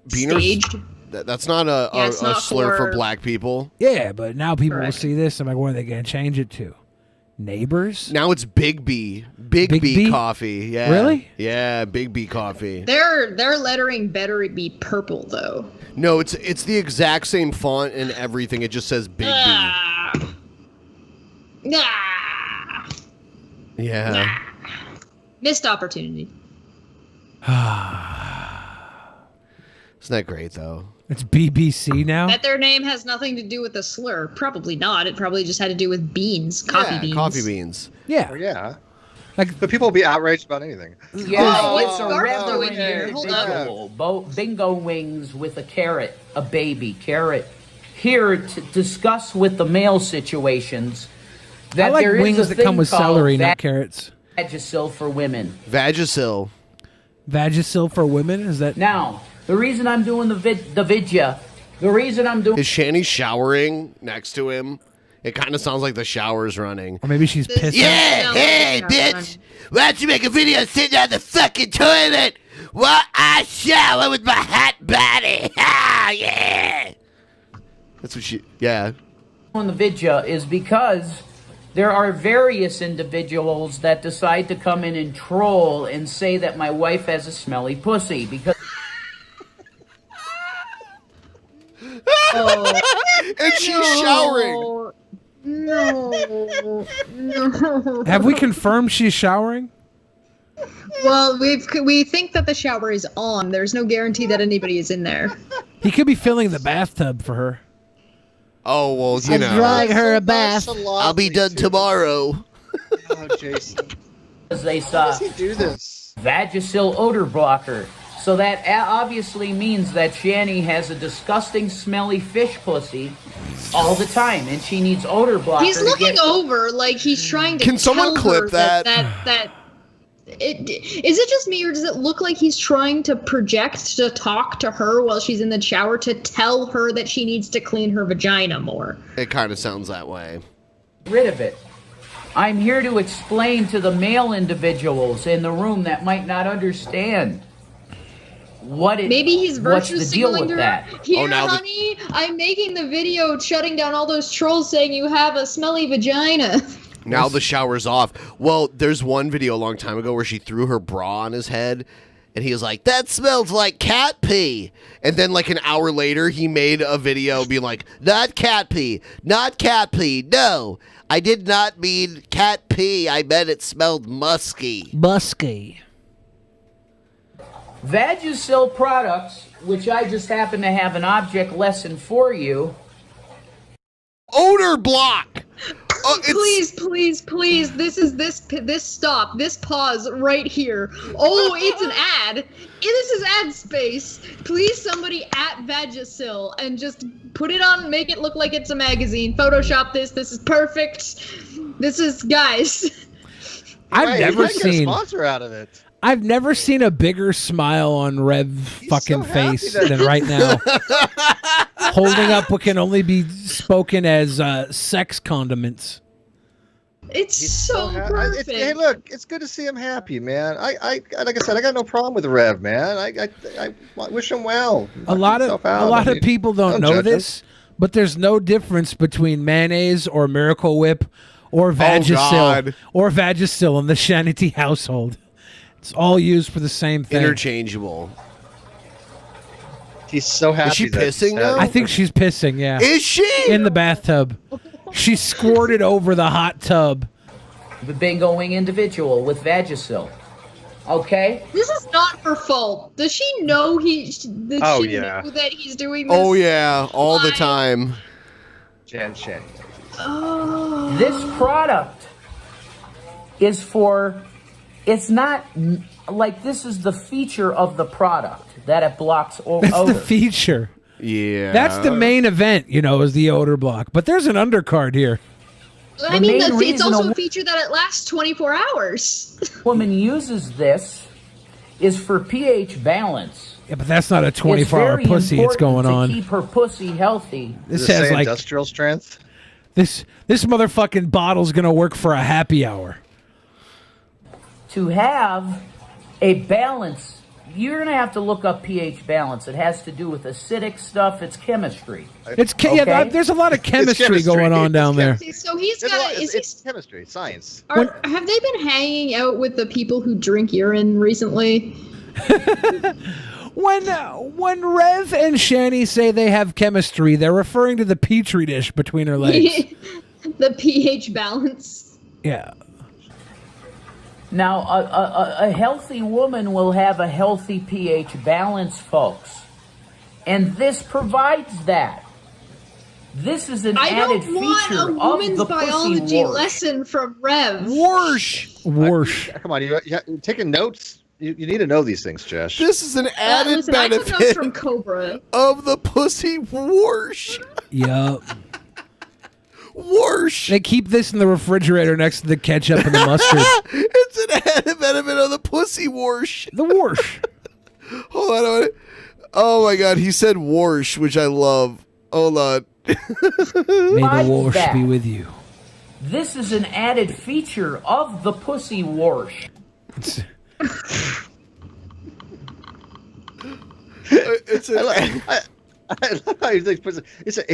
A: questionable?
H: Beaners. That's not a
J: it's not
H: slur for
J: for-
H: black people.
A: Yeah, but now people will
J: Correct.
A: see this. I'm like, what are they going to change it to? Neighbors?
H: Now it's Big B. Big
A: Big
H: B
A: B?
H: coffee. Yeah.
A: Really?
H: Yeah, Big B coffee.
J: Their lettering better be purple though.
H: No, it's the exact same font and everything. It just says Big
J: Ah. Nah.
H: B. Yeah.
J: Missed opportunity.
H: Isn't that great though?
A: It's BBC now?
J: Bet their name has nothing to do with the slur. Probably not. It probably just had to do with beans, coffee beans.
H: Coffee beans.
A: Yeah.
I: Oh, yeah.
A: Like,
I: but people will be outraged about anything.
D: Yeah,
J: Oh,
D: it's
J: what's
D: a
J: Garth doing
D: reverend
J: here? Hold up.
D: individual. Bingo wings with a carrot, a baby carrot. Here to discuss with the male situations that
A: I like
D: there is
A: wings
D: a
A: that
D: thing
A: come with
D: called
A: celery, not carrots.
D: Vagisil for women.
H: Vagisil.
A: Vagisil for women? Is that
D: Now, the reason I'm doing the vidya, the reason I'm doing
H: Is Shanny showering next to him? It kind of sounds like the shower's running.
A: Or maybe she's pissing.
H: Yeah, hey, bitch! Why don't you make a video sitting on the fucking toilet while I shower with my hot body? Ah, yeah! That's what she, yeah.
D: on the vidya is because there are various individuals that decide to come in and troll and say that my wife has a smelly pussy because
H: And she's showering.
J: No.
A: Have we confirmed she's showering?
J: Well, we think that the shower is on. There's no guarantee that anybody is in there.
A: He could be filling the bathtub for her.
H: Oh, well, you
A: I'm
H: know.
A: drawing her a bath.
H: I'll be done tomorrow.
I: Oh, Jason.
D: they
I: How
D: saw
I: does he do this?
D: Vagisil odor blocker. So that obviously means that Shanny has a disgusting, smelly fish pussy all the time, and she needs odor blocker.
J: He's
D: to
J: looking
D: get-
J: over like he's trying to.
H: Can someone
J: tell
H: clip
J: her
H: that?
J: Is it just me, or does it look like he's trying to project to talk to her while she's in the shower to tell her that she needs to clean her vagina more?
H: It kind of sounds that way.
D: rid of it. I'm here to explain to the male individuals in the room that might not understand what it.
J: Maybe he's
D: what's
J: virtue
D: the deal
J: signaling
D: with
J: to
D: that.
J: her. Here, honey, I'm making the video shutting down all those trolls saying you have a smelly vagina.
H: Now the shower's off. Well, there's one video a long time ago where she threw her bra on his head, and he was like, "That smells like cat pee." And then, like, an hour later, he made a video being like, "Not cat pee. Not cat pee. No, I did not mean cat pee. I meant it smelled musky."
A: Musky.
D: Vagisil products, which I just happen to have an object lesson for you.
H: Odor block.
J: Please, please, please. This stop. This pause right here. Oh, it's an ad. This is ad space. Please, somebody at Vagisil and just put it on. Make it look like it's a magazine. Photoshop this. This is perfect. This is, guys.
A: I've never
I: Get a
A: seen.
I: sponsor out of it.
A: I've never seen a bigger smile on Rev fucking face than right now. Holding up what can only be spoken as sex condiments.
J: It's so perfect.
I: Hey, look, it's good to see him happy, man. I like I said, I got no problem with Rev, man. I wish him well.
A: A lot of people don't know this, but there's no difference between mayonnaise or Miracle Whip or Vagisil
H: God.
A: or Vagisil in the Shanity household. It's all used for the same thing.
H: Interchangeable.
I: He's so happy.
H: Is she pissing now?
A: I think she's pissing, yeah.
H: Is she?
A: In the bathtub. She squirted over the hot tub.
D: The bingo wing individual with Vagisil. Okay?
J: This is not her fault. Does she know
H: Oh,
J: knew that he's doing this?
H: Oh, yeah. All the time.
I: Jan Shanny.
J: Oh.
D: This product is for. It's not like this is the feature of the product that it blocks odor.
A: That's the feature.
H: Yeah.
A: That's the main event, is the odor block. But there's an undercard here.
J: I mean, it's also a feature that it lasts 24 hours.
D: Woman uses this is for pH balance.
A: Yeah, but that's not a 24-hour pussy. It's going on.
D: To keep her pussy healthy.
A: This has like
I: industrial strength.
A: This motherfucking bottle's gonna work for a happy hour.
D: To have a balance, you're gonna have to look up pH balance. It has to do with acidic stuff. It's chemistry.
A: Yeah, there's a lot of chemistry going on down there.
J: So he's got.
I: It's chemistry, science.
J: Have they been hanging out with the people who drink urine recently?
A: When Rev and Shanny say they have chemistry, they're referring to the petri dish between her legs.
J: The pH balance.
A: Yeah.
D: Now, a healthy woman will have a healthy pH balance, folks. And this provides that. This is an added feature
J: want a woman's
D: of the
J: biology
D: pussy wart.
J: lesson from Rev.
A: Whoosh.
I: Come on, you're taking notes. You need to know these things, Josh.
H: This is an added
J: Listen, I took
H: benefit
J: notes from Cobra.
H: of the pussy whoosh.
A: Yup.
H: Whoosh.
A: They keep this in the refrigerator next to the ketchup and the mustard.
H: It's an added benefit of the pussy whoosh.
A: The whoosh.
H: Hold on. Oh my God, he said whoosh, which I love. Hold on.
A: May the whoosh be with you.
D: This is an added feature of the pussy whoosh.
I: It's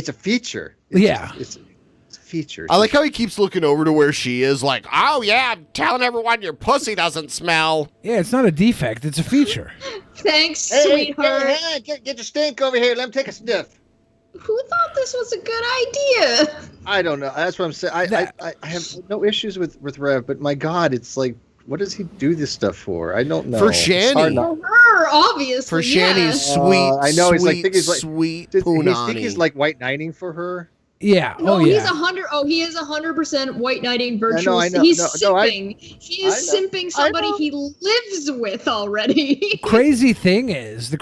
I: a feature. It's a feature.
H: I like how he keeps looking over to where she is, like, oh yeah, I'm telling everyone your pussy doesn't smell.
A: Yeah, it's not a defect; it's a feature.
J: Thanks,
I: Hey,
J: sweetheart.
I: hey, get your stink over here. Let me take a sniff.
J: Who thought this was a good idea?
I: I don't know. That's what I'm saying. I have no issues with Rev, but my God, it's like, what does he do this stuff for? I don't know.
H: For Shanny.
J: For her, obviously.
H: For Shanny's sweet,
I: I know.
H: sweet
I: Does he
H: punani.
I: think he's like white knighting for her?
A: Yeah.
J: No,
A: yeah.
J: he's 100. Oh, he is 100% white knighting virtuous.
I: I know.
J: He's
I: No,
J: simping. He is simping somebody he lives with already.
A: The crazy thing is,
I: you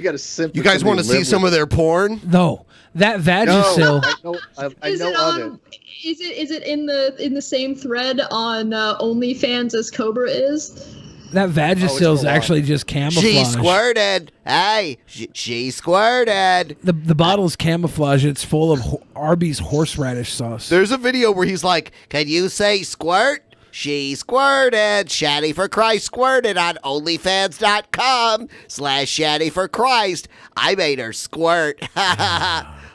I: got to simp.
H: You guys want to see some of their porn?
A: No, that Vagisil.
I: I know of it.
J: Is it in the same thread on OnlyFans as Cobra is?
A: That Vagisil's actually just camouflage.
H: She squirted. Hey, she squirted.
A: The bottle's camouflage. It's full of Arby's horseradish sauce.
H: There's a video where he's like, can you say squirt? She squirted. Shanny for Christ squirted on OnlyFans.com/Shanny for Christ. I made her squirt.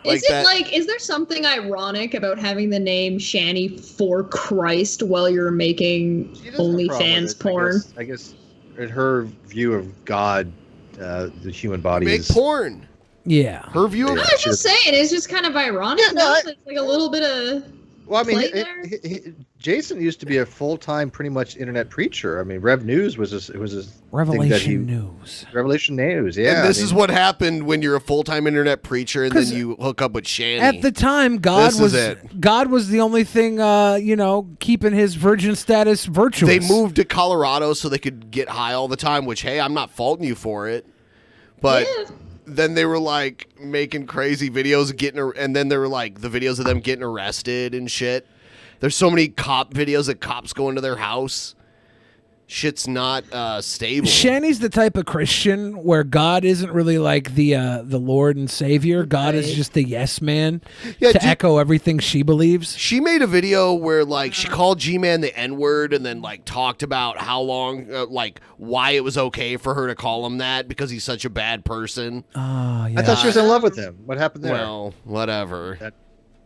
J: Is there something ironic about having the name Shanny for Christ while you're making OnlyFans porn?
I: I guess in her view of God, the human body
H: Make
I: is
H: porn.
A: Yeah.
H: Her view of
J: I was just saying, it's just kind of ironic. It's like a little bit of.
I: Well, I mean,
J: play there.
I: Jason used to be a full-time, pretty much internet preacher. I mean, Rev News was his
A: Revelation News.
I: Revelation News, yeah.
H: And this is what happened when you're a full-time internet preacher and then you hook up with Shanny.
A: At the time, God was the only thing, keeping his virgin status virtuous.
H: They moved to Colorado so they could get high all the time, which, hey, I'm not faulting you for it. But then they were like making crazy videos and then there were like the videos of them getting arrested and shit. There's so many cop videos that cops go into their house. Shit's not stable.
A: Shanny's the type of Christian where God isn't really like the Lord and Savior. God is just the yes man to echo everything she believes.
H: She made a video where like she called G-Man the N-word and then like talked about how long, why it was okay for her to call him that because he's such a bad person.
A: Oh, yeah.
I: I thought she was in love with him. What happened there?
H: Well, whatever.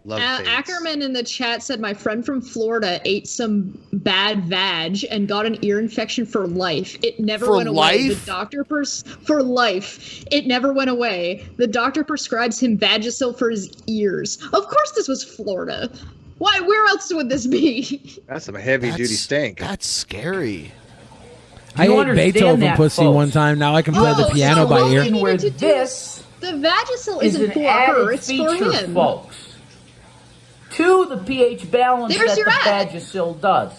J: Ackerman in the chat said, my friend from Florida ate some bad vag and got an ear infection for life. It never went away. The doctor for life. It never went away. The doctor prescribes him Vagisil for his ears. Of course this was Florida. Why? Where else would this be?
I: That's some heavy-duty stink.
H: That's scary.
A: I ate Beethoven pussy one time. Now I can play the piano by ear.
J: The Vagisil isn't for her. It's for him.
D: Folks. To the pH balance
J: There's
D: that
J: your
D: the
J: ad.
D: Vagisil does.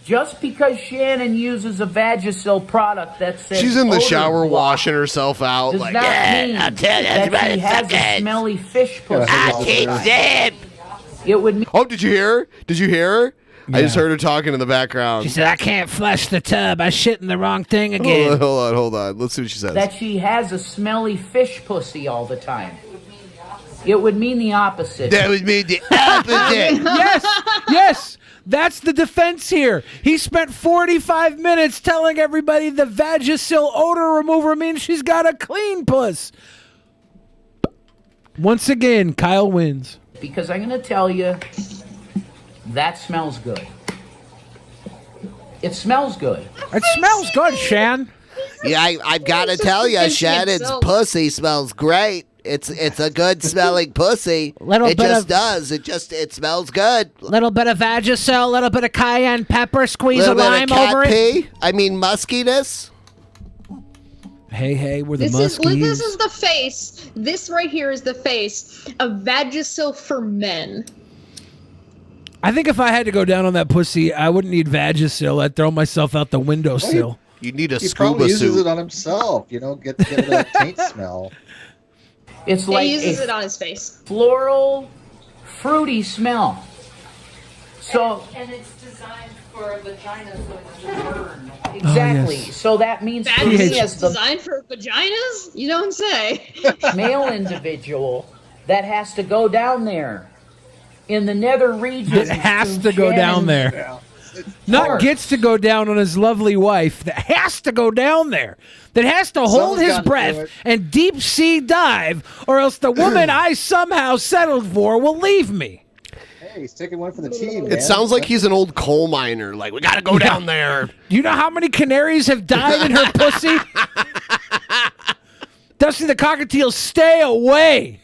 D: Just because Shannon uses a Vagisil product that says
H: She's in the
D: odor
H: shower
D: block
H: washing herself out.
D: does
H: Like,
D: not
H: yeah,
D: mean
H: I'll tell you
D: that
H: about
D: she
H: it,
D: has a
H: fuckers.
D: smelly fish pussy.
H: I can't zip.
D: It would mean
H: Oh, did you hear her? Did you hear her? I just heard her talking in the background.
A: She said, I can't flush the tub. I shit in the wrong thing again.
H: Hold on. Let's see what she says.
D: that she has a smelly fish pussy all the time. It would mean the opposite.
H: That would mean the opposite.
A: Yes. That's the defense here. He spent 45 minutes telling everybody the Vagisil odor remover means she's got a clean puss. Once again, Kyle wins.
D: Because I'm going to tell you, that smells good. It smells good.
A: It smells good, Shan.
H: Yeah, I've got to tell you, Shannon's pussy smells great. It's a good smelling pussy. It just does. It smells good.
A: Little bit of Vagisil, little bit of cayenne pepper, squeeze a
H: Little bit
A: lime
H: of cat
A: over it.
H: pee. I mean muskiness.
A: Hey, we're the
J: This
A: muskies.
J: is the face. This right here is the face of Vagisil for men.
A: I think if I had to go down on that pussy, I wouldn't need Vagisil. I'd throw myself out the windowsill.
H: You need a
I: He
H: scuba
I: probably uses
H: suit.
I: it on himself. Get rid of that taint smell.
D: It's
J: He
D: like
J: uses
D: a
J: it on his face.
D: floral, fruity smell. So
F: And it's designed for vaginas with burn.
D: exactly.
A: yes.
D: So that means for
J: Vagisil
D: me as the
J: designed for vaginas? You don't say.
D: male individual that has to go down there in the nether regions.
A: It has to go down there. Not gets to go down on his lovely wife. That has to go down there. That has to hold
I: Someone's
A: his
I: gotta do
A: breath
I: it.
A: and deep sea dive, or else the woman I somehow settled for will leave me.
I: Hey, he's taking one for the team.
H: It sounds like he's an old coal miner. Like, we got to go down there.
A: Do you know how many canaries have died in her pussy? Dusty the Cockatiel, stay away.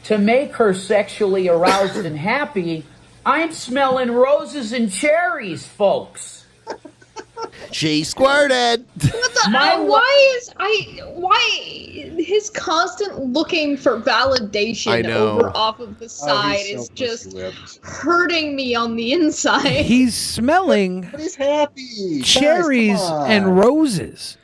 D: To make her sexually aroused and happy, I'm smelling roses and cherries, folks.
H: She squirted.
J: Why his constant looking for validation
H: I know.
J: over off of the side
I: he's
J: is
I: so
J: just
I: pussy-whipped.
J: hurting me on the inside.
A: He's smelling
I: But he's happy.
A: cherries
I: Guys, come on.
A: and roses.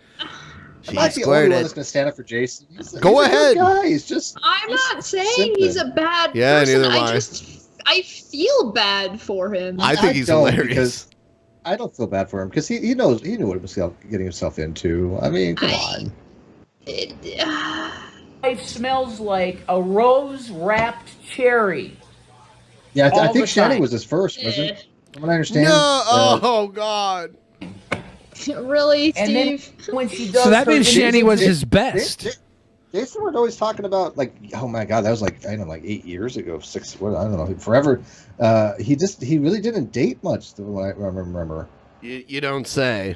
H: She
I: I'm not the only one
H: squirted.
I: that's going to stand up for Jason. He's
H: Go
I: a
H: ahead.
I: good guy. He's just.
J: I'm not saying
I: simping.
J: he's a bad
H: Yeah,
J: person.
H: neither am I.
J: I feel bad for him.
H: I think he's
I: don't,
H: hilarious.
I: because I don't feel bad for him because he knew what he was getting himself into. I mean, come on.
D: Life smells like a rose-wrapped cherry.
I: Yeah, I
D: all
I: think
D: the
I: Shanny
D: time.
I: was his first, wasn't it? From what I understand.
H: No. Oh, God.
J: Really,
D: And then
J: Steve?
D: when she does
A: So that
D: her
A: means
D: Jason-
A: Shanny was his best.
I: Jason was always talking about like, oh my God, that was like I don't know, like 8 years ago, I don't know, forever. He really didn't date much. What I remember.
H: You don't say.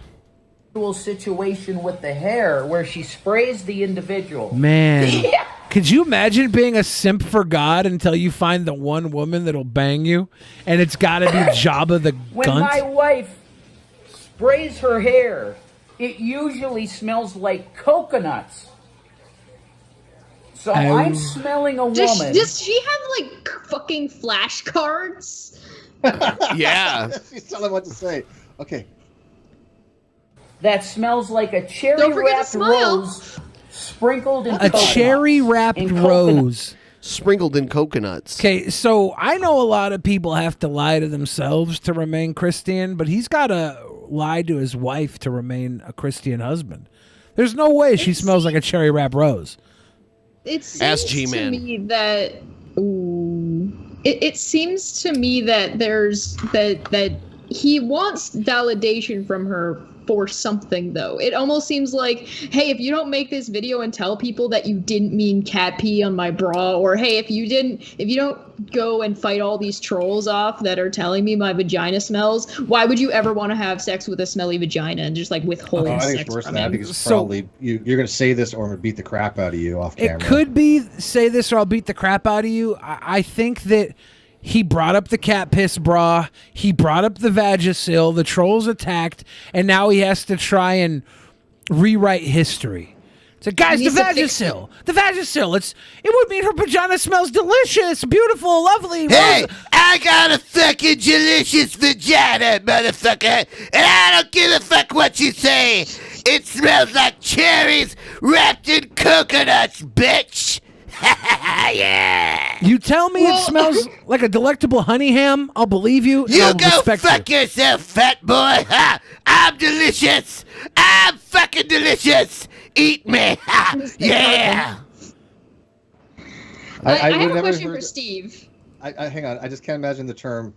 D: situation with the hair where she sprays the individual.
A: Man. Could you imagine being a simp for God until you find the one woman that'll bang you? And it's got to be Jabba the
D: When
A: Gunt?
D: my wife sprays her hair, it usually smells like coconuts. So
A: Oh.
D: I'm smelling a woman.
J: Does she have like fucking flashcards?
H: Yeah.
I: She's telling what to say. Okay.
D: That smells like a
J: Don't forget
D: cherry
J: to
D: wrapped
J: smile.
D: rose sprinkled in
A: A
D: coconut.
A: cherry wrapped
D: And coconut.
A: rose.
H: Sprinkled in coconuts.
A: Okay, so I know a lot of people have to lie to themselves to remain Christian, but he's got to lie to his wife to remain a Christian husband. There's no way she smells like a cherry wrapped rose.
J: It
H: Ask
J: seems to
H: G-Man.
J: me that it seems to me that there's that he wants validation from her for something, though. It almost seems like, hey, if you don't make this video and tell people that you didn't mean cat pee on my bra, or hey, if you don't go and fight all these trolls off that are telling me my vagina smells, why would you ever want to have sex with a smelly vagina and just like withhold
I: I think
J: sex
I: it's worse
J: from
I: than that. I
J: him?
I: think it's
A: So-
I: probably you're going to say this or I'm going to beat the crap out of you off camera.
A: It could be say this or I'll beat the crap out of you. I think that he brought up the cat piss bra. He brought up the Vagisil. The trolls attacked, and now he has to try and rewrite history. So, guys, the Vagisil. The Vagisil. It would mean her vagina smells delicious, beautiful, lovely.
H: Hey, I got a fucking delicious vagina, motherfucker, and I don't give a fuck what you say. It smells like cherries wrapped in coconuts, bitch. Yeah.
A: You tell me it smells like a delectable honey ham, I'll believe you. And
H: You
A: I'll
H: go
A: respect
H: fuck yourself, fat boy. Ha, I'm delicious. I'm fucking delicious. Eat me. Ha, yeah.
J: I have
I: would
J: a
I: never
J: question
I: heard-
J: for Steve.
I: Hang on. I just can't imagine the term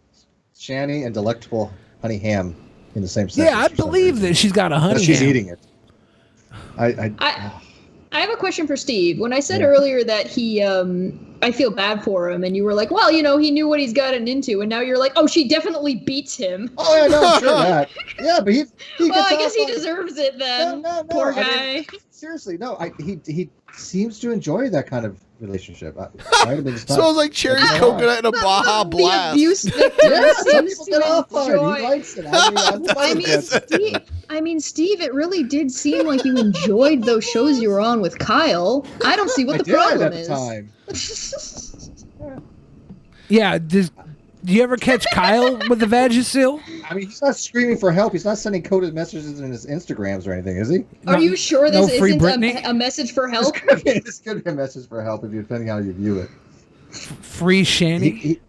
I: Shanny and delectable honey ham in the same sentence.
A: Yeah, I believe that she's got a honey
I: That she's
A: ham.
I: eating it.
J: I have a question for Steve. When I said earlier that he, I feel bad for him, and you were like, well, he knew what he's gotten into, and now you're like, oh, she definitely beats him.
I: Oh, yeah, no, I'm sure that. Yeah, but he
J: well, I
I: gets
J: guess he
I: off on-
J: deserves it then.
I: No,
J: Poor
I: I
J: guy.
I: mean, seriously, no. He seems to enjoy that kind of relationship.
H: Smells like cherries, coconut, and a Baja Blast.
J: The abuse victim
I: Yeah, some
J: seems
I: people
J: to
I: get off on it.
J: enjoy.
I: He likes it. I mean,
J: Steve, it really did seem like you enjoyed those shows you were on with Kyle. I don't see what the problem
I: at
J: is.
I: the time.
A: Yeah, do you ever catch Kyle with the Vagisil?
I: I mean, he's not screaming for help. He's not sending coded messages in his Instagrams or anything, is he?
J: Are you sure this
A: no free
J: isn't
A: Britney?
J: a message for help?
I: This could be a message for help, depending on how you view it.
A: Free Shanny?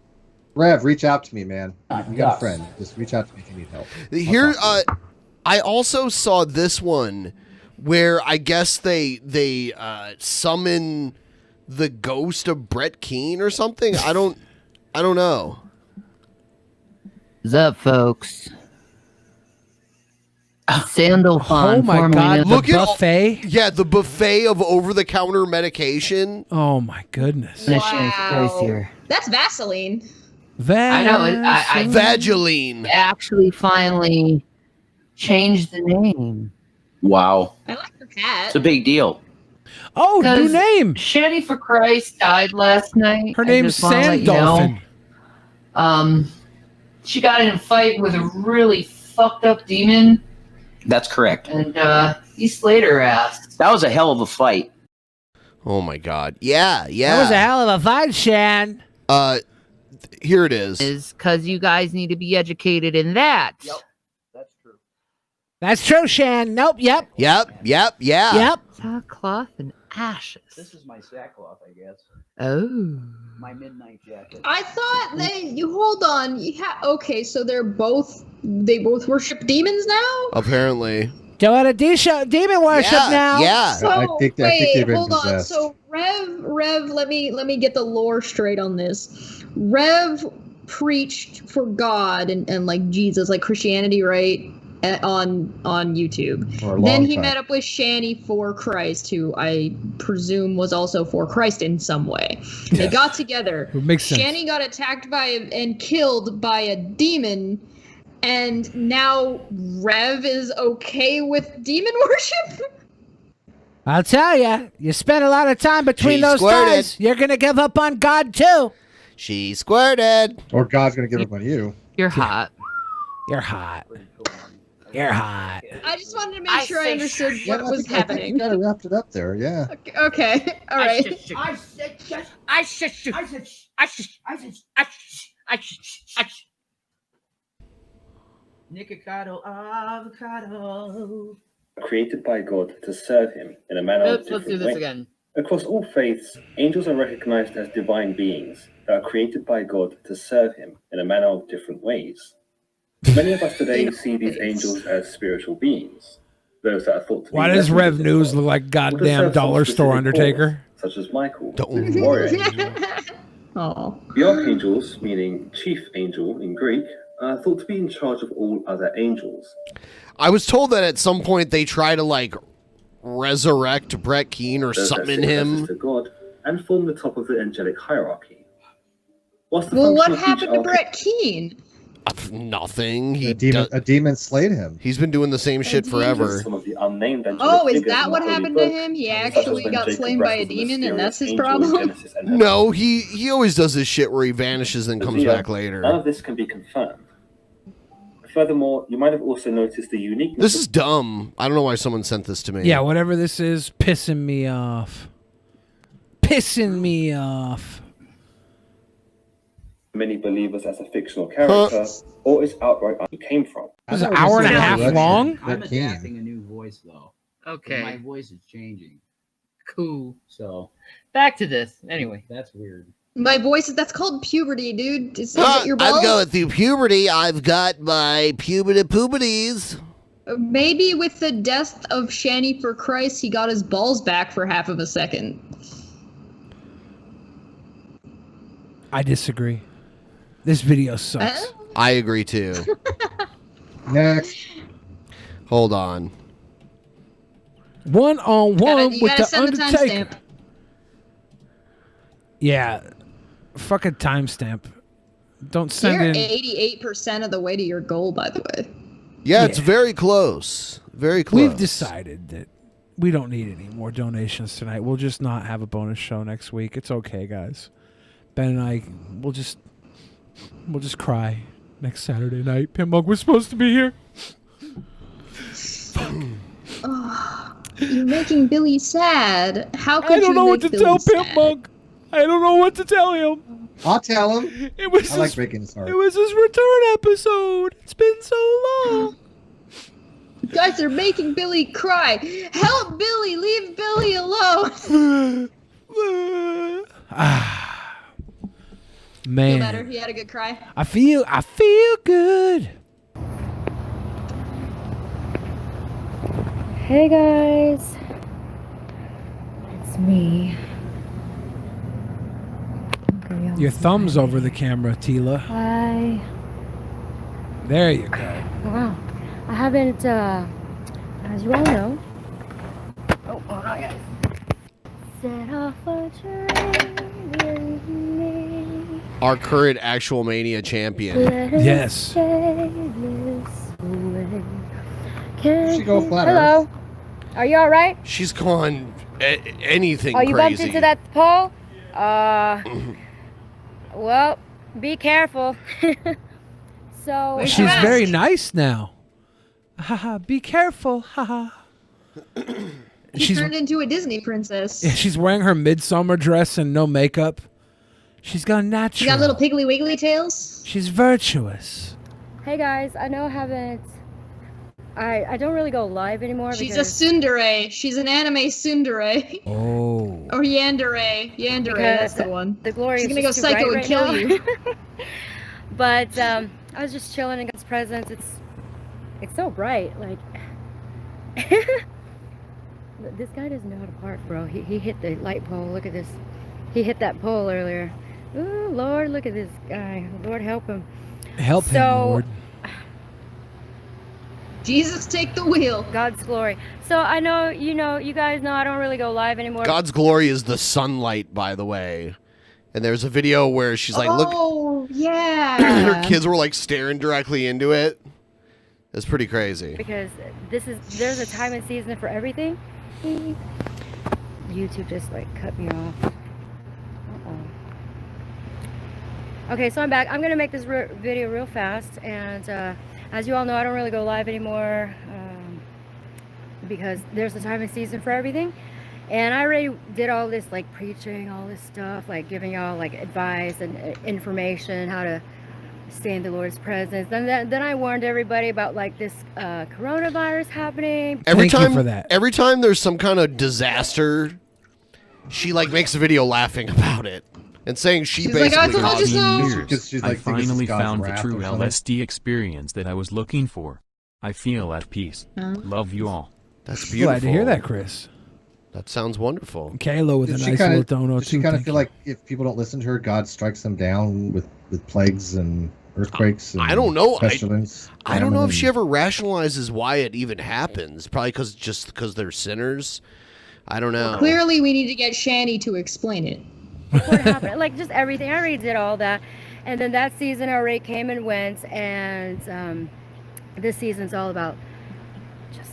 I: Rev, reach out to me, man. You got
H: yes.
I: a friend. Just reach out to me if you need help.
H: Here, I also saw this one where I guess they summon the ghost of Brett Keane or something. I don't know.
E: What's up, folks? Sandal Fawn.
A: Oh my God!
H: Look at
A: buffet.
H: Yeah, the buffet of over-the-counter medication.
A: Oh my goodness!
J: Wow. That's Vaseline.
E: I know. I
H: Vagiline.
E: actually finally changed the name.
V: Wow.
J: I like her hat.
V: It's a big deal.
A: Oh, new name.
E: Shanny for Christ died last night.
A: Her
E: I
A: name's
E: just wanna let
A: Sand
E: you know.
A: Dolphin.
E: She got in a fight with a really fucked up demon,
V: That's correct.
E: and he slayed her ass.
V: That was a hell of a fight.
H: Oh my God! Yeah.
A: That was a hell of a fight, Shan.
H: Here it is.
E: Is because you guys need to be educated in that.
A: That's true, Shan. Nope. Yep.
H: Yeah.
A: Yep.
E: Sackcloth and ashes.
V: This is my sackcloth, I guess.
E: Oh.
V: My midnight jacket.
J: I thought you hold on. Okay, so they both worship demons now?
H: Apparently.
A: Doing a demon worship now.
H: Yeah.
J: So
I: I think they've been
J: hold on.
I: possessed.
J: So Rev, let me get the lore straight on this. Rev preached for God and like Jesus, like Christianity, right? On YouTube.
I: For a long
J: Then he
I: time.
J: met up with Shanny for Christ, who I presume was also for Christ in some way. They got together.
A: It makes sense.
J: Shanny got attacked and killed by a demon, and now Rev is okay with demon worship?
A: I'll tell you, you spend a lot of time between
H: She
A: those
H: squirted.
A: guys. You're gonna give up on God too.
H: She squirted.
I: Or God's going to give up on you.
E: You're hot.
A: You're hot. You're hot.
J: I just wanted to make sure I understood what was
I: I think
J: happening.
I: you got it wrapped it up there, yeah.
J: Okay, all right.
U: Nicocado avocado.
W: Created by God to serve him in a manner of
E: Let's
W: different
E: do this
W: ways.
E: again.
W: Across all faiths, angels are recognized as divine beings that are created by God to serve him in a manner of different ways. Many of us today see these angels as spiritual beings. Those that are thought to be
A: Why does
W: messengers
A: Rev
W: of
A: News
W: God
A: look like
W: will
A: goddamn
W: serve some
A: dollar store
W: specific
A: Undertaker?
W: cause, such as Michael, the warrior angel.
J: Oh.
W: The archangels, meaning chief angel in Greek, are thought to be in charge of all other angels.
H: I was told that at some point they try to like resurrect Brett Keane or
W: Those that
H: summon
W: sit
H: him.
W: closest to God and form the top of the angelic hierarchy. Whilst the
J: Well, what
W: function of each
J: happened to
W: arch-
J: Brett Keane?
H: Nothing.
I: A demon slayed him.
H: He's been doing the same shit forever.
W: Some of the unnamed angelic
J: Oh, is
W: figures
J: that
W: in
J: what
W: the Holy
J: happened to
W: Book,
J: him? He
W: such as
J: actually
W: when
J: got
W: Jacob
J: slain by a
W: wrestles the
J: demon, and that's his
W: mysterious angel in
J: problem?
W: Genesis and
H: No, he always does this shit where he vanishes and comes
W: Yeah,
H: back later.
W: None of this can be confirmed. Furthermore, you might have also noticed the uniqueness.
H: This is dumb. I don't know why someone sent this to me.
A: Yeah, whatever this is, pissing me off. Pissing me off.
W: Many believers as a fictional character, or is outright who came from.
A: It was an hour and a half long.
V: I'm adapting a new voice though.
D: Okay.
V: My voice is changing.
D: Cool.
V: So
D: Back to this. Anyway.
V: that's weird.
J: My voice, that's called puberty, dude. Is that your balls?
H: I'm going through puberty. I've got my poopities.
J: Maybe with the death of Shanny for Christ, he got his balls back for half of a second.
A: I disagree. This video sucks.
H: I agree too.
I: Next.
H: Hold on.
A: One on one
J: You
A: with
J: gotta
A: the
J: send the
A: Undertaker.
J: timestamp.
A: Yeah, fuck a timestamp. Don't send
J: You're
A: in.
J: 88% of the way to your goal, by the way.
H: Yeah, it's very close. Very close.
A: We've decided that we don't need any more donations tonight. We'll just not have a bonus show next week. It's okay, guys. Ben and I, we'll just cry next Saturday night. Pimp we're supposed to be here.
J: Oh, you're making Billy sad. How could
A: I don't
J: you
A: know what
J: make
A: to
J: Billy
A: tell
J: sad?
A: Pimp Monk. I don't know what to tell him.
I: I'll tell him.
A: It was
I: I like breaking his heart.
A: It was his return episode. It's been so long.
J: You guys are making Billy cry. Help Billy! Leave Billy alone!
A: Man,
J: Feel better? He had a good cry?
A: I feel good.
Q: Hey guys, it's me. Okay,
A: Your thumb's over the camera, Tila.
Q: Hi.
A: There you go.
Q: Wow. I haven't, as you all know. Oh, hold on, guys. Set off a train in me.
H: Our current actual Mania champion.
A: Yes.
I: She go flat
Q: Hello. Are you all right?
H: She's gone anything
Q: Oh, you bumped
H: crazy.
Q: into that pole? Well, be careful. So
A: She's very nice now. Haha, be careful. Haha.
J: She turned into a Disney princess.
A: Yeah, she's wearing her midsummer dress and no makeup. She's gone natural.
J: She got little piggly wiggly tails.
A: She's virtuous.
Q: Hey guys, I know I haven't. I don't really go live anymore.
J: She's
Q: because,
J: a tsundere. She's an anime tsundere.
A: Oh.
J: Or yandere. Yandere,
Q: because
J: that's the one.
Q: The glory
J: She's
Q: is
J: gonna go
Q: just too
J: psycho
Q: bright
J: and kill
Q: right
J: you.
Q: now. But I was just chilling in God's presence. It's so bright. Like this guy doesn't know how to park, bro. He hit the light pole. Look at this. He hit that pole earlier. Ooh, Lord, look at this guy. Lord, help him.
A: Help him, Lord.
J: Jesus, take the wheel.
Q: God's glory. So I know, you guys know I don't really go live anymore.
H: God's glory is the sunlight, by the way. And there's a video where she's like, look.
J: Oh, yeah.
H: Her kids were like staring directly into it. It's pretty crazy.
Q: Because there's a time and season for everything. YouTube just like cut me off. Okay, so I'm back. I'm gonna make this video real fast, and as you all know, I don't really go live anymore because there's a time and season for everything. And I already did all this like preaching, all this stuff, like giving y'all like advice and information how to stay in the Lord's presence. And then I warned everybody about like this coronavirus happening.
H: Every time there's some kind of disaster, she like makes a video laughing about it and saying she basically caused it.
R: I finally found the true LSD experience that I was looking for. I feel at peace. Love you all.
H: That's beautiful.
A: Glad to hear that, Chris.
H: That sounds wonderful.
A: Kayla with a nice little dono
I: Does she
A: too.
I: kind of feel like if people don't listen to her, God strikes them down with plagues and earthquakes? And
H: I don't know.
I: pestilence,
H: I don't know if
I: famine,
H: she ever rationalizes why it even happens. Probably because they're sinners. I don't know.
J: Clearly, we need to get Shanny to explain it.
Q: What happened? Like just everything. I already did all that, and then that season already came and went, and this season's all about just.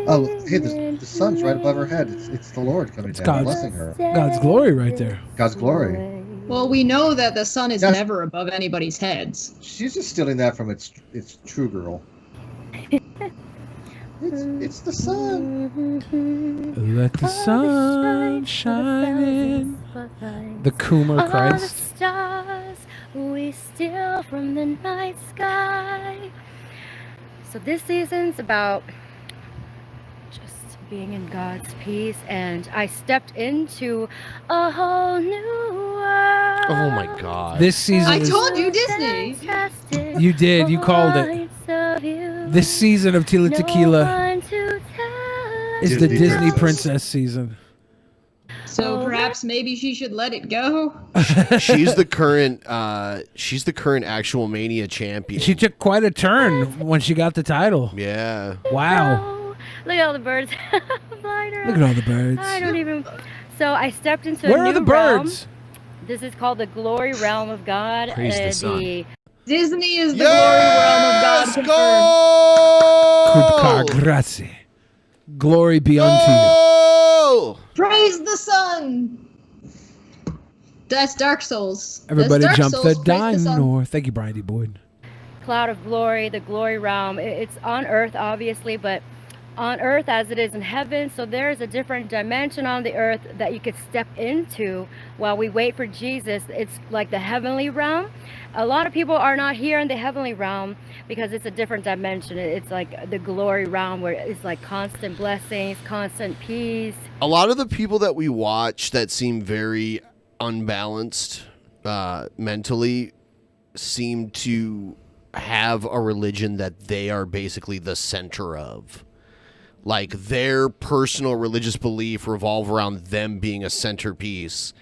I: Oh, hey, the sun's right above her head. It's the Lord coming down,
A: God's-
I: blessing her.
A: God's glory right there.
I: God's glory.
J: Well, we know that the sun is
I: That's-
J: never above anybody's heads.
I: She's just stealing that from its true girl. It's the sun.
A: Let the sun shine in. The Coomer
Q: All the
A: Christ.
Q: stars we steal from the night sky. So this season's about just being in God's peace, and I stepped into a whole new world.
H: Oh my God.
A: This season
J: I
A: is,
J: told you, Disney.
A: you did, you called it. This season of Tila Tequila is the Disney princess season.
J: So perhaps maybe she should let it go.
H: She's the current actual Mania champion.
A: She took quite a turn when she got the title.
H: Yeah.
A: Wow.
Q: Look at all the birds flying around.
A: Look at all the birds.
Q: I don't even. So I stepped into
A: Where
Q: a
A: are
Q: new
A: the birds?
Q: realm. This is called the glory realm of God.
A: Praise the sun.
J: Disney is the glory realm of God.
A: Kupkar grazie. Glory be unto you.
J: Praise the sun. That's Dark Souls.
A: Everybody
J: That's Dark
A: jump
J: Souls.
A: the
J: Praise sun.
A: dino. Thank you, Brian D. Boyd.
Q: Cloud of glory, the glory realm. It's on earth, obviously, but on earth as it is in heaven. So there is a different dimension on the earth that you could step into while we wait for Jesus. It's like the heavenly realm. A lot of people are not here in the heavenly realm because it's a different dimension. It's like the glory realm where it's like constant blessings, constant peace.
H: A lot of the people that we watch that seem very unbalanced mentally seem to have a religion that they are basically the center of. Like their personal religious belief revolve around them being a centerpiece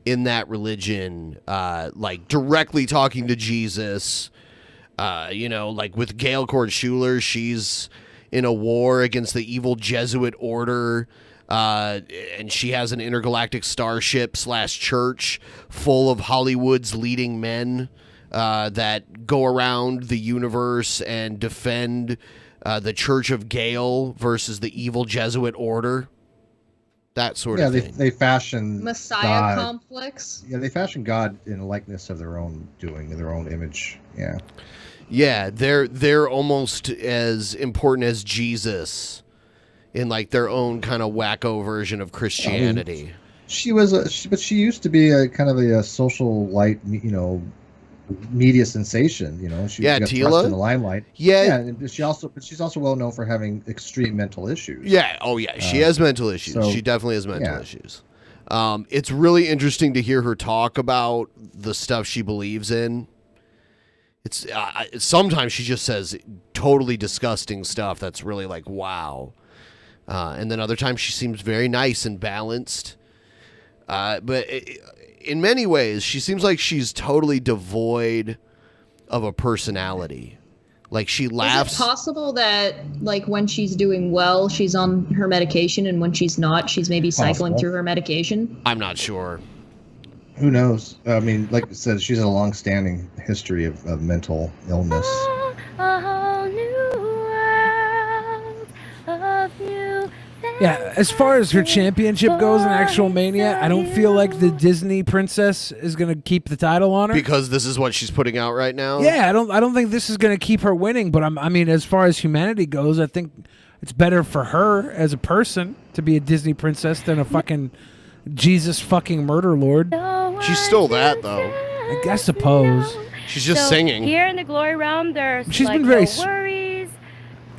H: in that religion, like directly talking to Jesus. Like with Gail Cord Schuler, she's in a war against the evil Jesuit order, and she has an intergalactic starship / church full of Hollywood's leading men that go around the universe and defend the Church of Gail versus the evil Jesuit order. That sort of thing.
I: They fashion
J: Messiah
I: God.
J: complex.
I: Yeah, they fashion God in a likeness of their own doing, their own image. Yeah.
H: Yeah, they're almost as important as Jesus in like their own kind of wacko version of Christianity.
I: She was, but she used to be a kind of a social light, media sensation. She
H: Yeah,
I: got
H: Tila?
I: thrust in the limelight.
H: Yeah.
I: and she's also well known for having extreme mental issues.
H: Yeah. Oh, yeah. She has mental issues.
I: so-
H: She definitely has mental
I: yeah.
H: issues. It's really interesting to hear her talk about the stuff she believes in. It's sometimes she just says totally disgusting stuff that's really like, wow. And then other times she seems very nice and balanced. But in many ways, she seems like she's totally devoid of a personality. Like she laughs.
J: Is it possible that, like, when she's doing well, she's on her medication, and when she's not, she's maybe cycling
I: Possible.
J: through her medication?
H: I'm not sure.
I: Who knows? I mean, like I said, she's a long-standing history of mental illness.
Q: A whole new world of new.
A: Yeah, as far as her championship goes in actual Mania, I don't feel like the Disney princess is going to keep the title on her.
H: Because this is what she's putting out right now?
A: Yeah, I don't think this is going to keep her winning, but I mean, as far as humanity goes, I think it's better for her as a person to be a Disney princess than a fucking Jesus fucking murder lord.
H: She's still that, though.
A: I suppose.
H: She's just
Q: So
H: singing.
Q: Here in the glory realm, there's
A: She's
Q: like
A: been very
Q: no worries.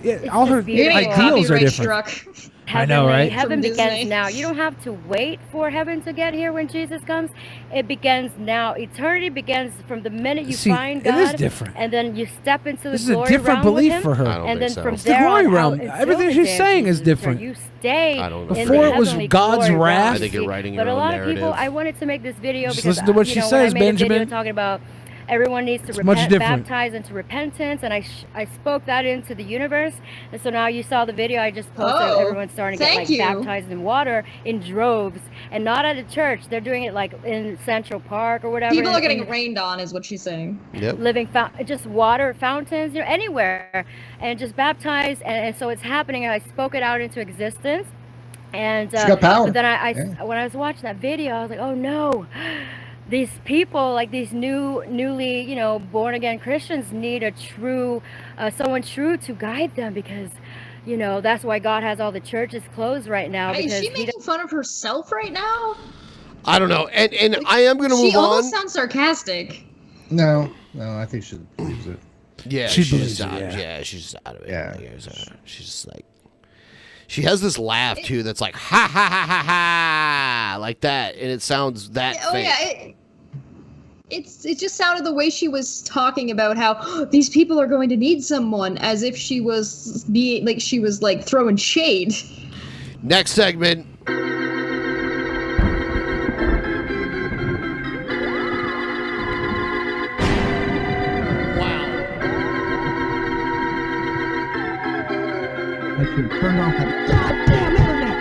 A: Yeah, all her
Q: beautiful.
A: ideals are
J: Copyright
A: different.
J: struck.
A: I know, right?
Q: Heaven
J: From
Q: begins
J: Disney.
Q: now. You don't have to wait for heaven to get here when Jesus comes. It begins now. Eternity begins from the minute you
A: See,
Q: find
A: it
Q: God.
A: is different.
Q: And then you step into the
A: This is a
Q: glory
A: different
Q: realm with
A: belief
Q: him,
A: for her.
Q: And then from
A: It's the
Q: there
A: glory
Q: on
A: realm.
Q: out until
A: Everything
Q: the
A: she's
Q: day of
A: saying is
Q: Jesus,
A: different.
Q: where you stay
H: I don't know.
Q: in
A: Before
Q: the
A: it was
Q: heavenly
A: God's
Q: glory
A: wrath.
Q: realm.
H: I think you're writing
Q: But
H: your
Q: a
H: own
Q: lot of people,
H: narrative.
Q: I wanted to make this video
A: Just
Q: because
A: listen to what she
Q: when
A: says,
Q: I made a video
A: Benjamin.
Q: talking about everyone needs to
A: much
Q: repent,
A: different.
Q: baptize into repentance, and I spoke that into the universe. And so now you saw the video I just posted.
J: Oh,
Q: Everyone's starting to get
J: thank
Q: like
J: you.
Q: baptized in water in droves, and not at a church. They're doing it like in Central Park or whatever.
J: People are
Q: in-
J: getting
Q: in
J: rained on, is what she's saying.
H: Yep.
Q: living just water fountains, anywhere, and just baptized, and so it's happening. I spoke it out into existence. And
I: She's got power.
Q: but then
I: Yeah.
Q: when I was watching that video, I was like, oh no, these people, like these newly, you know, born again Christians, need a true, someone true to guide them, because, you know, that's why God has all the churches closed right now.
J: Is
Q: Because
J: she making fun of herself right now?
H: I don't know. And I am going to move
J: She
H: on.
J: almost sounds sarcastic.
B: No, I think she believes it.
H: Yeah,
B: She
H: she's
B: believes
H: just
B: it,
H: out.
B: yeah.
H: Yeah, she's just out of it.
B: Yeah.
H: She's just like, she has this laugh too that's like ha ha ha ha ha like that, and it sounds that fake.
J: Yeah. It just sounded the way she was talking about how these people are going to need someone, as if she was like throwing shade.
H: Next segment.
A: I should turn off that goddamn internet.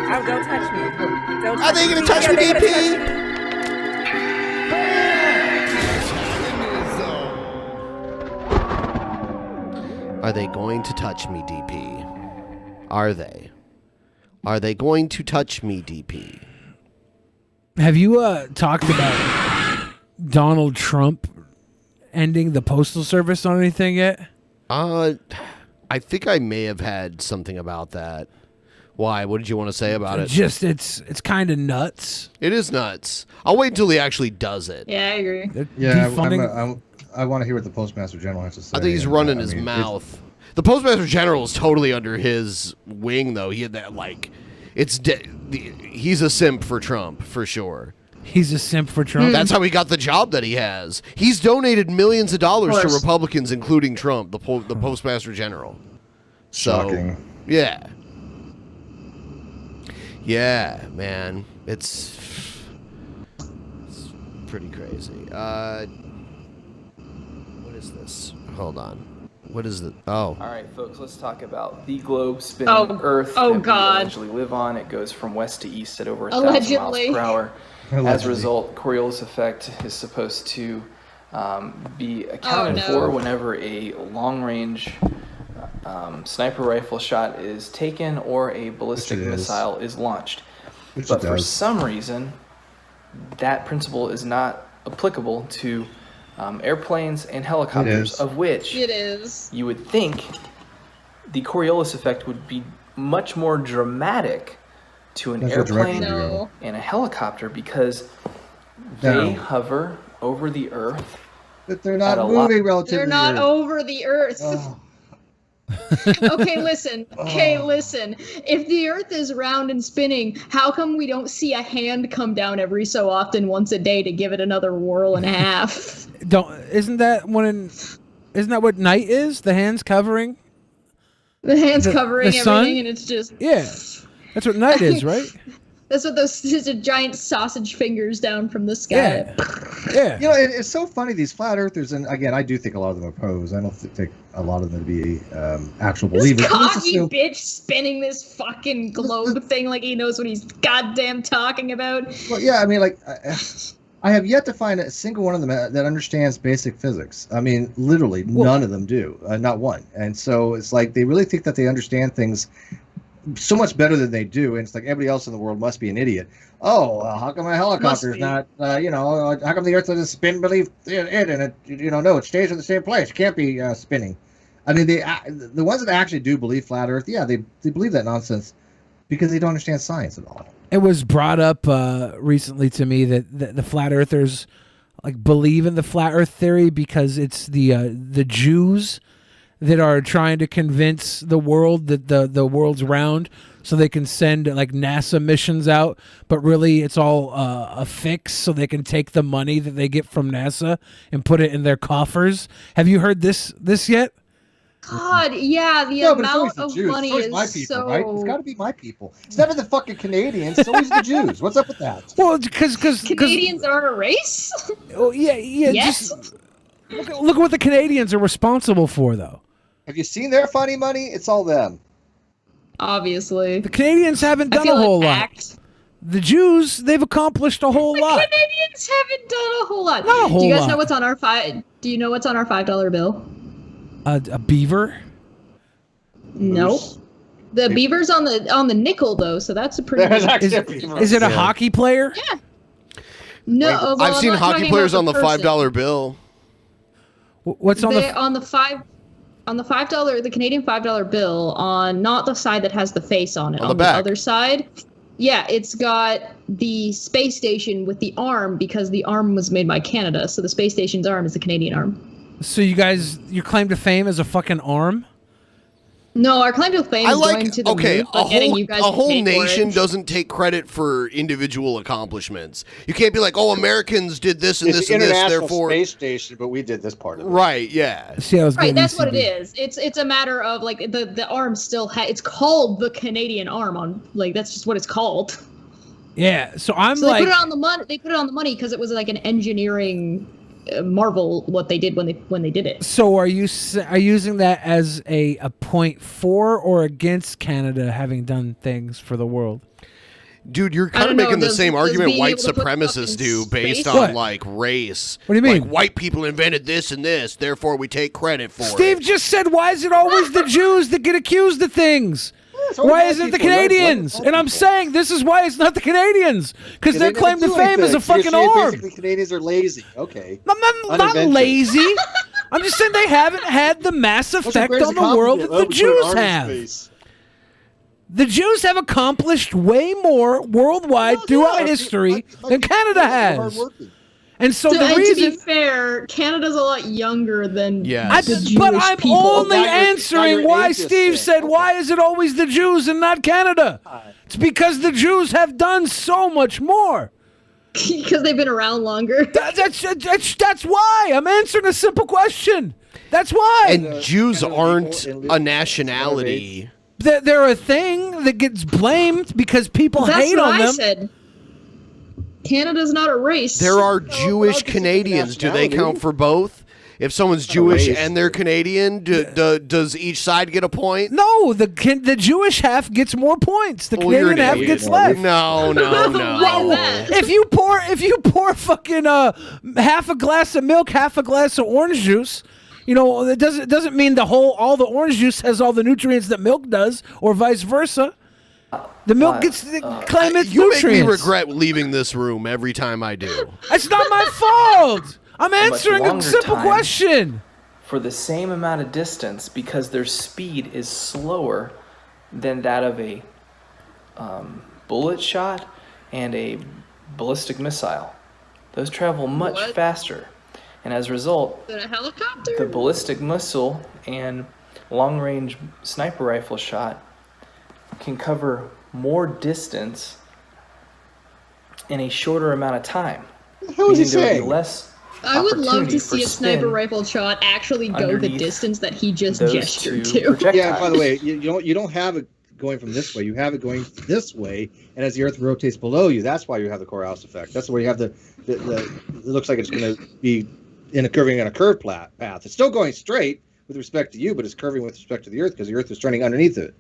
C: Oh, don't touch me. Don't
H: Are they
C: me.
H: gonna touch
C: Yeah,
H: me,
C: they're gonna
H: DP?
C: touch me.
H: Are they going to touch me, DP? Are they? Are they going to touch me, DP?
A: Have you talked about Donald Trump ending the postal service on anything yet?
H: I think I may have had something about that. Why? What did you want to say about it?
A: Just it's kind of nuts.
H: It is nuts. I'll wait until he actually does it.
J: Yeah, I agree.
B: Yeah,
A: defunding-
B: I want to hear what the Postmaster General has to say.
H: I think he's running his mouth. The Postmaster General is totally under his wing, though. He had that he's a simp for Trump for sure.
A: He's a simp for Trump.
H: That's how he got the job that he has. He's donated millions of dollars to
A: course.
H: Republicans, including Trump, the Postmaster General. So,
B: Shocking.
H: yeah. Yeah, man. It's pretty crazy. What is this? Hold on. What is it? Oh.
G: All right, folks, let's talk about the globe spinning Earth
J: Oh,
G: that
J: God.
G: we allegedly live on. It goes from west to east at over 1,000 miles
J: Allegedly.
G: per hour. As a
B: Allegedly.
G: result, Coriolis effect is supposed to be accounted
J: Oh, no.
G: for whenever a long-range sniper rifle shot is taken or a ballistic
B: Which it is.
G: missile is launched.
B: Which
G: But
B: it
G: for
B: does.
G: some reason, that principle is not applicable to airplanes and helicopters,
B: is.
G: of which
J: It is.
G: you would think the Coriolis effect would be much more dramatic to an
B: That's what
G: airplane
B: direction you go.
G: and a helicopter, because
B: No.
G: they hover over the Earth.
B: But they're
G: At
B: not
G: a lot-
B: moving relative
J: They're
B: to
J: not
B: the Earth.
J: over the Earth.
B: Oh.
J: Okay, listen. Okay, listen. If the Earth is round and spinning, how come we don't see a hand come down every so often, once a day, to give it another whirl and a half?
A: Isn't that what night is? The hands covering?
J: The hands
A: The-
J: covering
A: the sun?
J: everything, and it's just
A: Yeah. That's what night is, right?
J: that's what those giant sausage fingers down from the sky.
A: Yeah.
B: You know, it's so funny, these flat earthers, and again, I do think a lot of them are posed. I don't think a lot of them to be actual
J: This
B: believers.
J: cocky bitch spinning this fucking globe thing like he knows what he's goddamn talking about.
B: Well, yeah, I mean, like, I have yet to find a single one of them that understands basic physics. I mean, literally, none of them do, not one. And so it's like they really think that they understand things so much better than they do, and it's like everybody else in the world must be an idiot. Oh, how come a helicopter's not? How come the Earth doesn't spin beneath it, and it, no, it stays in the same place. It can't be spinning. I mean, the ones that actually do believe flat Earth, yeah, they believe that nonsense because they don't understand science at all.
A: It was brought up recently to me that the flat earthers believe in the flat earth theory because it's the Jews that are trying to convince the world that the world's round so they can send NASA missions out, but really it's all a fix so they can take the money that they get from NASA and put it in their coffers. Have you heard this yet?
J: God, yeah, the
B: No, but it's always
J: amount
B: the
J: of
B: Jews.
J: money
B: It's always
J: is
B: my people,
J: so.
B: right? It's got to be my people. It's never the fucking Canadians. It's always the Jews. What's up with that?
A: Well, because
J: Canadians aren't a race.
A: Oh yeah.
J: Yes.
A: Just look at what the Canadians are responsible for, though.
B: Have you seen their funny money? It's all them.
J: Obviously.
A: The Canadians haven't
J: I
A: done
J: feel
A: a whole
J: attacked.
A: lot. The Jews, they've accomplished a whole lot.
J: Canadians haven't done a whole lot.
A: Not a whole
J: Do you guys
A: lot.
J: know what's on our Do you know what's on our $5 bill?
A: A beaver?
J: Nope. The beaver's on the nickel though, so that's a pretty.
A: Is it a hockey player?
J: Yeah. No, well,
H: I've
J: I'm
H: seen
J: not
H: hockey
J: talking
H: players
J: about
H: on the
J: person.
H: $5 bill.
A: What's on the
J: On the $5, the Canadian $5 bill, on not the side that has the face on it,
H: On
J: on
H: the back.
J: other side. Yeah, it's got the space station with the arm because the arm was made by Canada, so the space station's arm is the Canadian arm.
A: So you guys, your claim to fame is a fucking arm?
J: No, our claim to fame is going to the moon, but getting you guys
H: a
J: to
H: whole
J: pay for
H: nation
J: it.
H: doesn't take credit for individual accomplishments. You can't be like, oh, Americans did this and
I: It's
H: this
I: the
H: and this,
I: International
H: therefore.
I: Space Station, but we did this part of it.
H: Right, yeah.
A: See, I was
J: Right,
A: getting
J: that's what it
A: ECB.
J: is. It's a matter of like the arm still it's called the Canadian arm on like that's just what it's called.
A: Yeah, so I'm
J: So
A: like,
J: they put it on the money. They put it on the money because it was like an engineering marvel what they did when they did it.
A: so are you using that as a point for or against Canada having done things for the world?
H: Dude, you're kind
J: don't
H: of
J: know,
H: making the
J: does-
H: same
J: does
H: argument
J: being
H: white
J: able to put
H: supremacists
J: stuff in
H: do based
J: space-
H: on
A: What?
H: like race.
A: What do you mean?
H: Like white people invented this and this, therefore we take credit for
A: Steve
H: it.
A: just said, why is it always the Jews that get accused of things?
I: it's always
A: Why
I: white
A: isn't it the
I: people, right?
A: Canadians?
I: White
A: And I'm
I: people.
A: saying this is why it's not the Canadians. Because
I: Yeah,
A: their
I: they
A: claim
I: never
A: to
I: do
A: fame is a
I: anything. So you're
A: fucking
I: saying
A: arm.
I: Basically, Canadians are lazy. Okay.
A: I'm not
I: Uninventive.
A: lazy. I'm just saying they haven't had the mass
I: What's your
A: effect
I: greatest
A: on the world that
I: accomplishment?
A: the
I: Oh, we put an
A: Jews
I: arm in
A: have.
I: space.
A: The Jews have accomplished way more worldwide throughout history than Canada has. And so the
J: and to
A: reason...
J: be fair, Canada's a lot younger than
A: I-
J: the Jewish
A: but I'm
J: people.
A: only
I: Now you're
A: answering why
I: ageist
A: Steve
I: then.
A: said, why is it always the Jews and not Canada? It's because the Jews have done so much more.
J: Because they've been around longer.
A: That's why. I'm answering a simple question. That's why.
H: And Jews aren't a nationality.
A: They're a thing that gets blamed because people
J: That's
A: hate
J: what
A: on
J: I
A: them.
J: said. Canada's not a race.
H: There are Jewish Canadians. Do they count for both? If someone's Jewish
I: race.
H: and they're Canadian, does each side get a point?
A: No, the Jewish half gets more points. The
H: Well, you're
A: Canadian
H: an
A: half
H: idiot.
A: gets less.
H: No.
A: If you pour fucking half a glass of milk, half a glass of orange juice, you know, it doesn't mean all the orange juice has all the nutrients that milk does, or vice versa. The milk gets claim its
H: You
A: nutrients.
H: make me regret leaving this room every time I do.
A: It's not my fault. I'm
G: much
A: answering a
G: longer
A: simple
G: time.
A: question.
G: For the same amount of distance, because their speed is slower than that of a bullet shot and a ballistic missile. Those travel much faster. And as a result,
J: Than a helicopter?
G: the ballistic missile and long-range sniper rifle shot can cover more distance in a shorter amount of time.
I: How is he
G: Meaning there would
I: saying?
G: be less
J: I would love
G: opportunity
J: to
G: for
J: see a sniper
G: spin
J: rifle shot actually go the
G: underneath
J: distance that he just
G: those
J: gestured
G: two
J: to.
G: projectiles.
I: Yeah. By the way, you don't have it going from this way. You have it going this way, and as the Earth rotates below you, that's why you have the Coriolis effect. That's where you have the it looks like it's going to be curving in a curved path. It's still going straight with respect to you, but it's curving with respect to the Earth because the Earth is turning underneath it.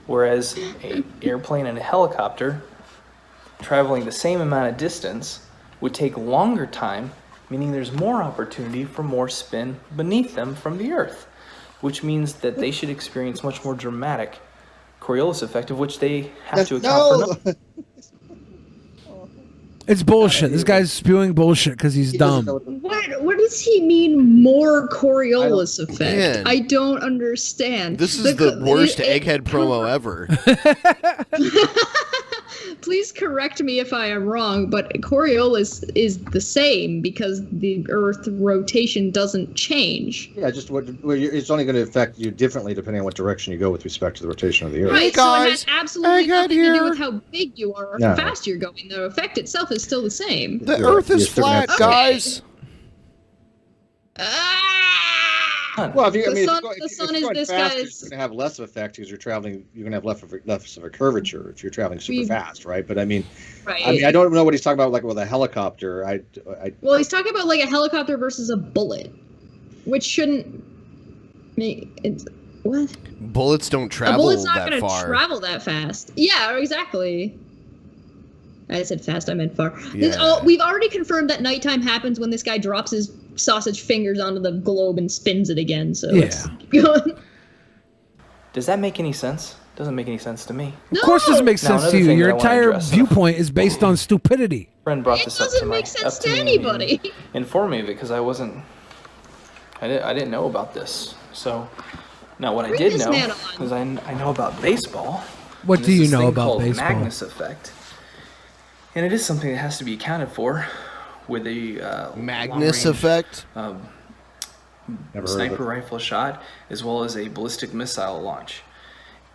G: Whereas an airplane and a helicopter traveling the same amount of distance would take longer time, meaning there's more opportunity for more spin beneath them from the Earth, which means that they should experience much more dramatic Coriolis effect, of which they have to account for.
A: It's bullshit. This guy's spewing bullshit because he's dumb.
J: What does he mean more Coriolis effect?
H: Man.
J: I don't understand.
H: This is the worst egghead promo ever.
J: Please correct me if I am wrong, but Coriolis is the same because the Earth rotation doesn't change.
I: Yeah, just it's only going to affect you differently depending on what direction you go with respect to the rotation of the Earth.
J: Right, so it has absolutely nothing to do with how big you are or
I: No.
J: how fast you're going. The effect itself is still the same.
H: The Earth is flat, guys.
I: Well, if you, I
J: The
I: mean,
J: sun-
I: if you're
J: the sun
I: going
J: is
I: fast,
J: this
I: you're
J: guy's-
I: going to have less of effect because you're traveling. You're going to have less of a curvature if you're traveling super fast, right? But I mean,
J: Right.
I: I don't know what he's talking about, like with a helicopter.
J: Well, he's talking about like a helicopter versus a bullet, which shouldn't make it's what?
H: Bullets don't
J: A
H: travel
J: bullet's not
H: that
J: going to
H: far.
J: travel that fast. Yeah, exactly. I said fast, I meant far.
H: Yeah.
J: We've already confirmed that nighttime happens when this guy drops his sausage fingers onto the globe and spins it again. So it's
G: Does that make any sense? Doesn't make any sense to me.
A: Of course, it doesn't make
G: Now,
A: sense to
G: another
A: you.
G: thing
A: Your
G: that I wanna
A: entire
G: address,
A: viewpoint is based on stupidity.
G: friend brought this up to
J: doesn't
G: my
J: make sense
G: up
J: to
G: me
J: anybody.
G: and informed me because I didn't know about this. So now what I
J: Bring
G: did
J: this
G: know
J: man
G: is I know about baseball.
A: What
G: and
A: do
G: there's
A: you
G: this
A: know
G: thing
A: about
G: called
A: baseball?
G: Magnus effect, and it is something that has to be accounted for with a
H: Magnus
G: long-range,
H: effect?
B: Never heard of
G: sniper
B: it.
G: rifle shot, as well as a ballistic missile launch.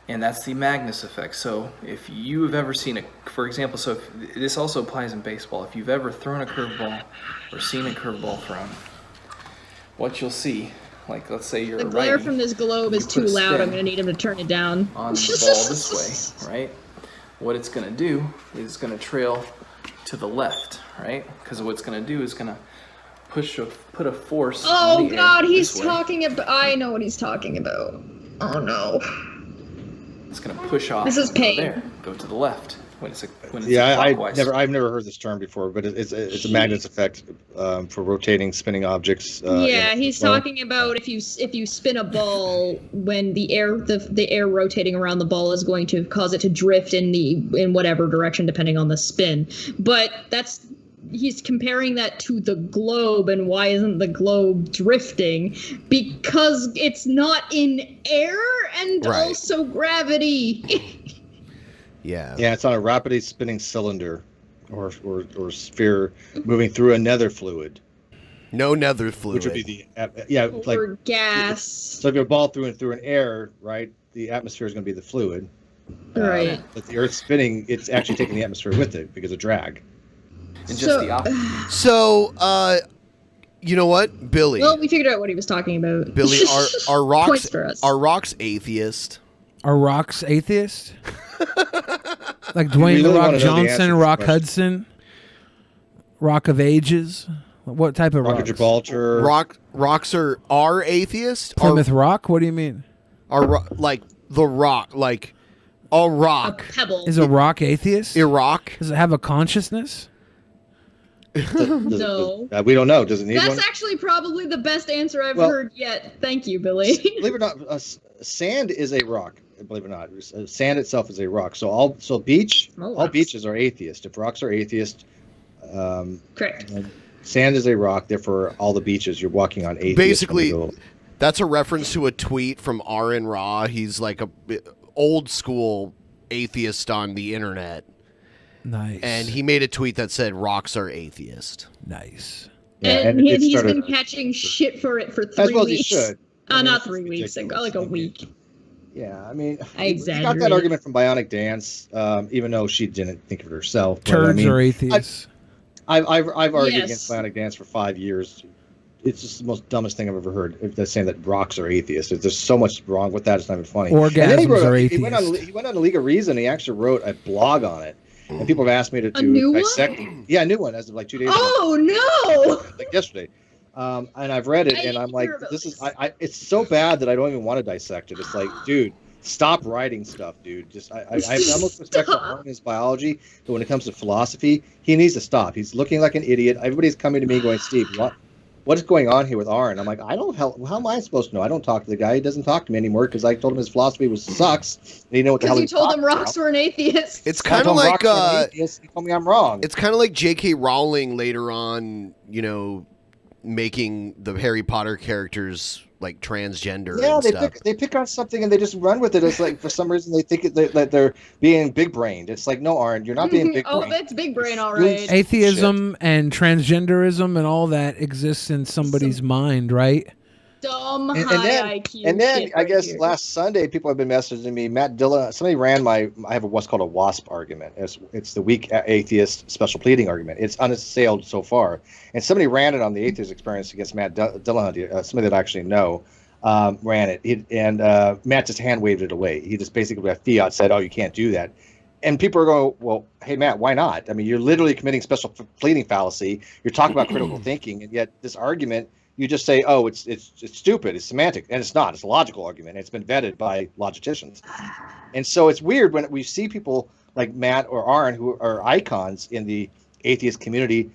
G: And that's the Magnus effect. So if you have ever seen for example, this also applies in baseball. If you've ever thrown a curveball or seen a curveball thrown, what you'll see, like let's say you're
J: The
G: a
J: glare
G: righty,
J: from this globe
G: you
J: is
G: put
J: too
G: a
J: loud.
G: spin
J: I'm going to need him to turn it down.
G: on the ball this way, right? What it's going to do is it's going to trail to the left, right? Because what it's going to do is going to put a force
J: Oh
G: on the
J: God,
G: air
J: he's
G: this way.
J: talking about. I know what he's talking about. Oh no.
G: It's going to push off.
J: This is
G: and go
J: pain.
G: there, go to the left when it's
B: Yeah,
G: clockwise.
B: I've never heard this term before, but it's a Magnus effect for rotating, spinning objects.
J: Yeah, he's talking about if you spin a ball when the air rotating around the ball is going to cause it to drift in whatever direction depending on the spin. But he's comparing that to the globe, and why isn't the globe drifting? Because it's not in air and
B: Right.
J: also gravity.
H: Yeah.
B: Yeah, it's on a rapidly spinning cylinder or sphere moving through a nether fluid.
H: No nether fluid.
B: Which would be like
J: Or gas.
B: So if you're a ball through an air, right, the atmosphere is going to be the fluid.
J: Right.
B: But the Earth's spinning, it's actually taking the atmosphere with it because of drag.
G: And just the opposite.
H: So, you know what, Billy?
J: Well, we figured out what he was talking about.
H: Billy, are rocks
J: Points for us.
H: are rocks atheist?
A: Are rocks atheist? Like
B: You
A: Dwayne
B: really
A: the
B: wanna
A: Rock
B: know the answer
A: Johnson,
B: to this
A: Rock
B: question.
A: Hudson, Rock of Ages? What type of
B: Rock
A: rocks?
B: of Gibraltar.
H: Rocks are atheist?
A: Plymouth Rock? What do you mean?
H: Like the rock, like a rock.
J: Pebble.
A: Is a rock atheist?
H: Iraq?
A: Does it have a consciousness?
J: No.
B: We don't know. Does it need
J: That's
B: one?
J: actually probably the best answer I've
B: Well-
J: heard yet. Thank you, Billy.
B: Believe it or not, sand is a rock. Believe it or not, sand itself is a rock. So all
J: rocks.
B: beaches are atheist. If rocks are atheist,
J: correct.
B: Sand is a rock. Therefore, all the beaches you're walking on atheist.
H: Basically, that's a reference to a tweet from Aaron Ra. He's like a old school atheist on the internet.
A: Nice.
H: And he made a tweet that said rocks are atheist.
A: Nice.
J: And he's been catching shit for it for 3
B: As well as he
J: weeks.
B: should.
J: Not 3 weeks, like a week.
B: Yeah, I mean,
J: I
B: you got
J: exaggerated.
B: that argument from Bionic Dance, even though she didn't think of it herself. but,
A: Turds
B: I mean,
A: are atheists.
B: I've argued
J: Yes.
B: against Bionic Dance for 5 years. It's just the most dumbest thing I've ever heard. If they're saying that rocks are atheists, there's so much wrong with that. It's not even funny.
A: Orgasms
B: And then he
A: are
B: he went on League of Reason. He actually wrote a blog on it, and people have asked me to
J: new one?
B: dissect it. Yeah, a new one as of like 2 days ago.
J: Oh no!
B: Like yesterday. And I've read it, and I'm like, this is. It's so bad that I don't even want to dissect it. It's like, dude, stop writing stuff, dude. Just I have almost respect for art and his biology, but when it comes to philosophy, he needs to stop. He's looking like an idiot. Everybody's coming to me going, Steve, what is going on here with Aaron? I'm like, how am I supposed to know? I don't talk to the guy. He doesn't talk to me anymore because I told him his philosophy sucks. And he didn't know what the hell
J: Because
B: he
J: you told him rocks were an atheist.
H: It's kind of like
B: he told me I'm wrong.
H: It's kind of like J.K. Rowling later on, making the Harry Potter characters like transgender.
B: Yeah,
H: and
B: they pick on something and they just run with it. It's like for some reason they think that they're being big brained. It's like, no, Aaron, you're not being big brained.
J: Oh, that's big brain, all right.
A: Atheism and transgenderism and all that exists in somebody's mind, right?
J: Dumb
B: And
J: high
B: then,
J: IQ.
B: and then
J: shit
B: I
J: right
B: guess
J: here.
B: last Sunday people have been messaging me. Matt Dillon, somebody ran I have what's called a WASP argument. It's the weak atheist special pleading argument. It's unassailed so far. And somebody ran it on the atheist experience against Matt Dillon, somebody that I actually know, ran it. Matt just hand waved it away. He just basically by fiat said, "Oh, you can't do that." And people are going, "Well, hey Matt, why not? I mean, you're literally committing special pleading fallacy. You're talking about critical thinking, and yet this argument." You just say, "Oh, it's stupid. It's semantic," and it's not. It's a logical argument. It's been vetted by logicians, and so it's weird when we see people like Matt or Aaron, who are icons in the atheist community,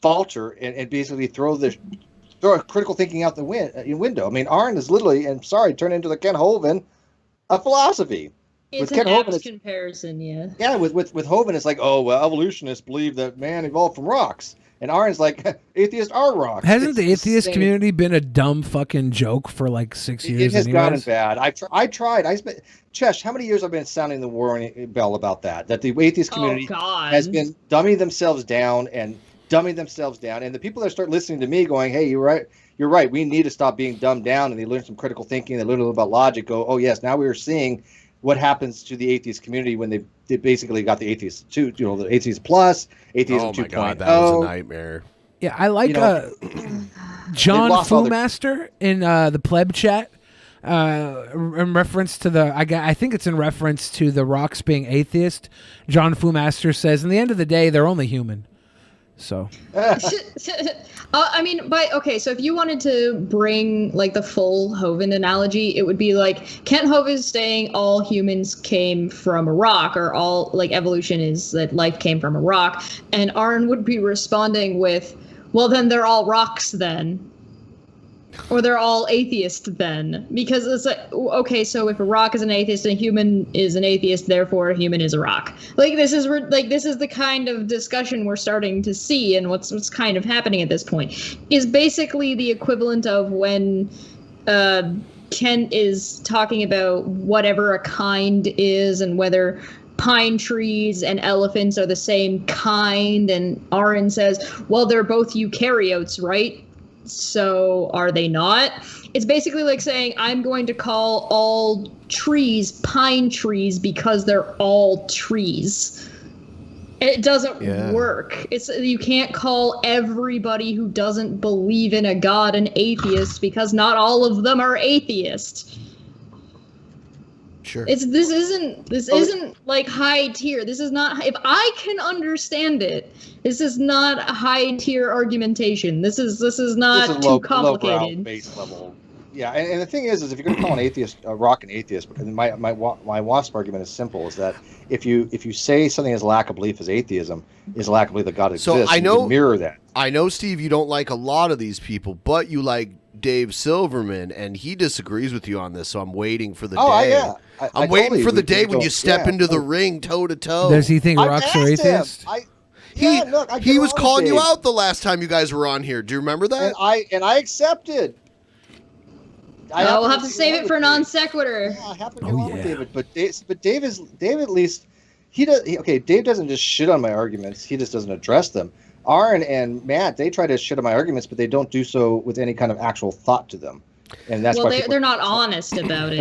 B: falter and basically throw critical thinking out the window. I mean, Aaron is literally, and sorry, turned into the Ken Hovind
I: a philosophy.
J: It's
I: with
J: an
I: Ken Hovind,
J: apt comparison, yeah.
I: yeah, with Hovind, it's like, oh, well, evolutionists believe that man evolved from rocks, and Aaron's like, atheists are rocks.
A: Hasn't
I: It's
A: the atheist
I: same-
A: community been a dumb fucking joke for like 6 years?
I: It has gotten
A: anyways?
I: bad. I tried. I spent Chesh. How many years I've been sounding the warning bell about that? That the atheist community has been dumbing themselves down, and the people that start listening to me, going, "Hey, you're right. We need to stop being dumbed down." And they learn some critical thinking. They learn a little about logic. Go, oh yes, now we are seeing what happens to the atheist community when they basically got the atheist 2, the atheist plus, atheism 2.0.
H: Oh my god, that was a nightmare.
A: Yeah, I like John
I: lost all their-
A: Foomaster in the pleb chat. In reference to I think it's in reference to the rocks being atheist. John Foomaster says, in the end of the day, they're only human. So.
J: I mean, so if you wanted to bring like the full Hovind analogy, it would be like Kent Hovind is saying all humans came from a rock, or all like evolution is that life came from a rock, and Aaron would be responding with, well, then they're all rocks then. Or they're all atheist then, because it's like, okay, so if a rock is an atheist and a human is an atheist, therefore a human is a rock. Like this is the kind of discussion we're starting to see, and what's kind of happening at this point is basically the equivalent of when Ken is talking about whatever a kind is and whether pine trees and elephants are the same kind, and Aaron says, well, they're both eukaryotes, right? So are they not? It's basically like saying I'm going to call all trees pine trees because they're all trees. It doesn't work. You can't call everybody who doesn't believe in a god an atheist because not all of them are atheists.
H: Sure.
J: This isn't like high tier. This is not, if I can understand it, this is not a high tier argumentation. This is not too complicated.
I: Lowbrow, base level. Yeah, and the thing is if you're going to call an atheist a rock an atheist, because my WASP argument is simple: is that if you say something is lack of belief is atheism, is lack of belief that God exists,
H: So I know,
I: you can mirror that.
H: I know, Steve, you don't like a lot of these people, but you like Dave Silverman, and he disagrees with you on this. So I'm waiting for the day.
I: Yeah.
H: I'm waiting for the day when you step into the ring toe to toe.
A: Does he think rocks are atheists?
H: He was calling you out the last time you guys were on here. Do you remember that?
I: And I accepted.
J: We'll have to save it for non-sequitur.
I: Yeah, I happen to get along with David, but Dave at least Dave doesn't just shit on my arguments. He just doesn't address them. Aaron and Matt, they try to shit on my arguments, but they don't do so with any kind of actual thought to them. And that's why
J: they're not honest about it.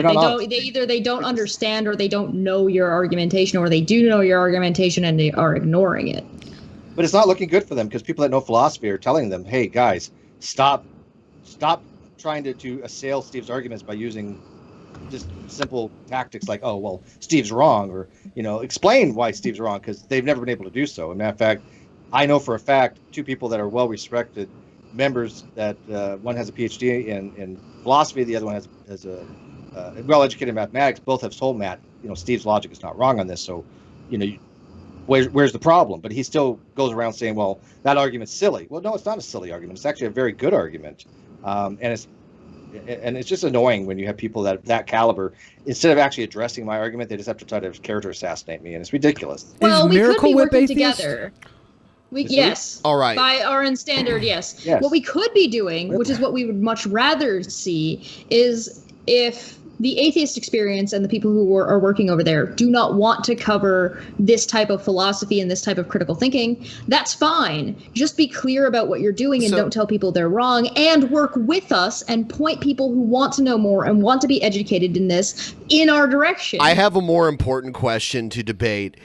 J: They don't understand, or they don't know your argumentation, or they do know your argumentation and they are ignoring it.
I: But it's not looking good for them, because people that know philosophy are telling them, "Hey guys, stop trying to assail Steve's arguments by using just simple tactics like, oh well, Steve's wrong," or explain why Steve's wrong, because they've never been able to do so. As a matter of fact, I know for a fact 2 people that are well respected members that one has a PhD in philosophy, the other one has a well-educated in mathematics. Both have told Matt, Steve's logic is not wrong on this. So, where's the problem? But he still goes around saying, well, that argument's silly. Well, no, it's not a silly argument. It's actually a very good argument. And it's just annoying when you have people that caliber, instead of actually addressing my argument, they just have to try to character assassinate me, and it's ridiculous.
J: Well, we could be working together. Yes.
H: All right.
J: By Aaron standard, yes.
I: Yes.
J: What we could be doing, which is what we would much rather see, is if the atheist experience and the people who are working over there do not want to cover this type of philosophy and this type of critical thinking, that's fine. Just be clear about what you're doing and don't tell people they're wrong, and work with us and point people who want to know more and want to be educated in this in our direction.
H: I have a more important question to debate.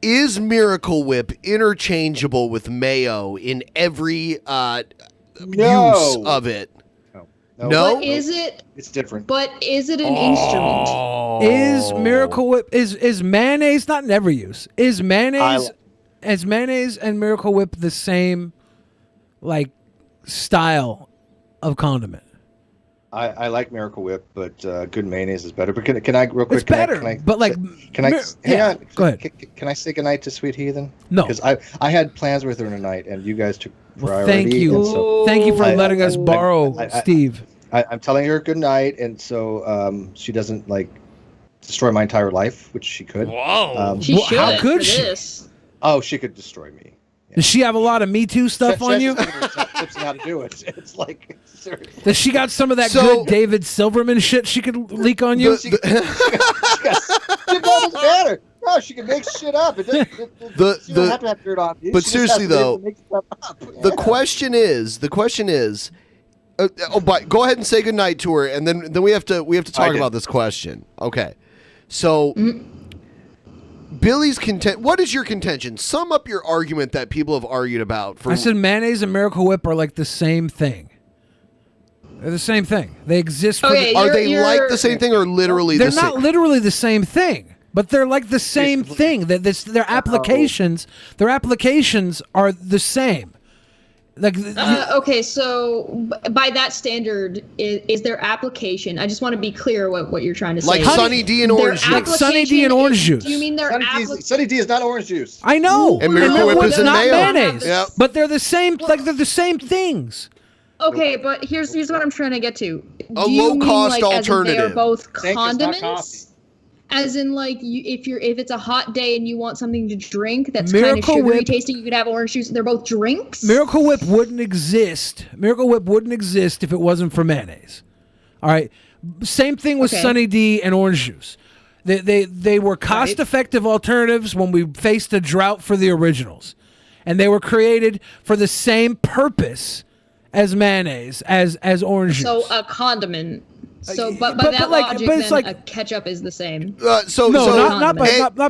H: Is Miracle Whip interchangeable with mayo in every use of it? No.
J: But is it?
I: It's different.
J: But is it an instrument?
A: Is Miracle Whip is mayonnaise not in every use? Is mayonnaise and Miracle Whip the same like style of condiment?
I: I like Miracle Whip, but good mayonnaise is better. But can I real quick?
A: It's better, but like,
I: hang on?
A: Go ahead.
I: Can I say goodnight to Sweet Heathen?
A: No,
I: because I had plans with her tonight, and you guys took priority.
A: Thank you, thank you for letting us borrow Steve.
I: I'm telling her good night, and so she doesn't destroy my entire life, which she could.
H: Whoa!
J: She should.
A: How could
J: for
A: she?
J: This.
I: Oh, she could destroy me.
A: Does she have a lot of Me Too stuff on you?
I: Tips on how to do it. It's like seriously.
A: Does she got some of that good David Silverman shit she could leak on you?
I: It doesn't matter. No, she can make shit up. It doesn't, she doesn't have to have dirt on me.
H: But
I: She just has
H: seriously
I: to be able
H: though,
I: to make stuff up.
H: the question is. But go ahead and say goodnight to her, and then we have to talk about this question. Okay, so Billy's what is your contention? Sum up your argument that people have argued about.
A: I said mayonnaise and Miracle Whip are like the same thing. They're the same thing. They exist. For
H: Are they like the same thing or literally
A: They're
H: the same?
A: not literally the same thing, but they're like the same thing. That their applications are the same. Like
J: okay, so by that standard, is their application? I just want to be clear what you're trying to say.
H: Like Sunny D and orange juice.
A: Like Sunny D and orange juice.
J: Do you mean their
I: Sunny D is not orange juice.
A: I know.
H: And Miracle Whip is in
A: not
H: mayo.
A: mayonnaise.
H: Yep.
A: But they're the same. Like they're the same things.
J: Okay, but here's what I'm trying to get to.
H: A
J: Do you mean,
H: low-cost
J: like, as in they are
H: alternative.
J: both
I: Thank you, it's not
J: condiments. As in, like, if it's a hot day and you want something to drink that's kind of
A: Miracle
J: sugary
A: Whip-
J: tasting, you could have orange juice. They're both drinks.
A: Miracle Whip wouldn't exist. Miracle Whip wouldn't exist if it wasn't for mayonnaise. All right. Same thing with
J: Okay.
A: Sunny D and orange juice. They were cost-effective alternatives when we faced a drought for the originals, and they were created for the same purpose as mayonnaise, as orange juice.
J: So a condiment. So, but by
A: but
J: that
A: like-
J: logic,
A: but it's
J: then
A: like-
J: a ketchup is the same.
A: No, not by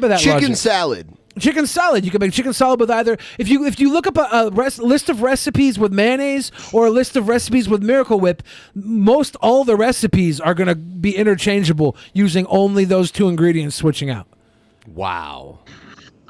A: that
H: chicken
A: logic.
H: salad.
A: Chicken salad. You can make chicken salad with either. If you look up a list of recipes with mayonnaise or a list of recipes with Miracle Whip, most all the recipes are going to be interchangeable using only those two ingredients switching out.
H: Wow.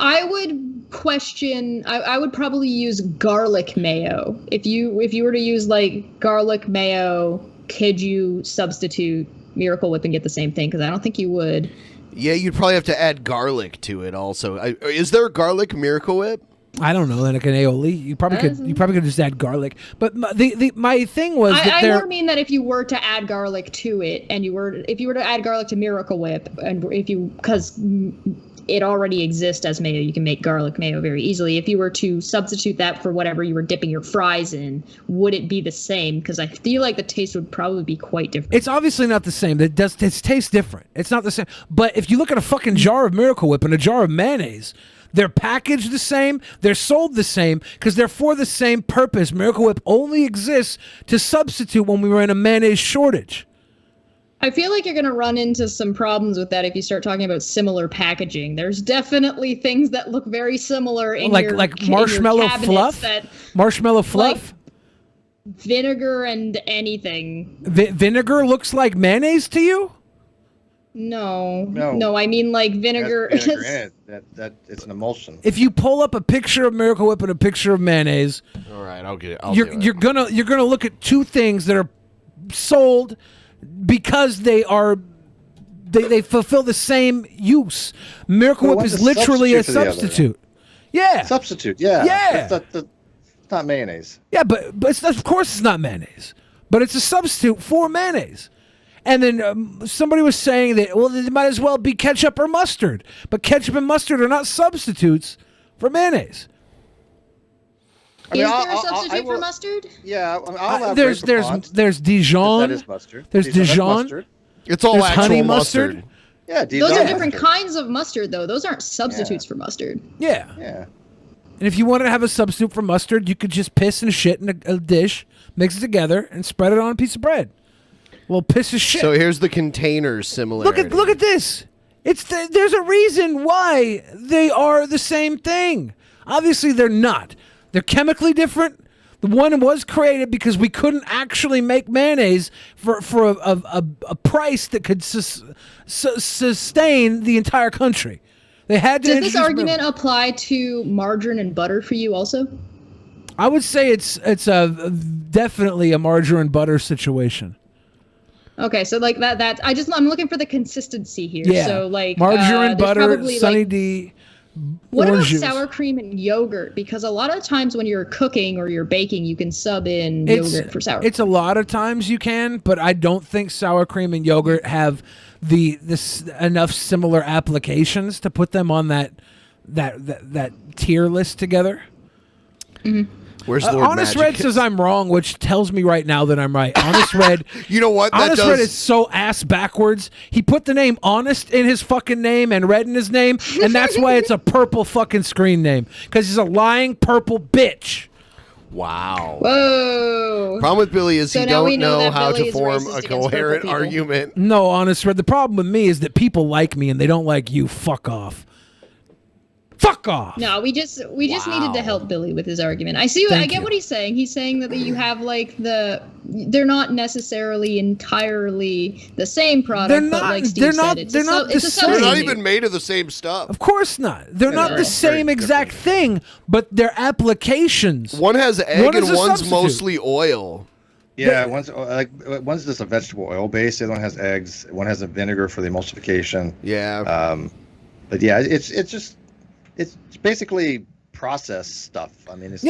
J: I would question. I would probably use garlic mayo. If you were to use like garlic mayo, could you substitute Miracle Whip and get the same thing? Because I don't think you would.
H: Yeah, you'd probably have to add garlic to it. Also, is there garlic Miracle Whip?
A: I don't know, like an aioli. You probably could just add garlic. But my thing was that
J: I
A: they're
J: more mean that if you were to add garlic to it, and if you were to add garlic to Miracle Whip, and because it already exists as mayo, you can make garlic mayo very easily. If you were to substitute that for whatever you were dipping your fries in, would it be the same? Because I feel like the taste would probably be quite different.
A: It's obviously not the same. It tastes different. It's not the same. But if you look at a fucking jar of Miracle Whip and a jar of mayonnaise, they're packaged the same. They're sold the same because they're for the same purpose. Miracle Whip only exists to substitute when we were in a mayonnaise shortage.
J: I feel like you're going to run into some problems with that if you start talking about similar packaging. There's definitely things that look very similar in
A: Like
J: your
A: marshmallow
J: cabinets
A: fluff?
J: that
A: Marshmallow fluff?
J: vinegar and anything.
A: Vinegar looks like mayonnaise to you?
J: No, I mean like vinegar.
I: Has vinegar in it. That it's an emulsion.
A: If you pull up a picture of Miracle Whip and a picture of mayonnaise,
H: all right, I'll get it.
A: You're gonna look at two things that are sold because they fulfill the same use. Miracle Whip is literally a substitute. Yeah,
I: Substitute. Yeah.
A: Yeah.
I: It's not mayonnaise.
A: Yeah, but of course it's not mayonnaise, but it's a substitute for mayonnaise. And then somebody was saying that, well, it might as well be ketchup or mustard. But ketchup and mustard are not substitutes for mayonnaise.
J: Is there a substitute for mustard?
I: Yeah, I'll
A: There's Dijon.
I: That is mustard.
A: There's
I: That's
A: Dijon.
I: mustard.
H: It's all
A: There's
H: actual
A: honey
H: mustard.
A: mustard.
I: Yeah, Dijon.
J: Those are different kinds of mustard, though. Those aren't substitutes for mustard.
A: Yeah.
I: Yeah.
A: And if you wanted to have a substitute for mustard, you could just piss and shit in a dish, mix it together, and spread it on a piece of bread. A little piss of shit.
H: So here's the container similarity.
A: Look at this. There's a reason why they are the same thing. Obviously, they're not. They're chemically different. The one was created because we couldn't actually make mayonnaise for a price that could sustain the entire country. They had to.
J: Does this argument apply to margarine and butter for you also?
A: I would say it's definitely a margarine butter situation.
J: Okay, so like that I'm looking for the consistency here.
A: Yeah.
J: So like
A: margarine,
J: there's
A: butter,
J: probably,
A: Sunny
J: like,
A: D.
J: What about
A: orange juice.
J: sour cream and yogurt? Because a lot of times when you're cooking or you're baking, you can sub in yogurt for sour cream.
A: It's a lot of times you can, but I don't think sour cream and yogurt have enough similar applications to put them on that tier list together.
J: Mm-hmm.
H: Where's Lord
A: Honest
H: Magic?
A: Red says I'm wrong, which tells me right now that I'm right. Honest Red.
H: You know what?
A: Honest Red is so ass backwards. He put the name Honest in his fucking name and Red in his name, and that's why it's a purple fucking screen name. Because he's a lying purple bitch.
H: Wow.
J: Whoa.
H: Problem with Billy is
J: So
H: he
J: now we
H: don't
J: know
H: know
J: that
H: how
J: Billy
H: to
J: is
H: form
J: racist
H: a
J: against purple
H: coherent
J: people.
H: argument.
A: No, Honest Red. The problem with me is that people like me and they don't like you. Fuck off. Fuck off.
J: No, we just needed to help Billy with his argument. I get what he's saying. He's saying that you have like they're not necessarily entirely the same product,
A: They're
J: but
A: not-
J: like Steve
A: they're
J: said,
A: not-
J: it's
A: they're
J: a
A: not
J: it's
A: the
J: a
A: same.
H: They're not
J: substitute.
H: even made of the same stuff.
A: Of course not. They're not the same exact thing, but they're applications.
H: One has egg
A: One
H: and
A: is a
H: one's
A: substitute.
H: mostly oil.
I: Yeah, one's just a vegetable oil base. The other one has eggs. One has a vinegar for the emulsification.
H: Yeah.
I: But yeah, it's basically processed stuff. I mean, it's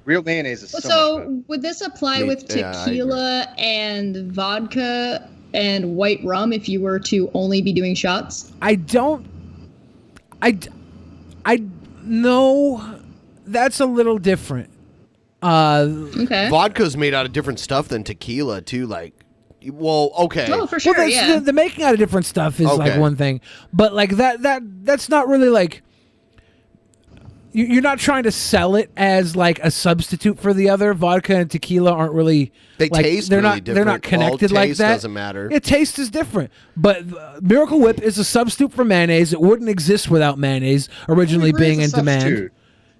I: real mayonnaise is so much better.
J: Would this apply
H: Me-
J: with
H: yeah, I
J: tequila and vodka and white rum if you were to only be doing shots?
A: I know that's a little different.
J: Okay.
H: Vodka's made out of different stuff than tequila too. Like, well, okay.
J: Oh, for sure.
A: Well,
J: Yeah.
A: the making out of different stuff is like
H: Okay.
A: one thing, but like that's not really like you're not trying to sell it as like a substitute for the other. Vodka and tequila aren't really.
H: They
A: like,
H: taste
A: They're
H: really
A: not. They're not
H: different. All
A: connected like
H: taste
A: that.
H: doesn't matter.
A: Yeah, taste is different. But Miracle Whip is a substitute for mayonnaise. It wouldn't exist without mayonnaise originally being in demand.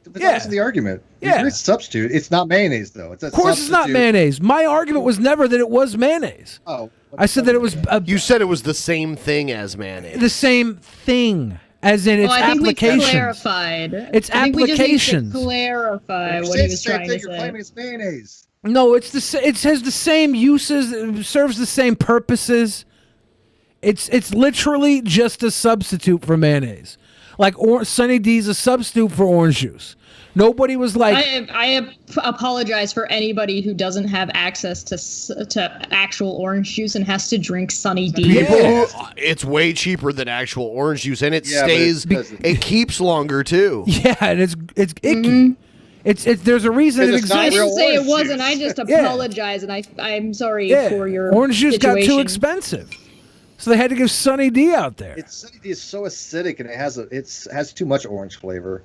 I: But that was the argument.
A: Yeah.
I: It's a substitute. It's not mayonnaise though. It's a
A: Of course, it's not
I: substitute.
A: mayonnaise. My argument was never that it was mayonnaise.
I: Oh,
A: I said that it was
H: You said it was the same thing as mayonnaise.
A: the same thing, as in its
J: I think we
A: applications.
J: clarified.
A: It's
J: I think we just need to
A: applications.
J: clarify
I: You're
J: what
I: saying
J: he was
I: the same
J: trying
I: thing.
J: to
I: You're
J: say.
I: claiming it's mayonnaise.
A: No, it has the same uses. It serves the same purposes. It's literally just a substitute for mayonnaise. Like Sunny D's a substitute for orange juice. Nobody was like.
J: I apologize for anybody who doesn't have access to actual orange juice and has to drink Sunny D.
H: People who, it's way cheaper than actual orange juice, and it
I: Yeah, but
H: stays.
I: it's-
H: It keeps longer too.
A: Yeah, and it's icky. It's there's a reason it
I: Because it's not
J: I
A: exists.
J: didn't say it
I: orange
J: wasn't.
I: juice.
J: I just
A: Yeah.
J: apologize, and I'm sorry
A: Yeah,
J: for your
A: orange juice got too
J: situation.
A: expensive, so they had to give Sunny D out there.
I: Sunny D is so acidic and it has too much orange flavor.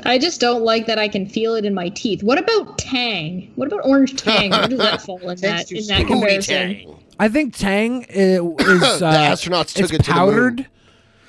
J: I just don't like that I can feel it in my teeth. What about Tang? What about orange Tang? Where does that fall in that comparison?
A: I think Tang is
H: The astronauts took
A: it's
H: it to the
A: powdered.
H: moon.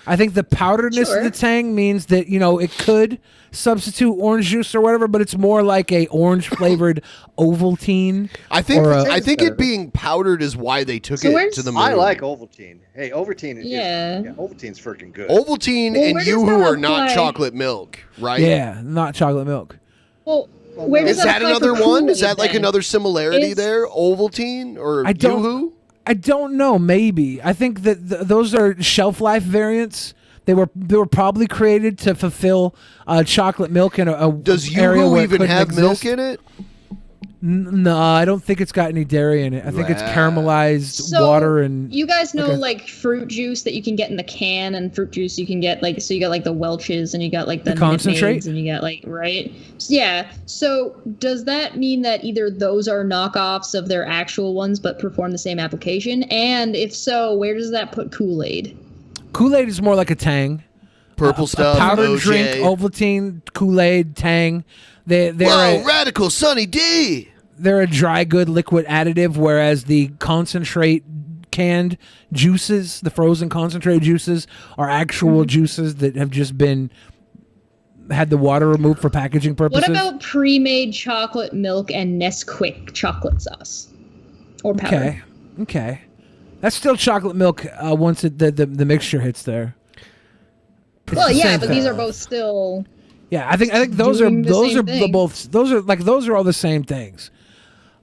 A: I think the powderedness
J: Sure.
A: of the Tang means that it could substitute orange juice or whatever, but it's more like a orange flavored Ovaltine.
H: I think
A: or
H: I think it being powdered is why they took
J: So
H: it
J: where's-
H: to the moon.
I: I like Ovaltine. Hey, Ovaltine.
J: Yeah.
I: Ovaltine's freaking good.
H: Ovaltine
J: Well,
H: and
J: where does
H: Yoo-Hoo
J: that
H: are not
J: apply?
H: chocolate milk, right?
A: Yeah, not chocolate milk.
J: Well, where does
H: Is that
J: apply
H: another
J: for
H: one? Is
J: Kool-Aid
H: that like
J: then?
H: another similarity
J: Is-
H: there? Ovaltine or
A: I don't.
H: Yoo-Hoo?
A: I don't know. Maybe I think that those are shelf life variants. They were probably created to fulfill chocolate milk in a
H: Does
A: area
H: Yoo-Hoo
A: where it
H: even
A: couldn't
H: have milk
A: exist.
H: in it?
A: No, I don't think it's got any dairy in it. I think it's
H: Wow.
A: caramelized
J: So,
A: water and.
J: you guys know
A: Okay.
J: like fruit juice that you can get in the can, and fruit juice you can get like, so you got like the Welch's and you got like the
A: concentrate?
J: Minute Maids and you got like, right? Yeah. So does that mean that either those are knockoffs of their actual ones but perform the same application? And if so, where does that put Kool-Aid?
A: Kool-Aid is more like a Tang.
H: Purple
A: A
H: stuff.
A: powdered
H: OJ.
A: drink, Ovaltine, Kool-Aid, Tang. They're
H: Whoa, radical Sunny D.
A: They're a dry good liquid additive, whereas the concentrate canned juices, the frozen concentrate juices, are actual juices that have just had the water removed for packaging purposes.
J: What about pre-made chocolate milk and Nesquik chocolate sauce or powder?
A: Okay. That's still chocolate milk once the mixture hits there. It's
J: Well,
A: the
J: yeah,
A: same
J: but
A: thing.
J: thing. These are both still.
A: Yeah, I think those
J: doing the same
A: are
J: thing.
A: those are all the same things.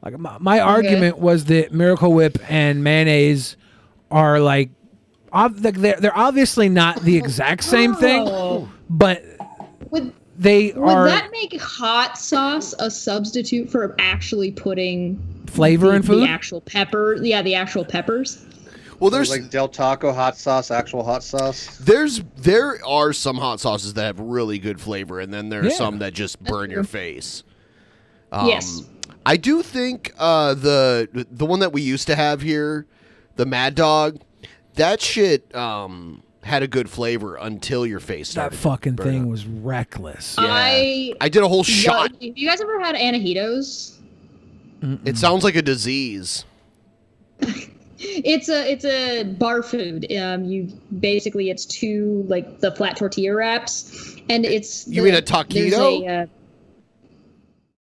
A: Like my argument was that Miracle Whip and mayonnaise are like they're obviously not the exact same thing, but
J: Would
A: they are
J: that make hot sauce a substitute for actually putting
A: flavor in food.
J: The actual pepper, yeah, the actual peppers.
H: Well, there's
I: like Del Taco hot sauce, actual hot sauce.
H: There are some hot sauces that have really good flavor, and then there's some that just burn your face.
J: Yes.
H: I do think the one that we used to have here, the Mad Dog, that shit had a good flavor until your face started.
A: That fucking
H: to burn
A: thing
H: up.
A: was reckless.
H: Yeah. I did a whole shot.
J: Have you guys ever had antojitos?
H: It sounds like a disease.
J: It's a bar food. It's two like the flat tortilla wraps, and it's.
H: You mean a taquito?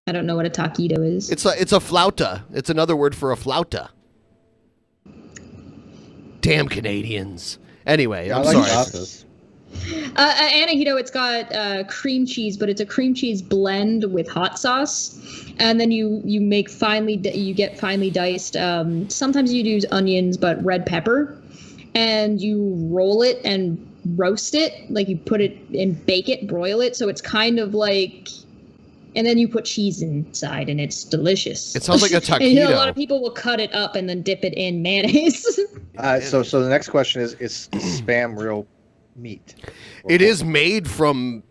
J: I don't know what a taquito is.
H: It's a flauta. It's another word for a flauta. Damn Canadians. Anyway, I'm sorry.
J: Antojito, it's got cream cheese, but it's a cream cheese blend with hot sauce, and then you get finely diced. Sometimes you use onions, but red pepper, and you roll it and roast it, like you put it and bake it, broil it, so it's kind of like. And then you put cheese inside, and it's delicious.
H: It sounds like a taquito.
J: And, a lot of people will cut it up and then dip it in mayonnaise.
I: So the next question is Spam real meat?
H: It is made from.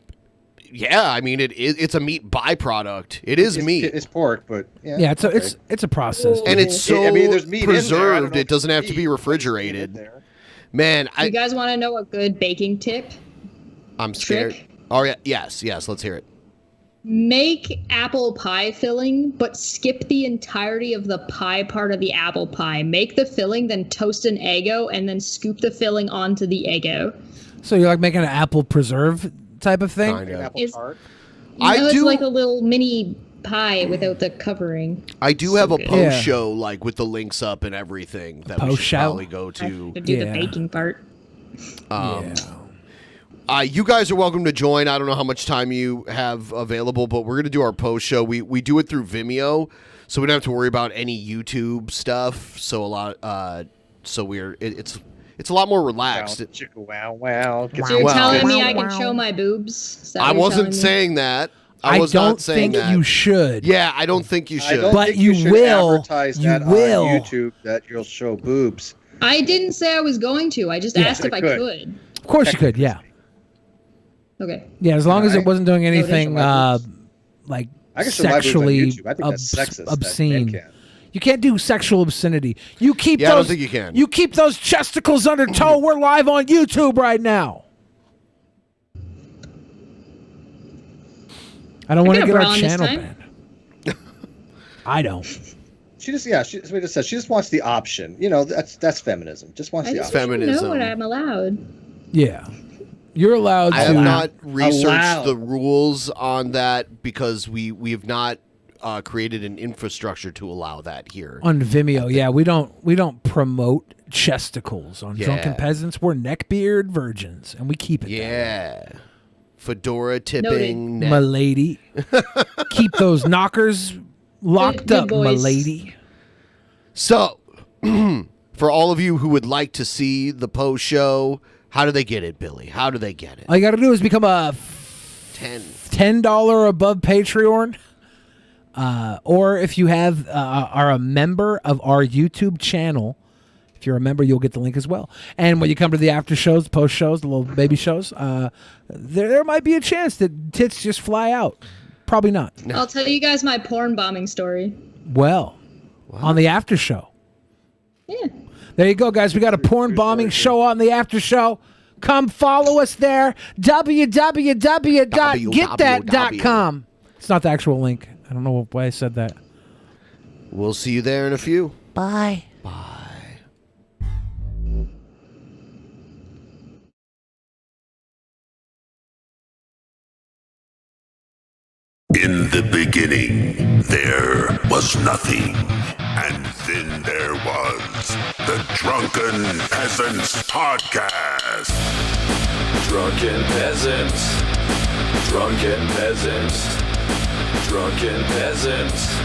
H: Yeah, I mean it's a meat byproduct. It's meat.
I: It's pork, but
A: yeah, it's a process,
H: and it's so
I: there's meat
H: preserved. It doesn't have to be refrigerated. Man,
J: You guys want to know a good baking tip?
H: I'm scared. Oh yeah, yes. Let's hear it.
J: Make apple pie filling, but skip the entirety of the pie part of the apple pie. Make the filling, then toast an Eggo, and then scoop the filling onto the Eggo.
A: So you're like making an apple preserve type of thing?
J: It's like a little mini pie without the covering.
H: I do have a post show like with the links up and everything that we should probably go to.
J: I have to do the baking part.
H: You guys are welcome to join. I don't know how much time you have available, but we're going to do our post show. We do it through Vimeo, so we don't have to worry about any YouTube stuff. So it's a lot more relaxed.
I: Wow.
J: So you're telling me I can show my boobs? Is that
H: I
J: what you're
H: wasn't
J: telling me?
H: saying that.
A: I
H: was not saying
A: think
H: that.
A: you should.
H: Yeah, I don't think you should.
A: But
I: you
A: you
I: should
A: will.
I: advertise
A: You
I: that
A: will.
I: on YouTube that you'll show boobs.
J: I didn't say I was going to. I just asked if I could.
A: Of course you could, yeah.
J: Okay.
A: Yeah, as long as it wasn't doing anything
I: I
A: like
I: can show my boobs on
A: sexually
I: YouTube. I think that's sexist that
A: obscene.
I: men can.
A: You can't do sexual obscenity. You keep
H: Yeah, I
A: those.
H: don't think you can.
A: You keep those chesticles under toe. We're live on YouTube right now. I don't want to get our channel banned. I don't.
I: She just wants the option. You know, that's feminism. Just wants
J: I
I: the
J: just
I: option.
J: want to know what I'm allowed.
A: Yeah. You're allowed
H: I
A: to.
H: have not researched the rules on that because we have not created an infrastructure to allow that here.
A: On Vimeo, yeah, we don't promote chesticles on
H: Yeah.
A: Drunken Peasants. We're neckbeard virgins, and we keep it.
H: Yeah, fedora tipping,
A: my lady. Keep those knockers locked
J: Good
A: up, my
J: boys.
A: lady.
H: So, for all of you who would like to see the post show, how do they get it, Billy? How do they get it?
A: All you got to do is become a $10 above Patreon. Or if you are a member of our YouTube channel, if you're a member, you'll get the link as well. And when you come to the after shows, post shows, the little baby shows, there might be a chance that tits just fly out. Probably not.
J: I'll tell you guys my porn bombing story.
A: Well, on the after show.
J: Yeah.
A: There you go, guys. We got a porn bombing show on the after show. Come follow us there. www.getthat.com. It's not the actual link. I don't know why I said that.
H: We'll see you there in a few.
A: Bye.
K: In the beginning, there was nothing. And then there was the Drunken Peasants Podcast.
L: Drunken Peasants. Drunken Peasants. Drunken Peasants.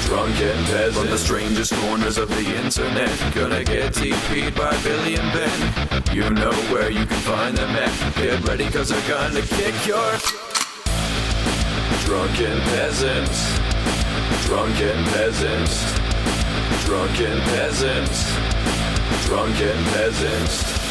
L: Drunken Peasants. From the strangest corners of the internet, gonna get TP'd by Billy and Ben. You know where you can find them at. Get ready, cause they're gonna kick your... Drunken Peasants. Drunken Peasants. Drunken Peasants. Drunken Peasants.